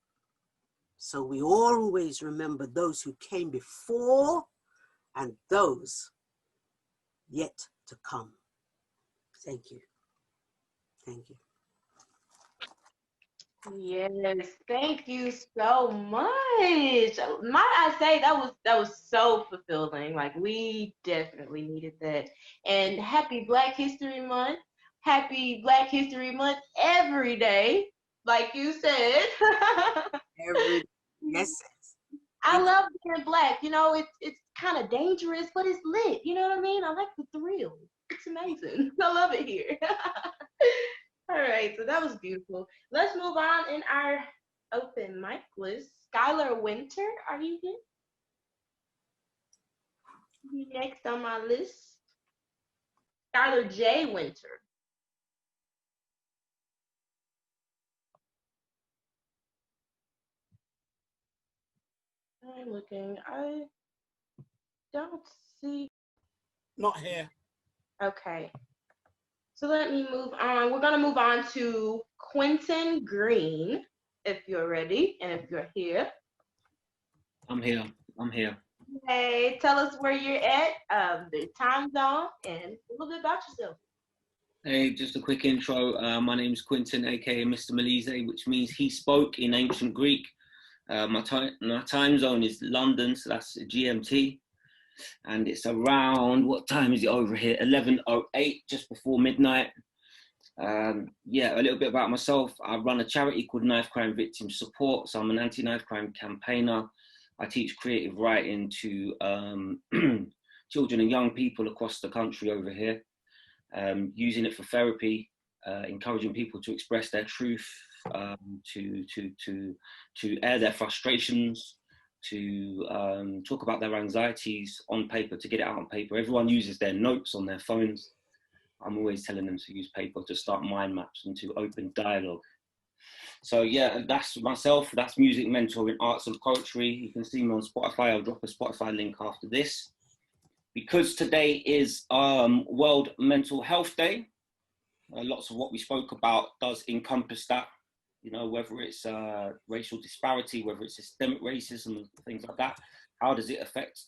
So we always remember those who came before and those yet to come. Thank you. Thank you.
Yes, thank you so much. Might I say that was so fulfilling. Like, we definitely needed that. And happy Black History Month. Happy Black History Month every day, like you said.
Every yes.
I love being Black. You know, it's kind of dangerous, but it's lit. You know what I mean? I like the thrill. It's amazing. I love it here. All right, so that was beautiful. Let's move on in our open mic list. Skylar Winter, are you here? You next on my list. Skylar J. Winter. I'm looking. I don't see.
Not here.
Okay. So let me move on. We're gonna move on to Quentin Green, if you're ready and if you're here.
I'm here. I'm here.
Hey, tell us where you're at, the time zone, and a little bit about yourself.
Hey, just a quick intro. My name's Quentin, aka Mr. Melise, which means he spoke in ancient Greek. My time zone is London, so that's GMT. And it's around, what time is it over here? 11:08, just before midnight. Yeah, a little bit about myself. I run a charity called Knife Crime Victim Support. So I'm an anti-knife crime campaigner. I teach creative writing to children and young people across the country over here, using it for therapy, encouraging people to express their truth, to air their frustrations, to talk about their anxieties on paper, to get it out on paper. Everyone uses their notes on their phones. I'm always telling them to use paper to start mind maps and to open dialogue. So yeah, that's myself. That's music mentoring, arts and poetry. You can see me on Spotify. I'll drop a Spotify link after this. Because today is World Mental Health Day, lots of what we spoke about does encompass that, you know, whether it's racial disparity, whether it's systemic racism, things like that. How does it affect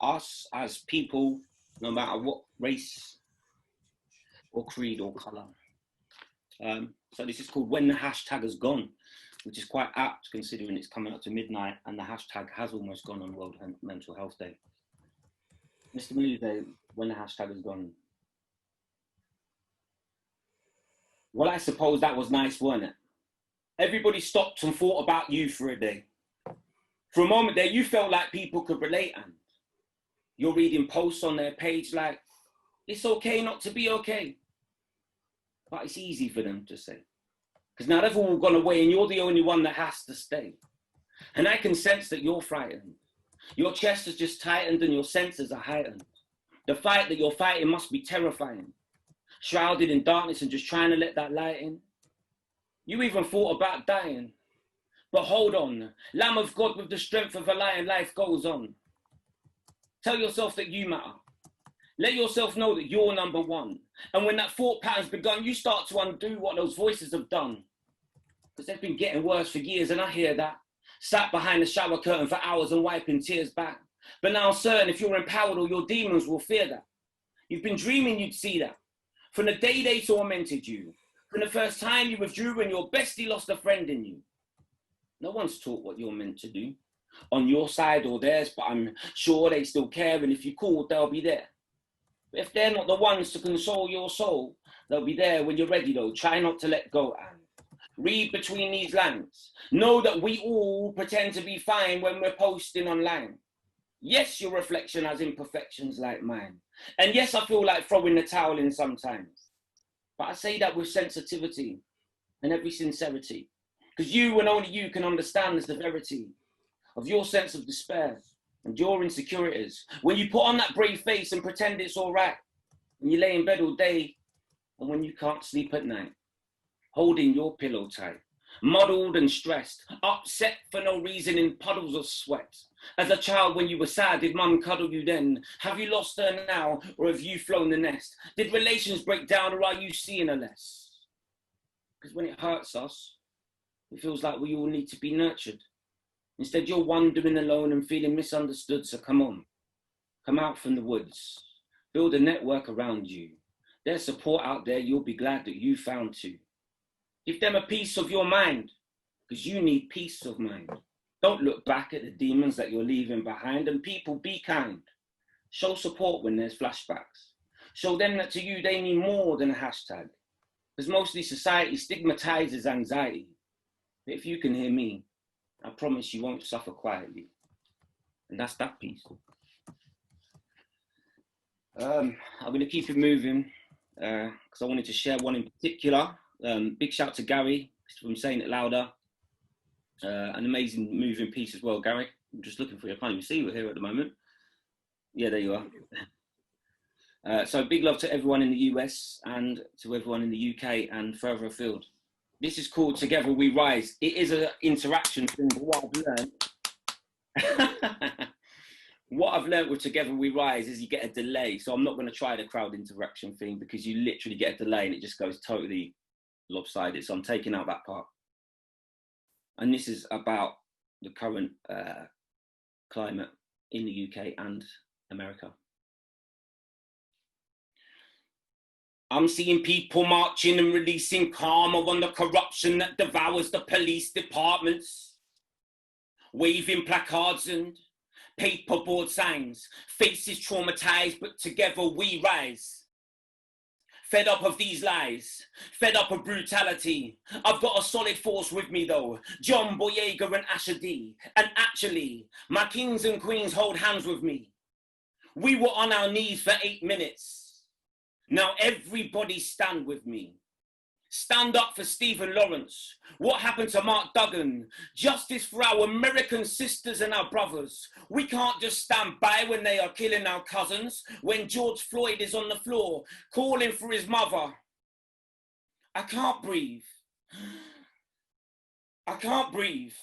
us as people, no matter what race or creed or color? So this is called When the Hashtag Has Gone, which is quite apt considering it's coming up to midnight and the hashtag has almost gone on World Mental Health Day. Mr. Melise, when the hashtag has gone. Well, I suppose that was nice, wasn't it? Everybody stopped and thought about you for a day. For a moment there, you felt like people could relate, and you're reading posts on their page like, it's okay not to be okay. But it's easy for them to say. Because now they've all gone away and you're the only one that has to stay. And I can sense that you're frightened. Your chest has just tightened and your senses are heightened. The fight that you're fighting must be terrifying. Shrouded in darkness and just trying to let that light in. You even thought about dying. But hold on, Lamb of God with the strength of a lion, life goes on. Tell yourself that you matter. Let yourself know that you're number one. And when that thought pattern's begun, you start to undo what those voices have done. Because they've been getting worse for years, and I hear that. Sat behind the shower curtain for hours and wiping tears back. But now certain if you're empowered, all your demons will fear that. You've been dreaming you'd see that. From the day they tormented you. From the first time you withdrew when your bestie lost a friend in you. No one's taught what you're meant to do. On your side or theirs, but I'm sure they still care, and if you call, they'll be there. But if they're not the ones to console your soul, they'll be there when you're ready though. Try not to let go and read between these lines. Know that we all pretend to be fine when we're posting online. Yes, your reflection has imperfections like mine. And yes, I feel like throwing the towel in sometimes. But I say that with sensitivity and every sincerity. Because you and only you can understand the severity of your sense of despair and your insecurities. When you put on that brave face and pretend it's all right. When you lay in bed all day and when you can't sleep at night. Holding your pillow tight. Muddled and stressed. Upset for no reason in puddles of sweat. As a child when you were sad, did mum cuddle you then? Have you lost her now or have you flown the nest? Did relations break down or are you seeing her less? Because when it hurts us, it feels like we all need to be nurtured. Instead, you're wandering alone and feeling misunderstood, so come on. Come out from the woods. Build a network around you. There's support out there you'll be glad that you found too. Give them a piece of your mind, because you need peace of mind. Don't look back at the demons that you're leaving behind, and people, be kind. Show support when there's flashbacks. Show them that to you they mean more than a hashtag, because mostly society stigmatizes anxiety. But if you can hear me, I promise you won't suffer quietly. And that's that piece. I'm going to keep it moving because I wanted to share one in particular. Big shout to Gary from Saying It Louder. An amazing moving piece as well, Gary. I'm just looking for you. I can't even see you here at the moment. Yeah, there you are. So big love to everyone in the US and to everyone in the UK and further afield. This is called Together We Rise. It is an interaction thing, but what I've learned, What I've learned with Together We Rise is you get a delay. So I'm not going to try the crowd interaction thing because you literally get a delay and it just goes totally lopsided. So I'm taking out that part. And this is about the current climate in the UK and America. I'm seeing people marching and releasing karma on the corruption that devours the police departments, waving placards and paperboard signs, faces traumatized, but together we rise. Fed up of these lies, fed up of brutality. I've got a solid force with me though, John Boyega and Asher D. And actually, my kings and queens hold hands with me. We were on our knees for 8 minutes. Now everybody stand with me. Stand up for Stephen Lawrence. What happened to Mark Duggan? Justice for our American sisters and our brothers. We can't just stand by when they are killing our cousins, when George Floyd is on the floor calling for his mother. I can't breathe. I can't breathe.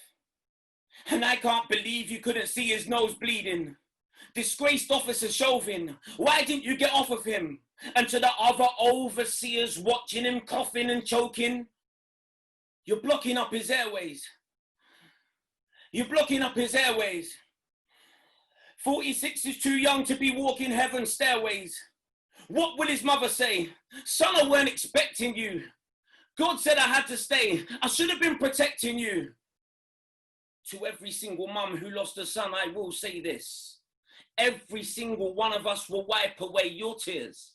And I can't believe you couldn't see his nose bleeding. Disgraced officer Chauvin, why didn't you get off of him? And to the other overseers watching him coughing and choking, you're blocking up his airways. You're blocking up his airways. 46 is too young to be walking heaven's stairways. What will his mother say? Son, I weren't expecting you. God said I had to stay. I should have been protecting you. To every single mum who lost a son, I will say this. Every single one of us will wipe away your tears.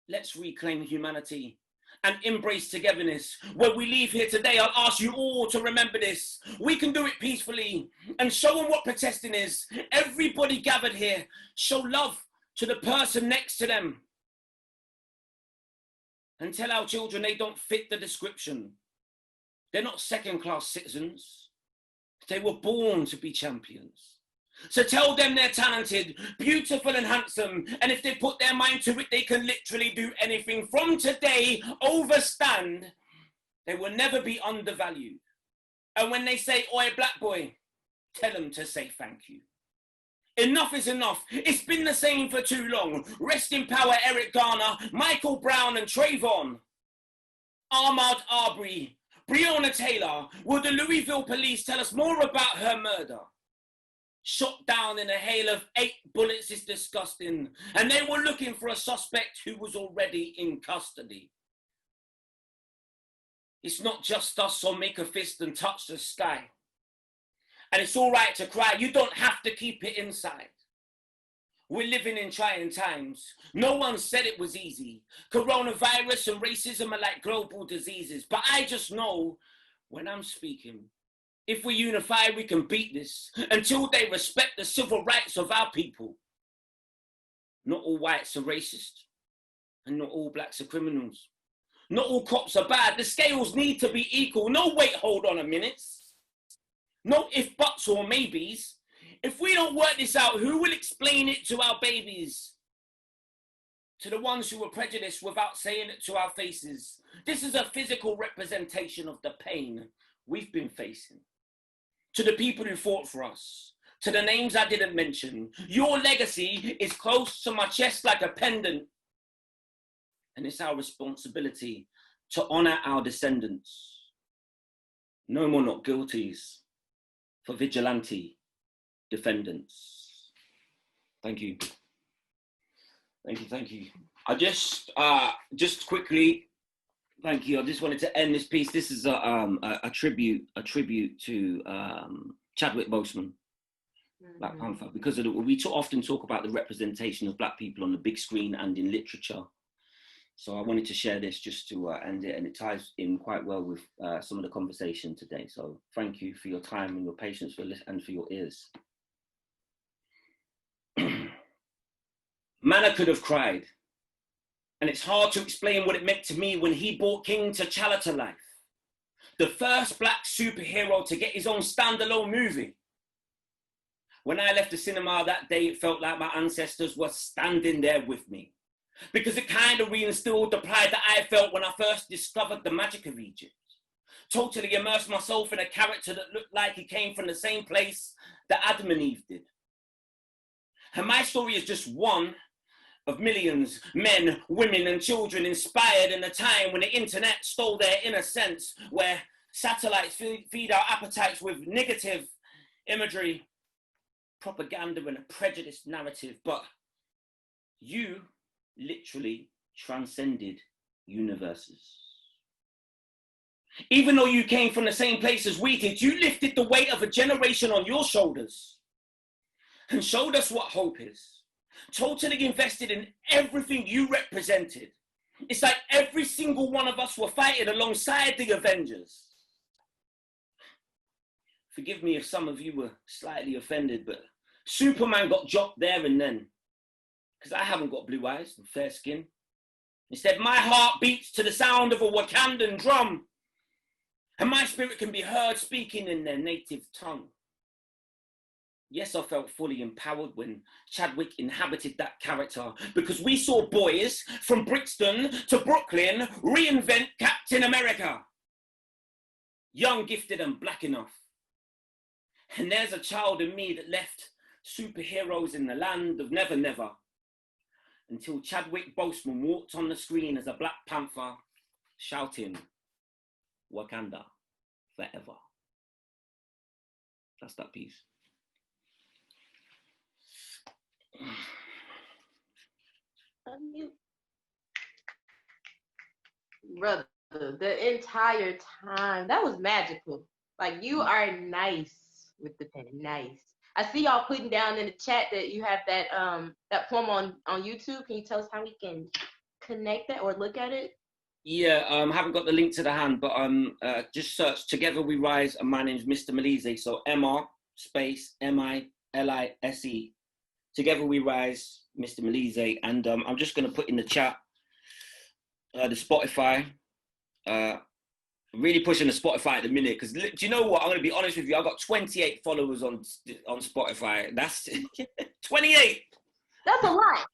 Let's reclaim humanity and embrace togetherness. When we leave here today, I'll ask you all to remember this. We can do it peacefully and show them what protesting is. Everybody gathered here, show love to the person next to them. And tell our children they don't fit the description. They're not second-class citizens. They were born to be champions. So tell them they're talented, beautiful and handsome, and if they put their mind to it, they can literally do anything. From today, overstand, they will never be undervalued. And when they say, oi, black boy, tell them to say thank you. Enough is enough. It's been the same for too long. Rest in power, Eric Garner, Michael Brown and Trayvon. Ahmaud Arbery, Breonna Taylor. Will the Louisville police tell us more about her murder? Shot down in a hail of 8 bullets is disgusting. And they were looking for a suspect who was already in custody. It's not just us, so make a fist and touch the sky. And it's all right to cry. You don't have to keep it inside. We're living in trying times. No one said it was easy. Coronavirus and racism are like global diseases. But I just know when I'm speaking, if we unify, we can beat this until they respect the civil rights of our people. Not all whites are racist, and not all blacks are criminals. Not all cops are bad. The scales need to be equal. No, wait, hold on a minute. No if, buts, or maybes. If we don't work this out, who will explain it to our babies? To the ones who were prejudiced without saying it to our faces. This is a physical representation of the pain we've been facing. To the people who fought for us, to the names I didn't mention, your legacy is close to my chest like a pendant. And it's our responsibility to honor our descendants. No more not guilties for vigilante defendants. Thank you. Thank you, thank you. I just quickly, thank you. I just wanted to end this piece. This is a tribute to Chadwick Boseman, Black Panther, because we often talk about the representation of Black people on the big screen and in literature. So I wanted to share this just to end it, and it ties in quite well with some of the conversation today. So thank you for your time and your patience and for your ears. Manna could have cried. And it's hard to explain what it meant to me when he brought King T'Challa to life. The first Black superhero to get his own standalone movie. When I left the cinema that day, it felt like my ancestors were standing there with me. Because it kind of reinstilled the pride that I felt when I first discovered the magic of Egypt. Totally immersed myself in a character that looked like he came from the same place that Adam and Eve did. And my story is just one of millions, men, women, and children inspired in a time when the internet stole their innocence, where satellites feed our appetites with negative imagery, propaganda, and a prejudiced narrative. But you literally transcended universes. Even though you came from the same place as we did, you lifted the weight of a generation on your shoulders and showed us what hope is. Totally invested in everything you represented. It's like every single one of us were fighting alongside the Avengers. Forgive me if some of you were slightly offended, but Superman got dropped there and then, because I haven't got blue eyes and fair skin. Instead, my heart beats to the sound of a Wakandan drum, and my spirit can be heard speaking in their native tongue. Yes, I felt fully empowered when Chadwick inhabited that character, because we saw boys from Brixton to Brooklyn reinvent Captain America. Young, gifted, and black enough. And there's a child in me that left superheroes in the land of never, never, until Chadwick Boseman walked on the screen as a Black Panther, shouting, Wakanda forever. That's that piece.
Brother, the entire time, that was magical. Like, you are nice with the pen, nice. I see y'all putting down in the chat that you have that that poem on YouTube. Can you tell us how we can connect that or look at it?
Yeah, I haven't got the link to the hand, but just search Together We Rise, and my name's Mr. Milise. So MR space MILISE. Together We Rise, Mr. Milise. And I'm just going to put in the chat the Spotify. Really pushing the Spotify at the minute, because do you know what? I'm going to be honest with you. I've got 28 followers on Spotify. That's 28.
That's a lot.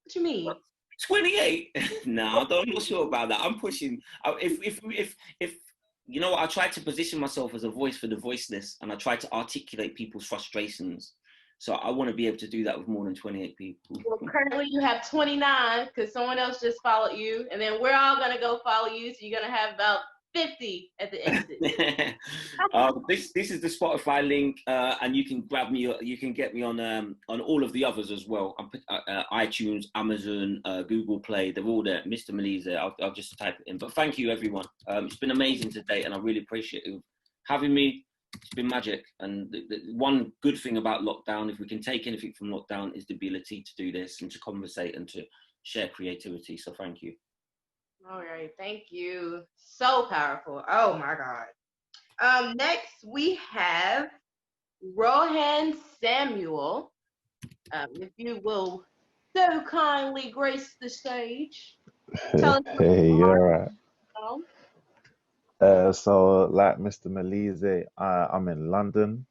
What you mean?
28? No, I'm not sure about that. I'm pushing. If you know what, I try to position myself as a voice for the voiceless, and I try to articulate people's frustrations. So I want to be able to do that with more than 28 people.
Well, currently you have 29 because someone else just followed you, and then we're all gonna go follow you. So you're gonna have about 50 at the exit.
This is the Spotify link, and you can grab me. You can get me on all of the others as well. iTunes, Amazon, Google Play. They're all there. Mr. Milise. I'll just type it in. But thank you, everyone. It's been amazing today, and I really appreciate you having me. It's been magic. And the one good thing about lockdown, if we can take anything from lockdown, is the ability to do this and to conversate and to share creativity. So thank you.
All right, thank you. So powerful. Oh my God. Next we have Rohan Samuel. If you will so kindly grace the stage. Tell us
Hey, you're right.
about
So like Mr. Milise, I'm in London.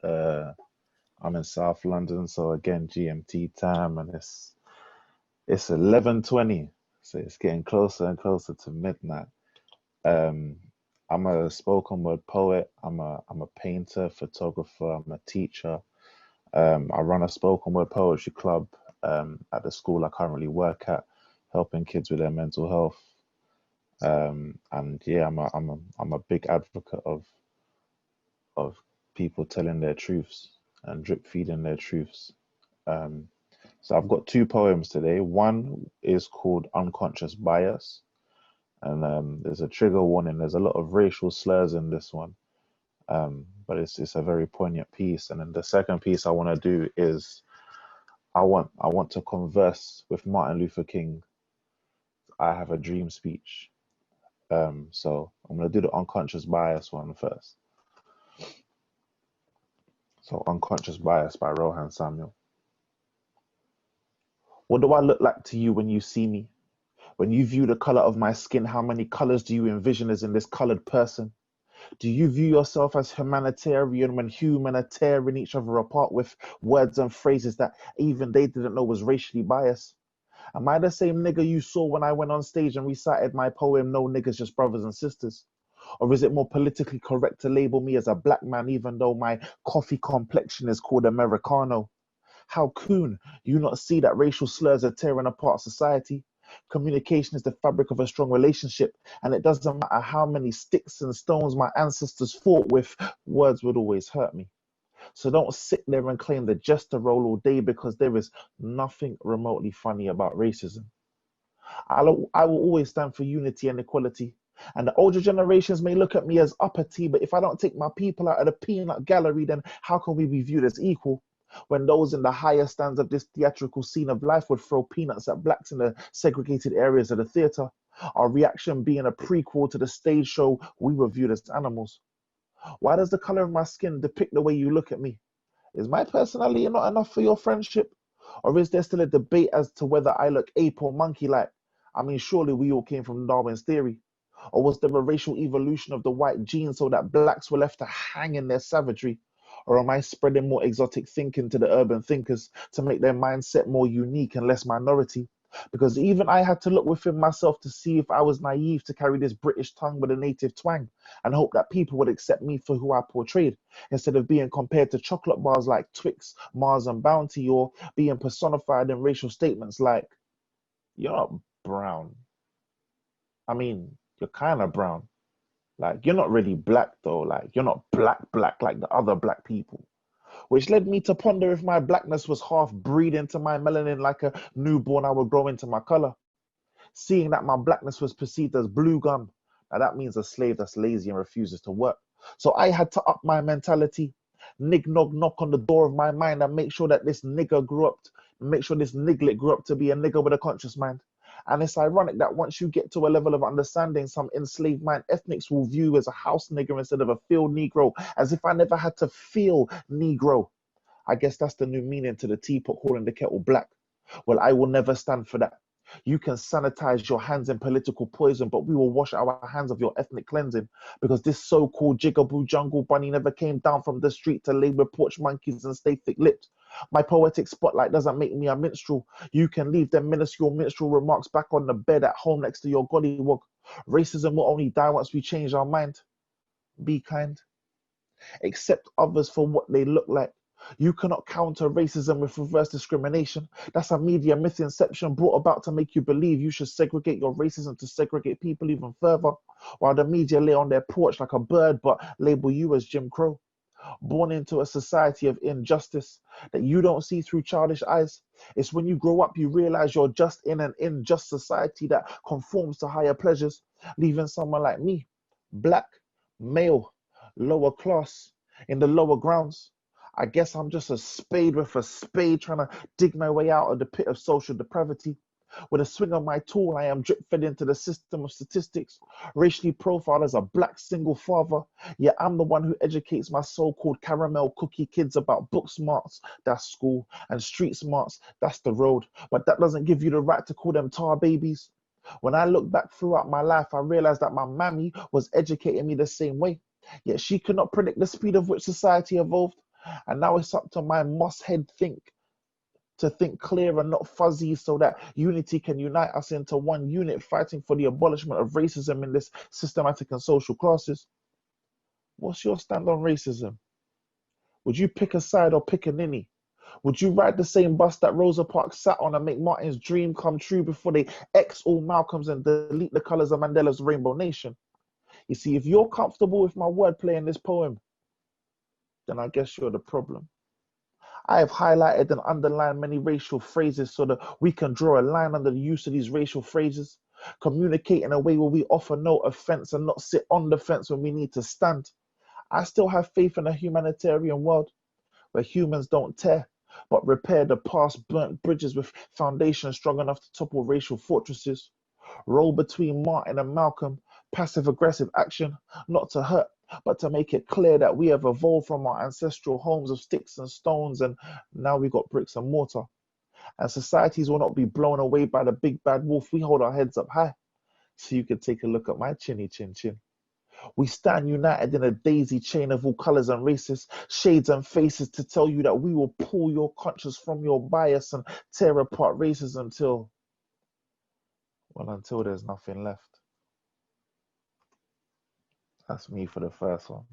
I'm in South London, so again GMT time, and it's 11:20, so it's getting closer and closer to midnight. I'm a spoken word poet. I'm a painter, photographer. I'm a teacher. I run a spoken word poetry club at the school I currently work at, helping kids with their mental health. And yeah, I'm a big advocate of people telling their truths and drip feeding their truths. So I've got two poems today. One is called Unconscious Bias, and there's a trigger warning. There's a lot of racial slurs in this one, but it's a very poignant piece. And then the second piece I want to do is I want to converse with Martin Luther King. I have a dream speech. So I'm going to do the Unconscious Bias one first. So Unconscious Bias by Rohan Samuel. What do I look like to you when you see me? When you view the color of my skin, how many colors do you envision as in this colored person? Do you view yourself as humanitarian when human are tearing each other apart with words and phrases that even they didn't know was racially biased? Am I the same nigga you saw when I went on stage and recited my poem, No Niggas, Just Brothers and Sisters? Or is it more politically correct to label me as a black man even though my coffee complexion is called Americano? How coon you not see that racial slurs are tearing apart society? Communication is the fabric of a strong relationship, and it doesn't matter how many sticks and stones my ancestors fought with, words would always hurt me. So don't sit there and claim the jester role all day, because there is nothing remotely funny about racism. I will always stand for unity and equality. And the older generations may look at me as uppity, but if I don't take my people out of the peanut gallery, then how can we be viewed as equal? When those in the higher stands of this theatrical scene of life would throw peanuts at blacks in the segregated areas of the theatre, our reaction being a prequel to the stage show we were viewed as animals. Why does the color of my skin depict the way you look at me? Is my personality not enough for your friendship? Or is there still a debate as to whether I look ape or monkey-like? I mean, surely we all came from Darwin's theory. Or was there a racial evolution of the white gene so that blacks were left to hang in their savagery? Or am I spreading more exotic thinking to the urban thinkers to make their mindset more unique and less minority? Because even I had to look within myself to see if I was naive to carry this British tongue with a native twang and hope that people would accept me for who I portrayed, instead of being compared to chocolate bars like Twix, Mars and Bounty, or being personified in racial statements like, you're not brown. I mean, you're kind of brown. Like, you're not really black though. Like, you're not black like the other black people. Which led me to ponder if my blackness was half breed into my melanin like a newborn I would grow into my color. Seeing that my blackness was perceived as blue gum, now that means a slave that's lazy and refuses to work. So I had to up my mentality, knock on the door of my mind and make sure that this nigger grew up, make sure this niglet grew up to be a nigger with a conscious mind. And it's ironic that once you get to a level of understanding, some enslaved mind ethnics will view as a house nigger instead of a field negro, as if I never had to feel negro. I guess that's the new meaning to the teapot calling the kettle black. Well, I will never stand for that. You can sanitize your hands in political poison, but we will wash our hands of your ethnic cleansing, because this so-called jigaboo jungle bunny never came down from the street to lay with porch monkeys and stay thick-lipped. My poetic spotlight doesn't make me a minstrel. You can leave them minuscule minstrel remarks back on the bed at home next to your gollywog. Racism will only die once we change our mind. Be kind. Accept others for what they look like. You cannot counter racism with reverse discrimination. That's a media myth-inception brought about to make you believe you should segregate your racism to segregate people even further, while the media lay on their porch like a bird but label you as Jim Crow. Born into a society of injustice that you don't see through childish eyes. It's when you grow up you realize you're just in an unjust society that conforms to higher pleasures, leaving someone like me, black, male, lower class, in the lower grounds. I guess I'm just a spade with a spade trying to dig my way out of the pit of social depravity. With a swing of my tool, I am drip-fed into the system of statistics, racially profiled as a black single father, yet I'm the one who educates my so-called caramel cookie kids about book smarts, that's school, and street smarts, that's the road. But that doesn't give you the right to call them tar babies. When I look back throughout my life, I realized that my mammy was educating me the same way, yet she could not predict the speed of which society evolved. And now it's up to my moss head to think clear and not fuzzy, so that unity can unite us into one unit fighting for the abolishment of racism in this systematic and social classes. What's your stand on racism? Would you pick a side or pick a ninny? Would you ride the same bus that Rosa Parks sat on and make Martin's dream come true before they X all Malcolm's and delete the colors of Mandela's Rainbow Nation? You see, if you're comfortable with my wordplay in this poem, then I guess you're the problem. I have highlighted and underlined many racial phrases so that we can draw a line under the use of these racial phrases, communicate in a way where we offer no offense and not sit on the fence when we need to stand. I still have faith in a humanitarian world where humans don't tear, but repair the past burnt bridges with foundations strong enough to topple racial fortresses. Roll between Martin and Malcolm, passive-aggressive action, not to hurt, but to make it clear that we have evolved from our ancestral homes of sticks and stones, and now we got bricks and mortar. And societies will not be blown away by the big bad wolf. We hold our heads up high. So you can take a look at my chinny chin chin. We stand united in a daisy chain of all colors and races, shades and faces, to tell you that we will pull your conscience from your bias and tear apart racism until there's nothing left. That's me for the first one.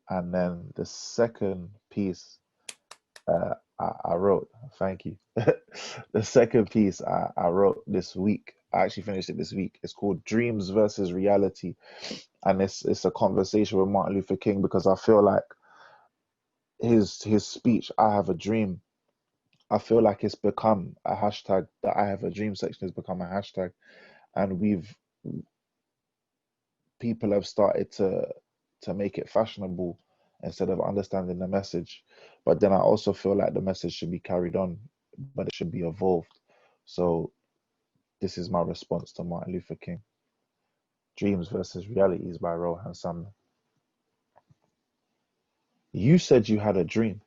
And then the second piece I wrote, thank you. The second piece I wrote this week, I actually finished it this week. It's called Dreams versus Reality. And it's a conversation with Martin Luther King, because I feel like his speech, I have a dream, I feel like it's become a hashtag. The I have a dream section has become a hashtag. And people have started to make it fashionable instead of understanding the message. But then I also feel like the message should be carried on, but it should be evolved. So this is my response to Martin Luther King. Dreams versus Realities by Rohan Sumner. You said you had a dream.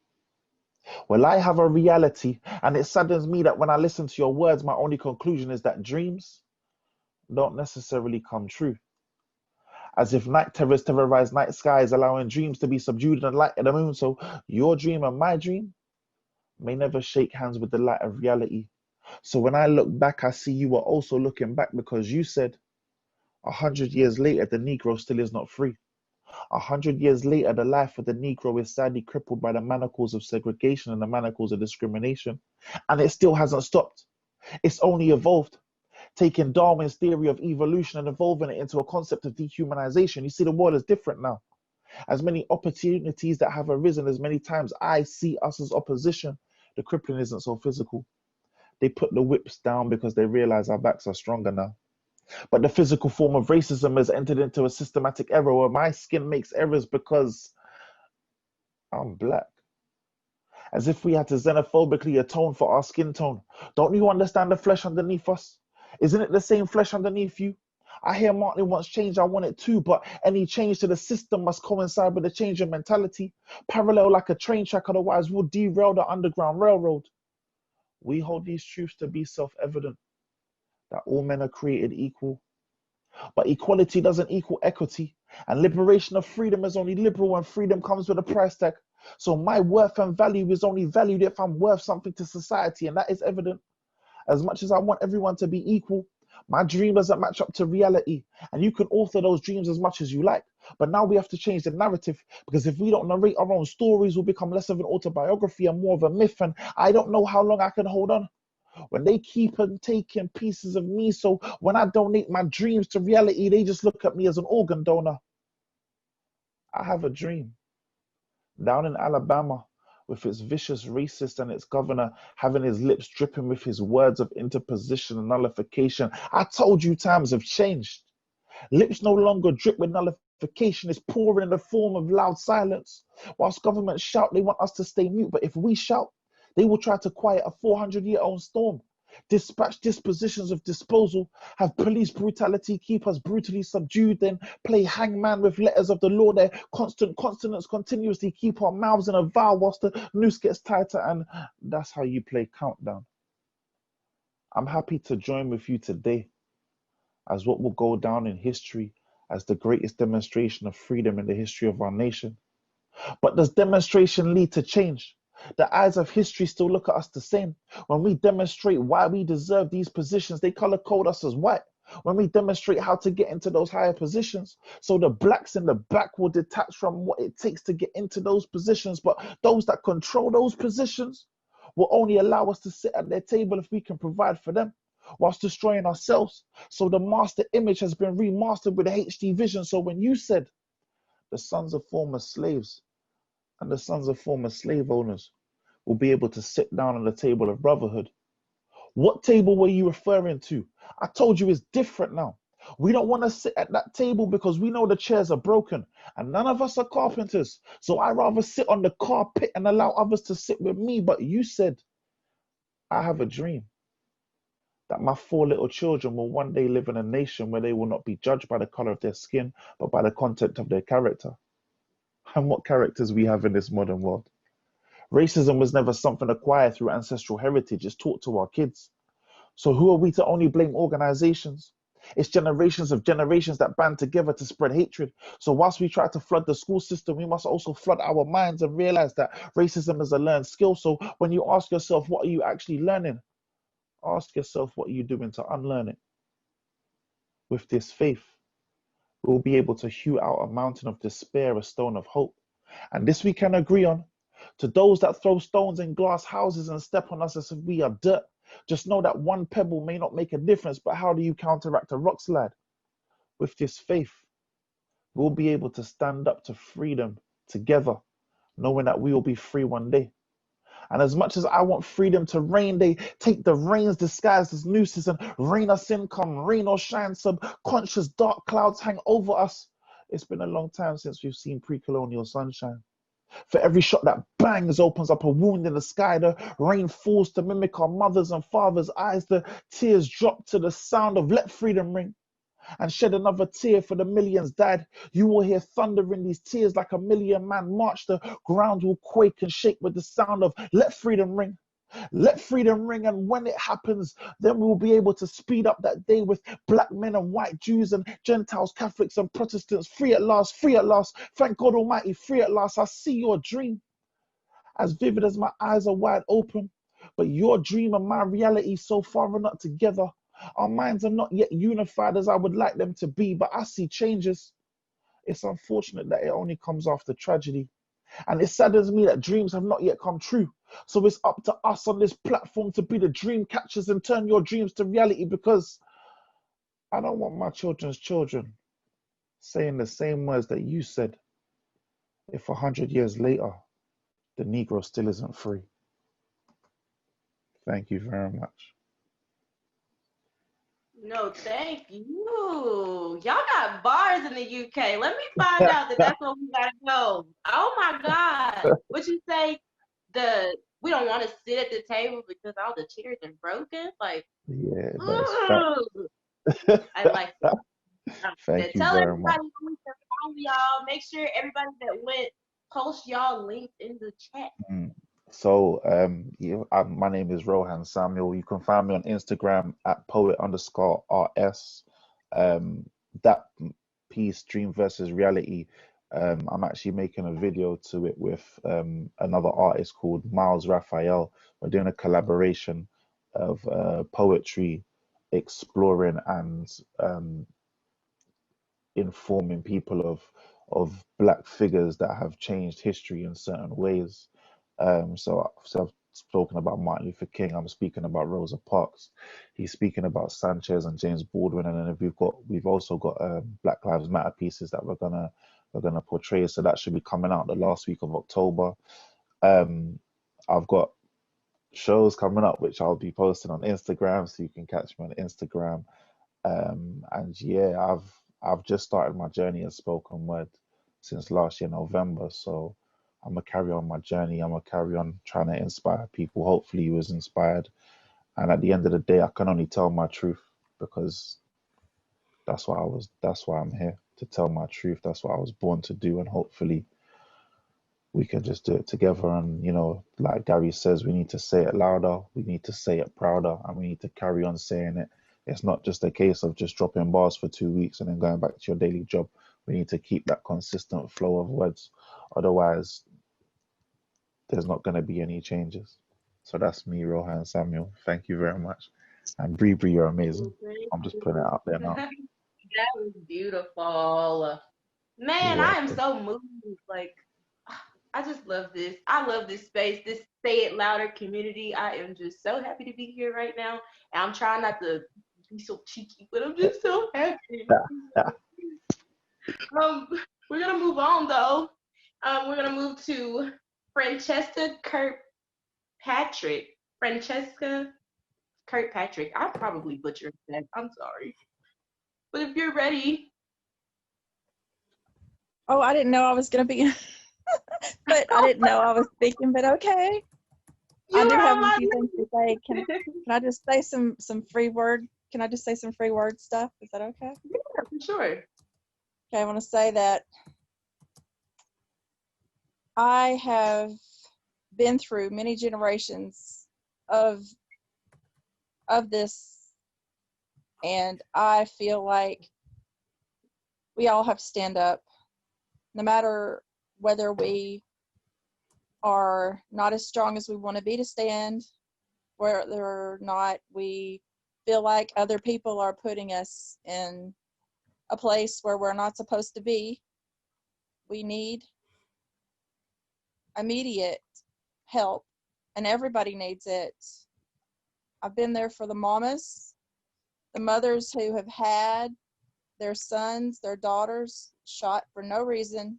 Well, I have a reality, and it saddens me that when I listen to your words, my only conclusion is that dreams don't necessarily come true. As if night terrors terrorize night skies, allowing dreams to be subdued in the light of the moon. So your dream and my dream may never shake hands with the light of reality. So when I look back, I see you were also looking back, because you said 100 years later, the Negro still is not free. 100 years later, the life of the Negro is sadly crippled by the manacles of segregation and the manacles of discrimination. And it still hasn't stopped. It's only evolved. Taking Darwin's theory of evolution and evolving it into a concept of dehumanization. You see, the world is different now. As many opportunities that have arisen, as many times I see us as opposition, the crippling isn't so physical. They put the whips down because they realize our backs are stronger now. But the physical form of racism has entered into a systematic error where my skin makes errors because I'm black. As if we had to xenophobically atone for our skin tone. Don't you understand the flesh underneath us? Isn't it the same flesh underneath you? I hear Martin wants change, I want it too, but any change to the system must coincide with a change in mentality. Parallel like a train track, otherwise we'll derail the Underground Railroad. We hold these truths to be self-evident, that all men are created equal. But equality doesn't equal equity, and liberation of freedom is only liberal when freedom comes with a price tag. So my worth and value is only valued if I'm worth something to society, and that is evident. As much as I want everyone to be equal, my dream doesn't match up to reality. And you can author those dreams as much as you like. But now we have to change the narrative, because if we don't narrate our own stories, we'll become less of an autobiography and more of a myth. And I don't know how long I can hold on when they keep on taking pieces of me. So when I donate my dreams to reality, they just look at me as an organ donor. I have a dream. Down in Alabama, with its vicious racist and its governor having his lips dripping with his words of interposition and nullification. I told you times have changed. Lips no longer drip with nullification, it's pouring in the form of loud silence. Whilst governments shout, they want us to stay mute, but if we shout, they will try to quiet a 400-year-old storm. Dispatch dispositions of disposal, have police brutality keep us brutally subdued, then play hangman with letters of the law. Their constant consonants continuously keep our mouths in a vow whilst the noose gets tighter, and that's how you play countdown. I'm happy to join with you today as what will go down in history as the greatest demonstration of freedom in the history of our nation. But does demonstration lead to change? The eyes of history still look at us the same. When we demonstrate why we deserve these positions, they color code us as white. When we demonstrate how to get into those higher positions, so the blacks in the back will detach from what it takes to get into those positions, but those that control those positions will only allow us to sit at their table if we can provide for them, whilst destroying ourselves. So the master image has been remastered with a HD vision. So when you said the sons of former slaves and the sons of former slave owners will be able to sit down on the table of brotherhood, what table were you referring to? I told you it's different now. We don't want to sit at that table because we know the chairs are broken and none of us are carpenters. So I rather sit on the carpet and allow others to sit with me. But you said, I have a dream that my 4 little children will one day live in a nation where they will not be judged by the color of their skin, but by the content of their character. And what characters we have in this modern world. Racism was never something acquired through ancestral heritage. It's taught to our kids. So who are we to only blame organizations? It's generations of generations that band together to spread hatred. So whilst we try to flood the school system, we must also flood our minds and realize that racism is a learned skill. So when you ask yourself, what are you actually learning? Ask yourself, what are you doing to unlearn it? With this faith, we'll be able to hew out a mountain of despair, a stone of hope, And this we can agree on. To those that throw stones in glass houses and step on us as if we are dirt, just know that one pebble may not make a difference, but how do you counteract a rock slide? With this faith, we'll be able to stand up to freedom together, knowing that we will be free one day. And as much as I want freedom to reign, they take the reins disguised as nooses and rain us in, come rain or shine. Subconscious dark clouds hang over us. It's been a long time since we've seen pre-colonial sunshine. For every shot that bangs opens up a wound in the sky. The rain falls to mimic our mothers and fathers' eyes. The tears drop to the sound of let freedom ring. And shed another tear for the millions died. You will hear thunder in these tears like a million-man march. The ground will quake and shake with the sound of let freedom ring. Let freedom ring, and when it happens, then we'll be able to speed up that day with black men and white Jews and Gentiles, Catholics and Protestants, free at last, free at last. Thank God Almighty, free at last. I see your dream, as vivid as my eyes are wide open, but your dream and my reality so far are not together. Our minds are not yet unified as I would like them to be, but I see changes. It's unfortunate that it only comes after tragedy. And it saddens me that dreams have not yet come true. So it's up to us on this platform to be the dream catchers and turn your dreams to reality, because I don't want my children's children saying the same words that you said if 100 years later, the Negro still isn't free. Thank you very much.
No, thank you. Y'all got bars in the UK. Let me find out that that's where we gotta go. Oh my God. What you say? We don't want to sit at the table because all the chairs are broken. Like,
Yeah,
I like that.
Thank you
Tell
very
everybody
much.
where we can follow y'all. Make sure everybody that went post y'all links in the chat.
So, my name is Rohan Samuel. You can find me on Instagram at poet_RS. That piece, Dream versus Reality, I'm actually making a video to it with another artist called Miles Raphael. We're doing a collaboration of poetry, exploring and informing people of Black figures that have changed history in certain ways. So I've spoken about Martin Luther King. I'm speaking about Rosa Parks. He's speaking about Sanchez and James Baldwin, and then we've also got Black Lives Matter pieces that we're gonna portray. So that should be coming out the last week of October. I've got shows coming up which I'll be posting on Instagram, so you can catch me on Instagram. And yeah, I've just started my journey in spoken word since last year November. So I'm gonna carry on my journey. I'm gonna carry on trying to inspire people. Hopefully you was inspired. And at the end of the day, I can only tell my truth, because that's why I'm here, to tell my truth. That's what I was born to do. And hopefully we can just do it together. And like Gary says, we need to say it louder, we need to say it prouder, and we need to carry on saying it. It's not just a case of just dropping bars for 2 weeks and then going back to your daily job. We need to keep that consistent flow of words. Otherwise, there's not going to be any changes. So that's me, Rohan Samuel. Thank you very much. And Bree, you're amazing. I'm just putting it out there now.
That was beautiful. Man, I am so moved. Like, I just love this. I love this space, this Say It Louder community. I am just so happy to be here right now. And I'm trying not to be so cheeky, but I'm just so happy. We're gonna move on though. We're gonna move to Francesca Kirkpatrick. Francesca Kirkpatrick. I probably butchered that. I'm sorry. But if you're ready.
Oh, I didn't know I was gonna be but I didn't know I was speaking, but okay. I do have a few things to say. Can I just say some free word? Can I just say some free word stuff? Is that okay?
Yeah, for sure.
Okay, I want to say that I have been through many generations of this, and I feel like we all have to stand up, no matter whether we are not as strong as we want to be to stand, whether or not we feel like other people are putting us in a place where we're not supposed to be. We need immediate help, and everybody needs it. I've been there for the mamas, the mothers who have had their sons, their daughters shot for no reason.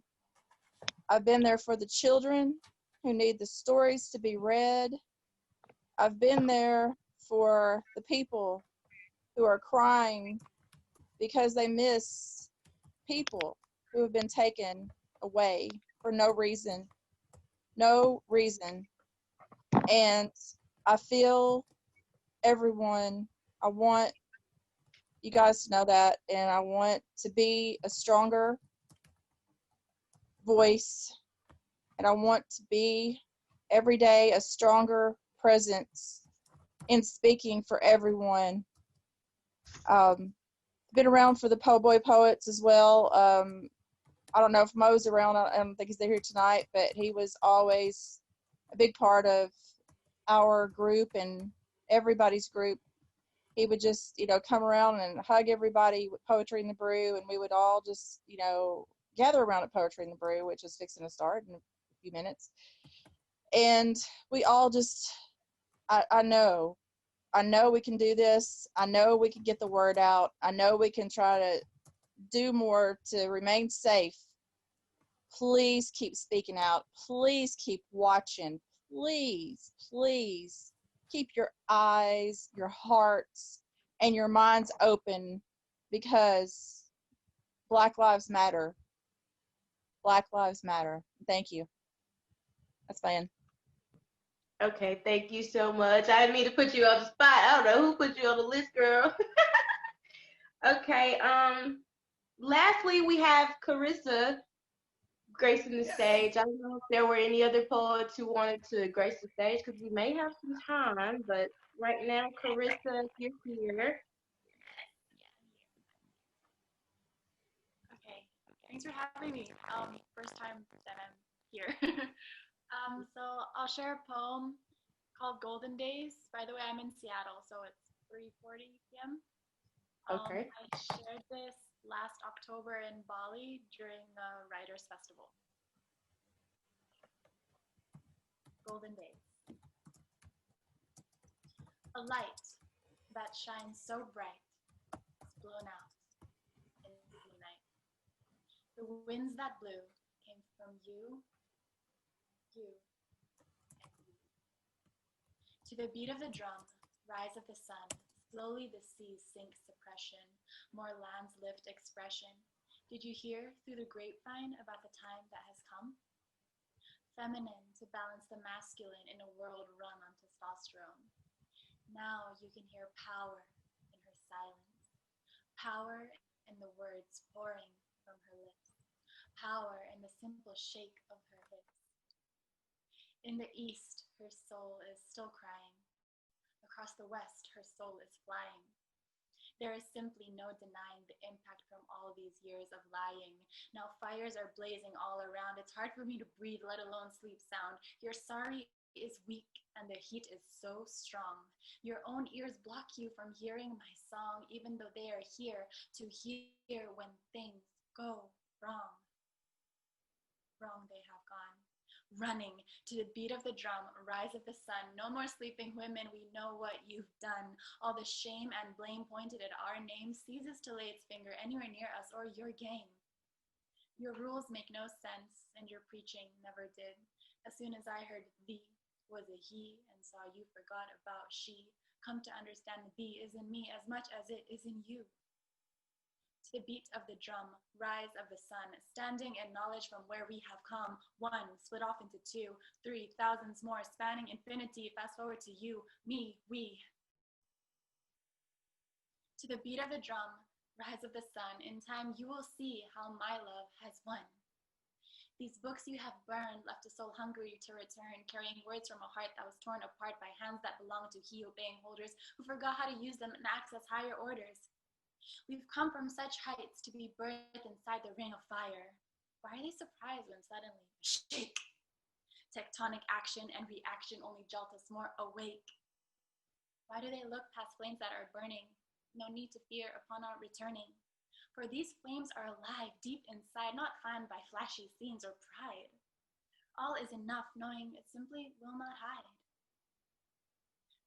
I've been there for the children who need the stories to be read. I've been there for the people who are crying because they miss people who have been taken away for no reason. No reason. And I feel everyone. I want you guys to know that, and I want to be a stronger voice, and I want to be every day a stronger presence in speaking for everyone. Been around for the Po' Boy Poets as well. I don't know if Mo's around. I don't think he's here tonight, but he was always a big part of our group and everybody's group. He would just, come around and hug everybody with Poetry in the Brew, and we would all just, gather around at Poetry in the Brew, which is fixing to start in a few minutes. And we all just, I know we can do this. I know we can get the word out. I know we can try to do more to remain safe. Please keep speaking out. Please keep watching. Please, please keep your eyes, your hearts, and your minds open, because Black Lives Matter. Black Lives Matter. Thank you. That's my end.
Okay, thank you so much. I didn't mean to put you on the spot. I don't know who put you on the list, girl. Okay, lastly, we have Carissa gracing the stage. I don't know if there were any other poets who wanted to grace the stage, because we may have some time, but right now, Carissa, you're here.
Okay, thanks for having me. First time that I'm here. So I'll share a poem called Golden Days. By the way, I'm in Seattle, so it's 3:40 p.m.
Okay.
I shared this last October in Bali during the Writers Festival. Golden Days. A light that shines so bright is blown out in the night. The winds that blew came from you, and you. To the beat of the drum, rise of the sun, slowly the seas sink suppression, more lands lift expression. Did you hear through the grapevine about the time that has come? Feminine to balance the masculine in a world run on testosterone. Now you can hear power in her silence, power in the words pouring from her lips, power in the simple shake of her hips. In the east, her soul is still crying. Across the west, her soul is flying. There is simply no denying the impact from all these years of lying. Now fires are blazing all around. It's hard for me to breathe, let alone sleep sound. Your sorry is weak and the heat is so strong. Your own ears block you from hearing my song, even though they are here to hear when things go wrong. Wrong they have gone. Running to the beat of the drum, rise of the sun. No more sleeping women, we know what you've done. All the shame and blame pointed at our name ceases to lay its finger anywhere near us or your game. Your rules make no sense, and your preaching never did. As soon as I heard thee was a he, and saw you forgot about she, come to understand thee is in me as much as it is in you. To the beat of the drum, rise of the sun, standing in knowledge from where we have come. One, split off into two, 3, thousands more, spanning infinity, fast forward to you, me, we. To the beat of the drum, rise of the sun, in time you will see how my love has won. These books you have burned left a soul hungry to return, carrying words from a heart that was torn apart by hands that belonged to he obeying holders who forgot how to use them and access higher orders. We've come from such heights to be birthed inside the ring of fire. Why are they surprised when suddenly shake? Tectonic action and reaction only jolt us more awake. Why do they look past flames that are burning? No need to fear upon our returning. For these flames are alive deep inside, not fanned by flashy scenes or pride.
All is enough, knowing it simply will not hide.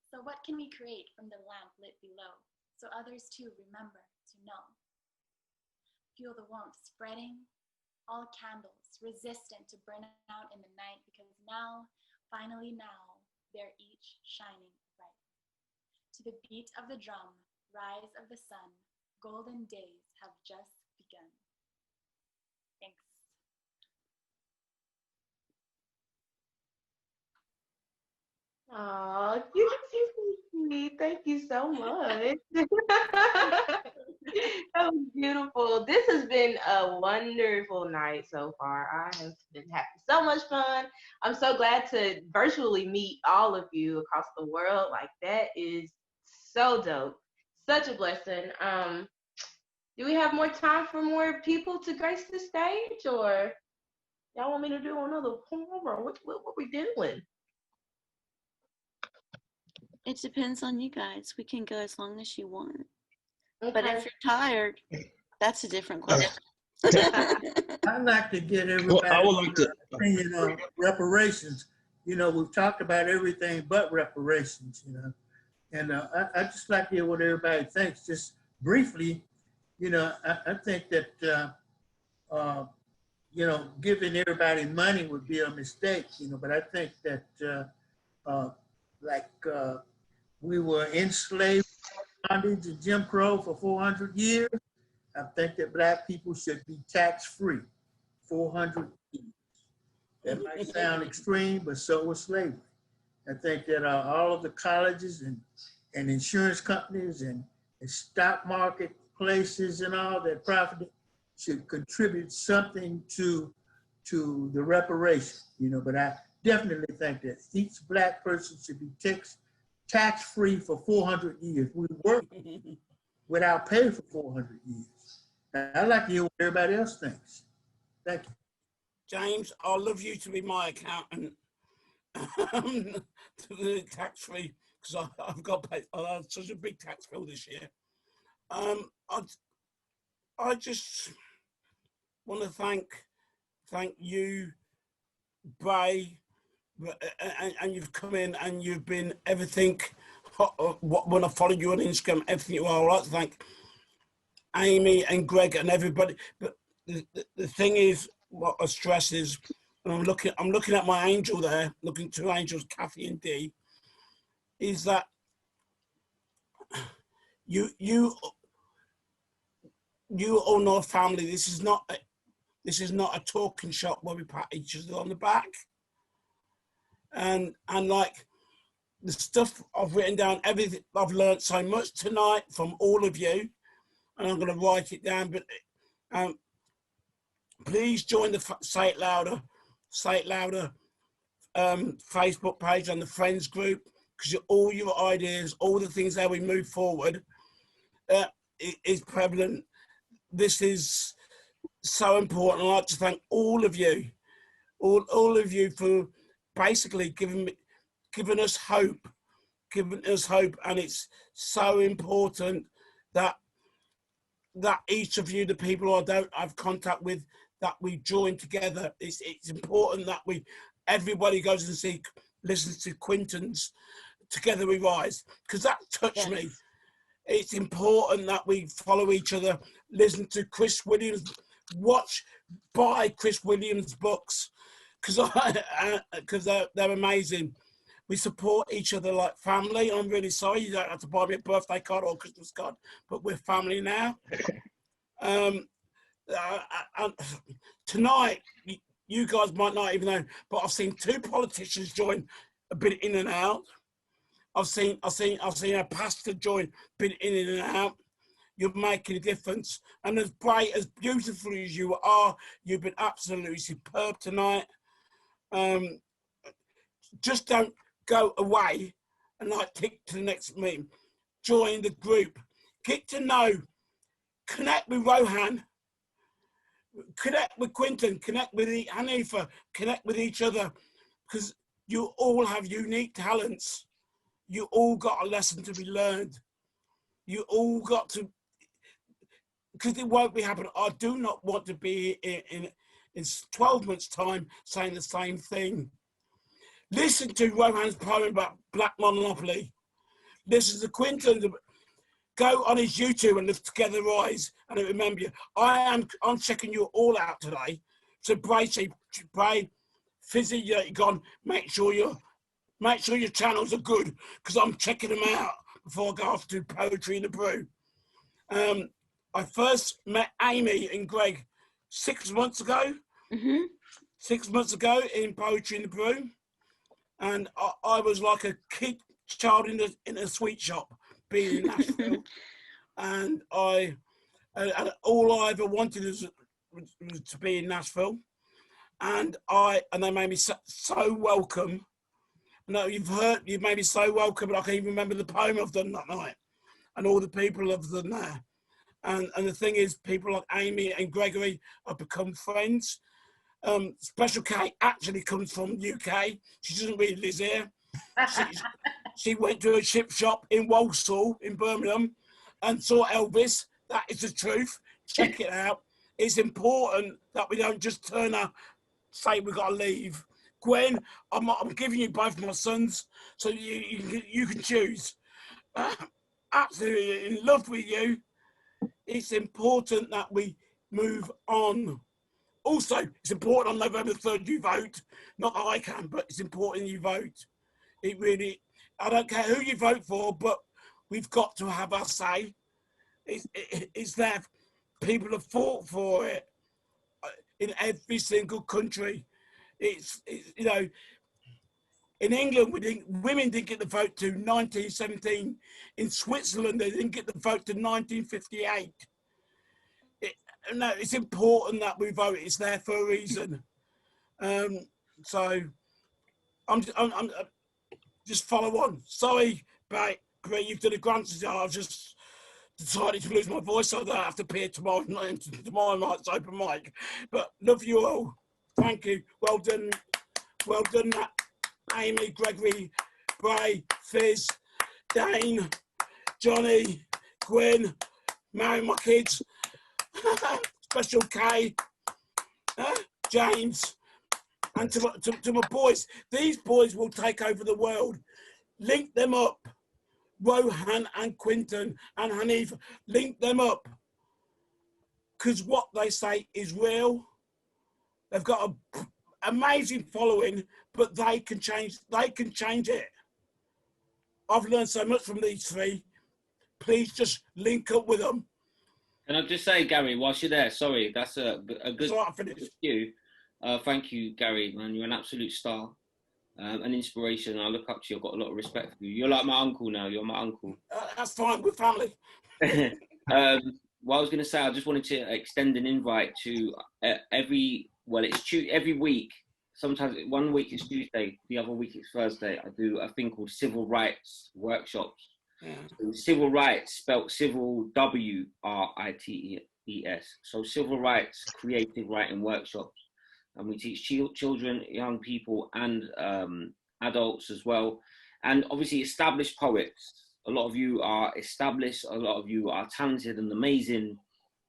So what can we create from the lamp lit below, so others too remember to know? Feel the warmth spreading, all candles resistant to burn out in the night, because now, finally now, they're each shining bright. To the beat of the drum, rise of the sun, golden days have just begun. Thanks.
Oh, you sweet. Thank you so much. That was beautiful. This has been a wonderful night so far. I have been having so much fun. I'm so glad to virtually meet all of you across the world. Like, that is so dope. Such a blessing. Do we have more time for more people to grace the stage, or y'all want me to do another poem? What we doing?
It depends on you guys. We can go as long as you want.
Okay.
But if you're tired, that's a different question.
I'd like to get everybody
I would like to.
opinion on reparations. You know, we've talked about everything but reparations, you know. And I just like to hear what everybody thinks. Just briefly, you know, I think that, you know, giving everybody money would be a mistake, you know, but I think that we were enslaved, bondage and Jim Crow for 400 years. I think that Black people should be tax-free, 400 years. That might sound extreme, but so was slavery. I think that all of the colleges and insurance companies and stock market places and all that profit should contribute something to the reparation, you know, but I definitely think that each Black person should be tax-free for 400 years. We worked without pay for 400 years. I'd like to hear what everybody else thinks. Thank you.
James, I'd love you to be my accountant to the tax-free, because I've got paid. I had such a big tax bill this year. I just want to thank you, Brea, and you've come in and you've been everything. When I followed you on Instagram, everything you are. I'd like to thank Amy and Greg and everybody. But the thing is, what I stress is, and I'm looking at my angel there, looking two angels, Kathy and Dee, is that you all know family. This is not a talking shop where we pat each other on the back. And like the stuff I've written down, everything I've learned so much tonight from all of you, and I'm going to write it down. But please join the Say It Louder Facebook page and the friends group, because all your ideas, all the things how we move forward is prevalent. This is so important. I'd like to thank all of you, all of you for basically giving us hope, and it's so important that each of you, the people I don't have contact with, that we join together. It's important that everybody goes and listens to Quinton's Together We Rise, because that touched me. It's important that we follow each other, listen to Chris Williams, buy Chris Williams' books, because they're amazing. We support each other like family. I'm really sorry you don't have to buy me a birthday card or a Christmas card, but we're family now. Tonight, you guys might not even know, but I've seen two politicians join, a bit in and out. I've seen a pastor join, been in and out. You're making a difference. And as bright, as beautiful as you are, you've been absolutely superb tonight. Just don't go away and tick to the next meeting. Join the group. Get to know. Connect with Rohan. Connect with Quinton. Connect with Hanifa. Connect with each other, because you all have unique talents. You all got a lesson to be learned. You all got to, because it won't be happening. I do not want to be in 12 months' time saying the same thing. Listen to Rohan's poem about black monopoly. Listen to Quinton. Go on his YouTube and lift together rise and remember you. I'm checking you all out today. So Brea, Fizzy, you're gone. Make sure your channels are good because I'm checking them out before I go off to Poetry in the Brew. I first met Amy and Greg 6 months ago. 6 months ago in Poetry in the Brew, and I was like a kid child in a sweet shop, being in Nashville, and all I ever wanted was to be in Nashville, and they made me so welcome. No, you've made me so welcome, but I can even remember the poem I've done that night, and all the people I've done there. And the thing is, people like Amy and Gregory have become friends. Special K actually comes from UK. She doesn't really live here. She went to a chip shop in Walsall in Birmingham and saw Elvis. That is the truth. Check it out. It's important that we don't just say we've got to leave. Gwen, I'm giving you both my sons, so you can choose. Absolutely in love with you. It's important that we move on. Also, it's important on November 3rd you vote. Not that I can, but it's important you vote. It really, I don't care who you vote for, but we've got to have our say. It's there. People have fought for it in every single country. It's you know, in England, women didn't get the vote to 1917. In Switzerland, they didn't get the vote to 1958. No, it's important that we vote. It's there for a reason. So I'm just follow on. Sorry, Brea, you've done a grand job. I've just decided to lose my voice so that I have to appear tomorrow night's open mic. But love you all. Thank you. Well done. Well done, Amy, Gregory, Brea, Fizz, Dane, Johnny, Gwen, marry my kids. Special K, James, and to my boys. These boys will take over the world. Link them up. Rohan and Quinton and Hanif, link them up. Because what they say is real. They've got an amazing following, but they can change it. I've learned so much from these three. Please just link up with them.
Can I just say, Gary, whilst you're there, sorry, that's a good
you.
Thank you, Gary, man. You're an absolute star, an inspiration. I look up to you. I've got a lot of respect for you. You're like my uncle now. You're my uncle.
That's fine. We're family.
What I was going to say, I just wanted to extend an invite to every week. Sometimes 1 week is Tuesday, the other week is Thursday. I do a thing called civil rights workshops. Yeah. So civil rights, spelt civil WRITES. So civil rights creative writing workshops, and we teach children, young people, and adults as well. And obviously, established poets. A lot of you are established. A lot of you are talented and amazing.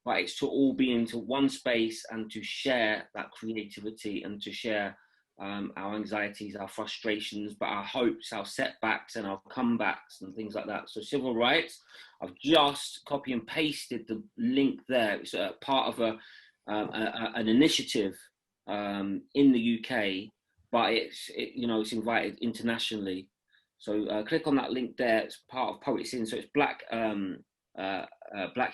But it's to all be into one space and to share that creativity and to share our anxieties, our frustrations, but our hopes, our setbacks and our comebacks and things like that. So civil rights, I've just copy and pasted the link there. It's a part of an initiative in the UK, but it's invited internationally. So click on that link there. It's part of Poets In. So it's Black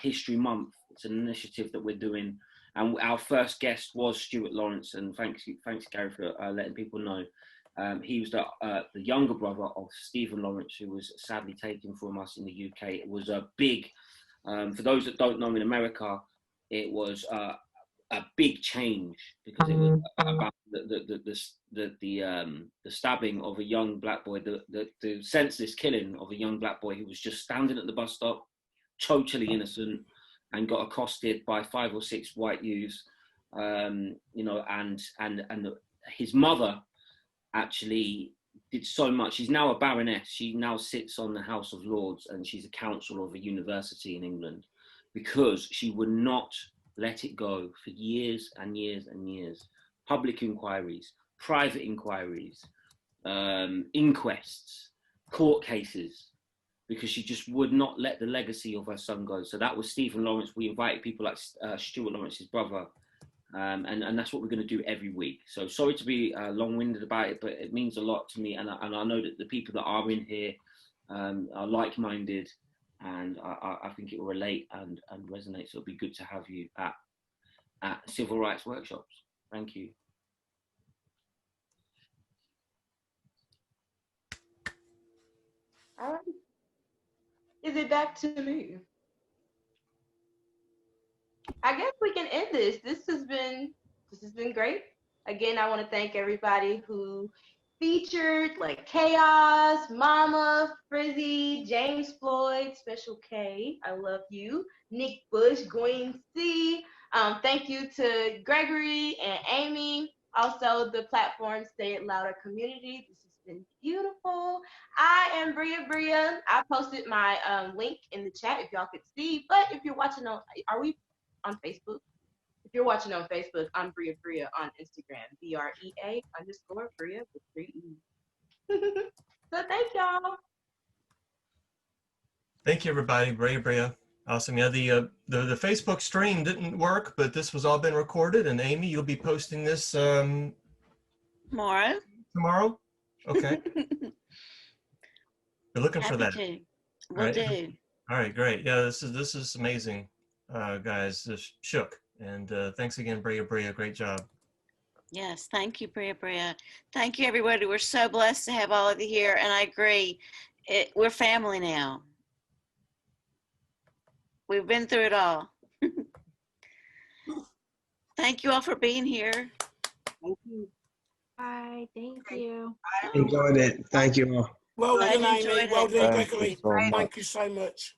History Month. It's an initiative that we're doing. And our first guest was Stuart Lawrence, and thanks Gary for letting people know. He was the younger brother of Stephen Lawrence, who was sadly taken from us in the UK. It was a big, for those that don't know, in America, it was a big change because it was about the stabbing of a young black boy, the senseless killing of a young black boy who was just standing at the bus stop, totally innocent, and got accosted by 5 or 6 white youths, and his mother actually did so much. She's now a baroness. She now sits on the House of Lords, and she's a councillor of a university in England, because she would not let it go for years and years and years. Public inquiries, private inquiries, inquests, court cases, because she just would not let the legacy of her son go. So that was Stephen Lawrence. We invited people like Stuart Lawrence's brother, and that's what we're going to do every week. So sorry to be long-winded about it, but it means a lot to me, and I know that the people that are in here are like-minded, and I think it will relate and resonate. So it'll be good to have you at civil rights workshops. Thank you.
All right. Is it back to me? I guess we can end this. This has been great. Again, I want to thank everybody who featured, like KHAOS, Mama, Frizzy, James Floyd, Special K, I love you, Nick Bush, Gwen Cee. Thank you to Gregory and Amy. Also, the platform Say It Louder community. This has been beautiful. I am Brea. I posted my link in the chat if y'all could see. But if you're watching on, are we on Facebook? If you're watching on Facebook, I'm Brea on Instagram, BREA_Brea with 3 E's. So thank y'all.
Thank you, everybody. Brea. Awesome. Yeah, the Facebook stream didn't work, but this was all been recorded. And Amy, you'll be posting this
Tomorrow.
tomorrow? Okay. We're looking for that.
To. Will
All right.
do.
All right, great. Yeah, this is amazing, guys. This shook. And thanks again, Brea. Great job.
Yes, thank you, Brea. Thank you, everybody. We're so blessed to have all of you here, and I agree. We're family now. We've been through it all. Thank you all for being here.
Thank you. Bye. Thank you.
Enjoyed it. Thank you all.
Well done, Amy. Well done,
Thank you
Gregory.
so much.
Thank you so much.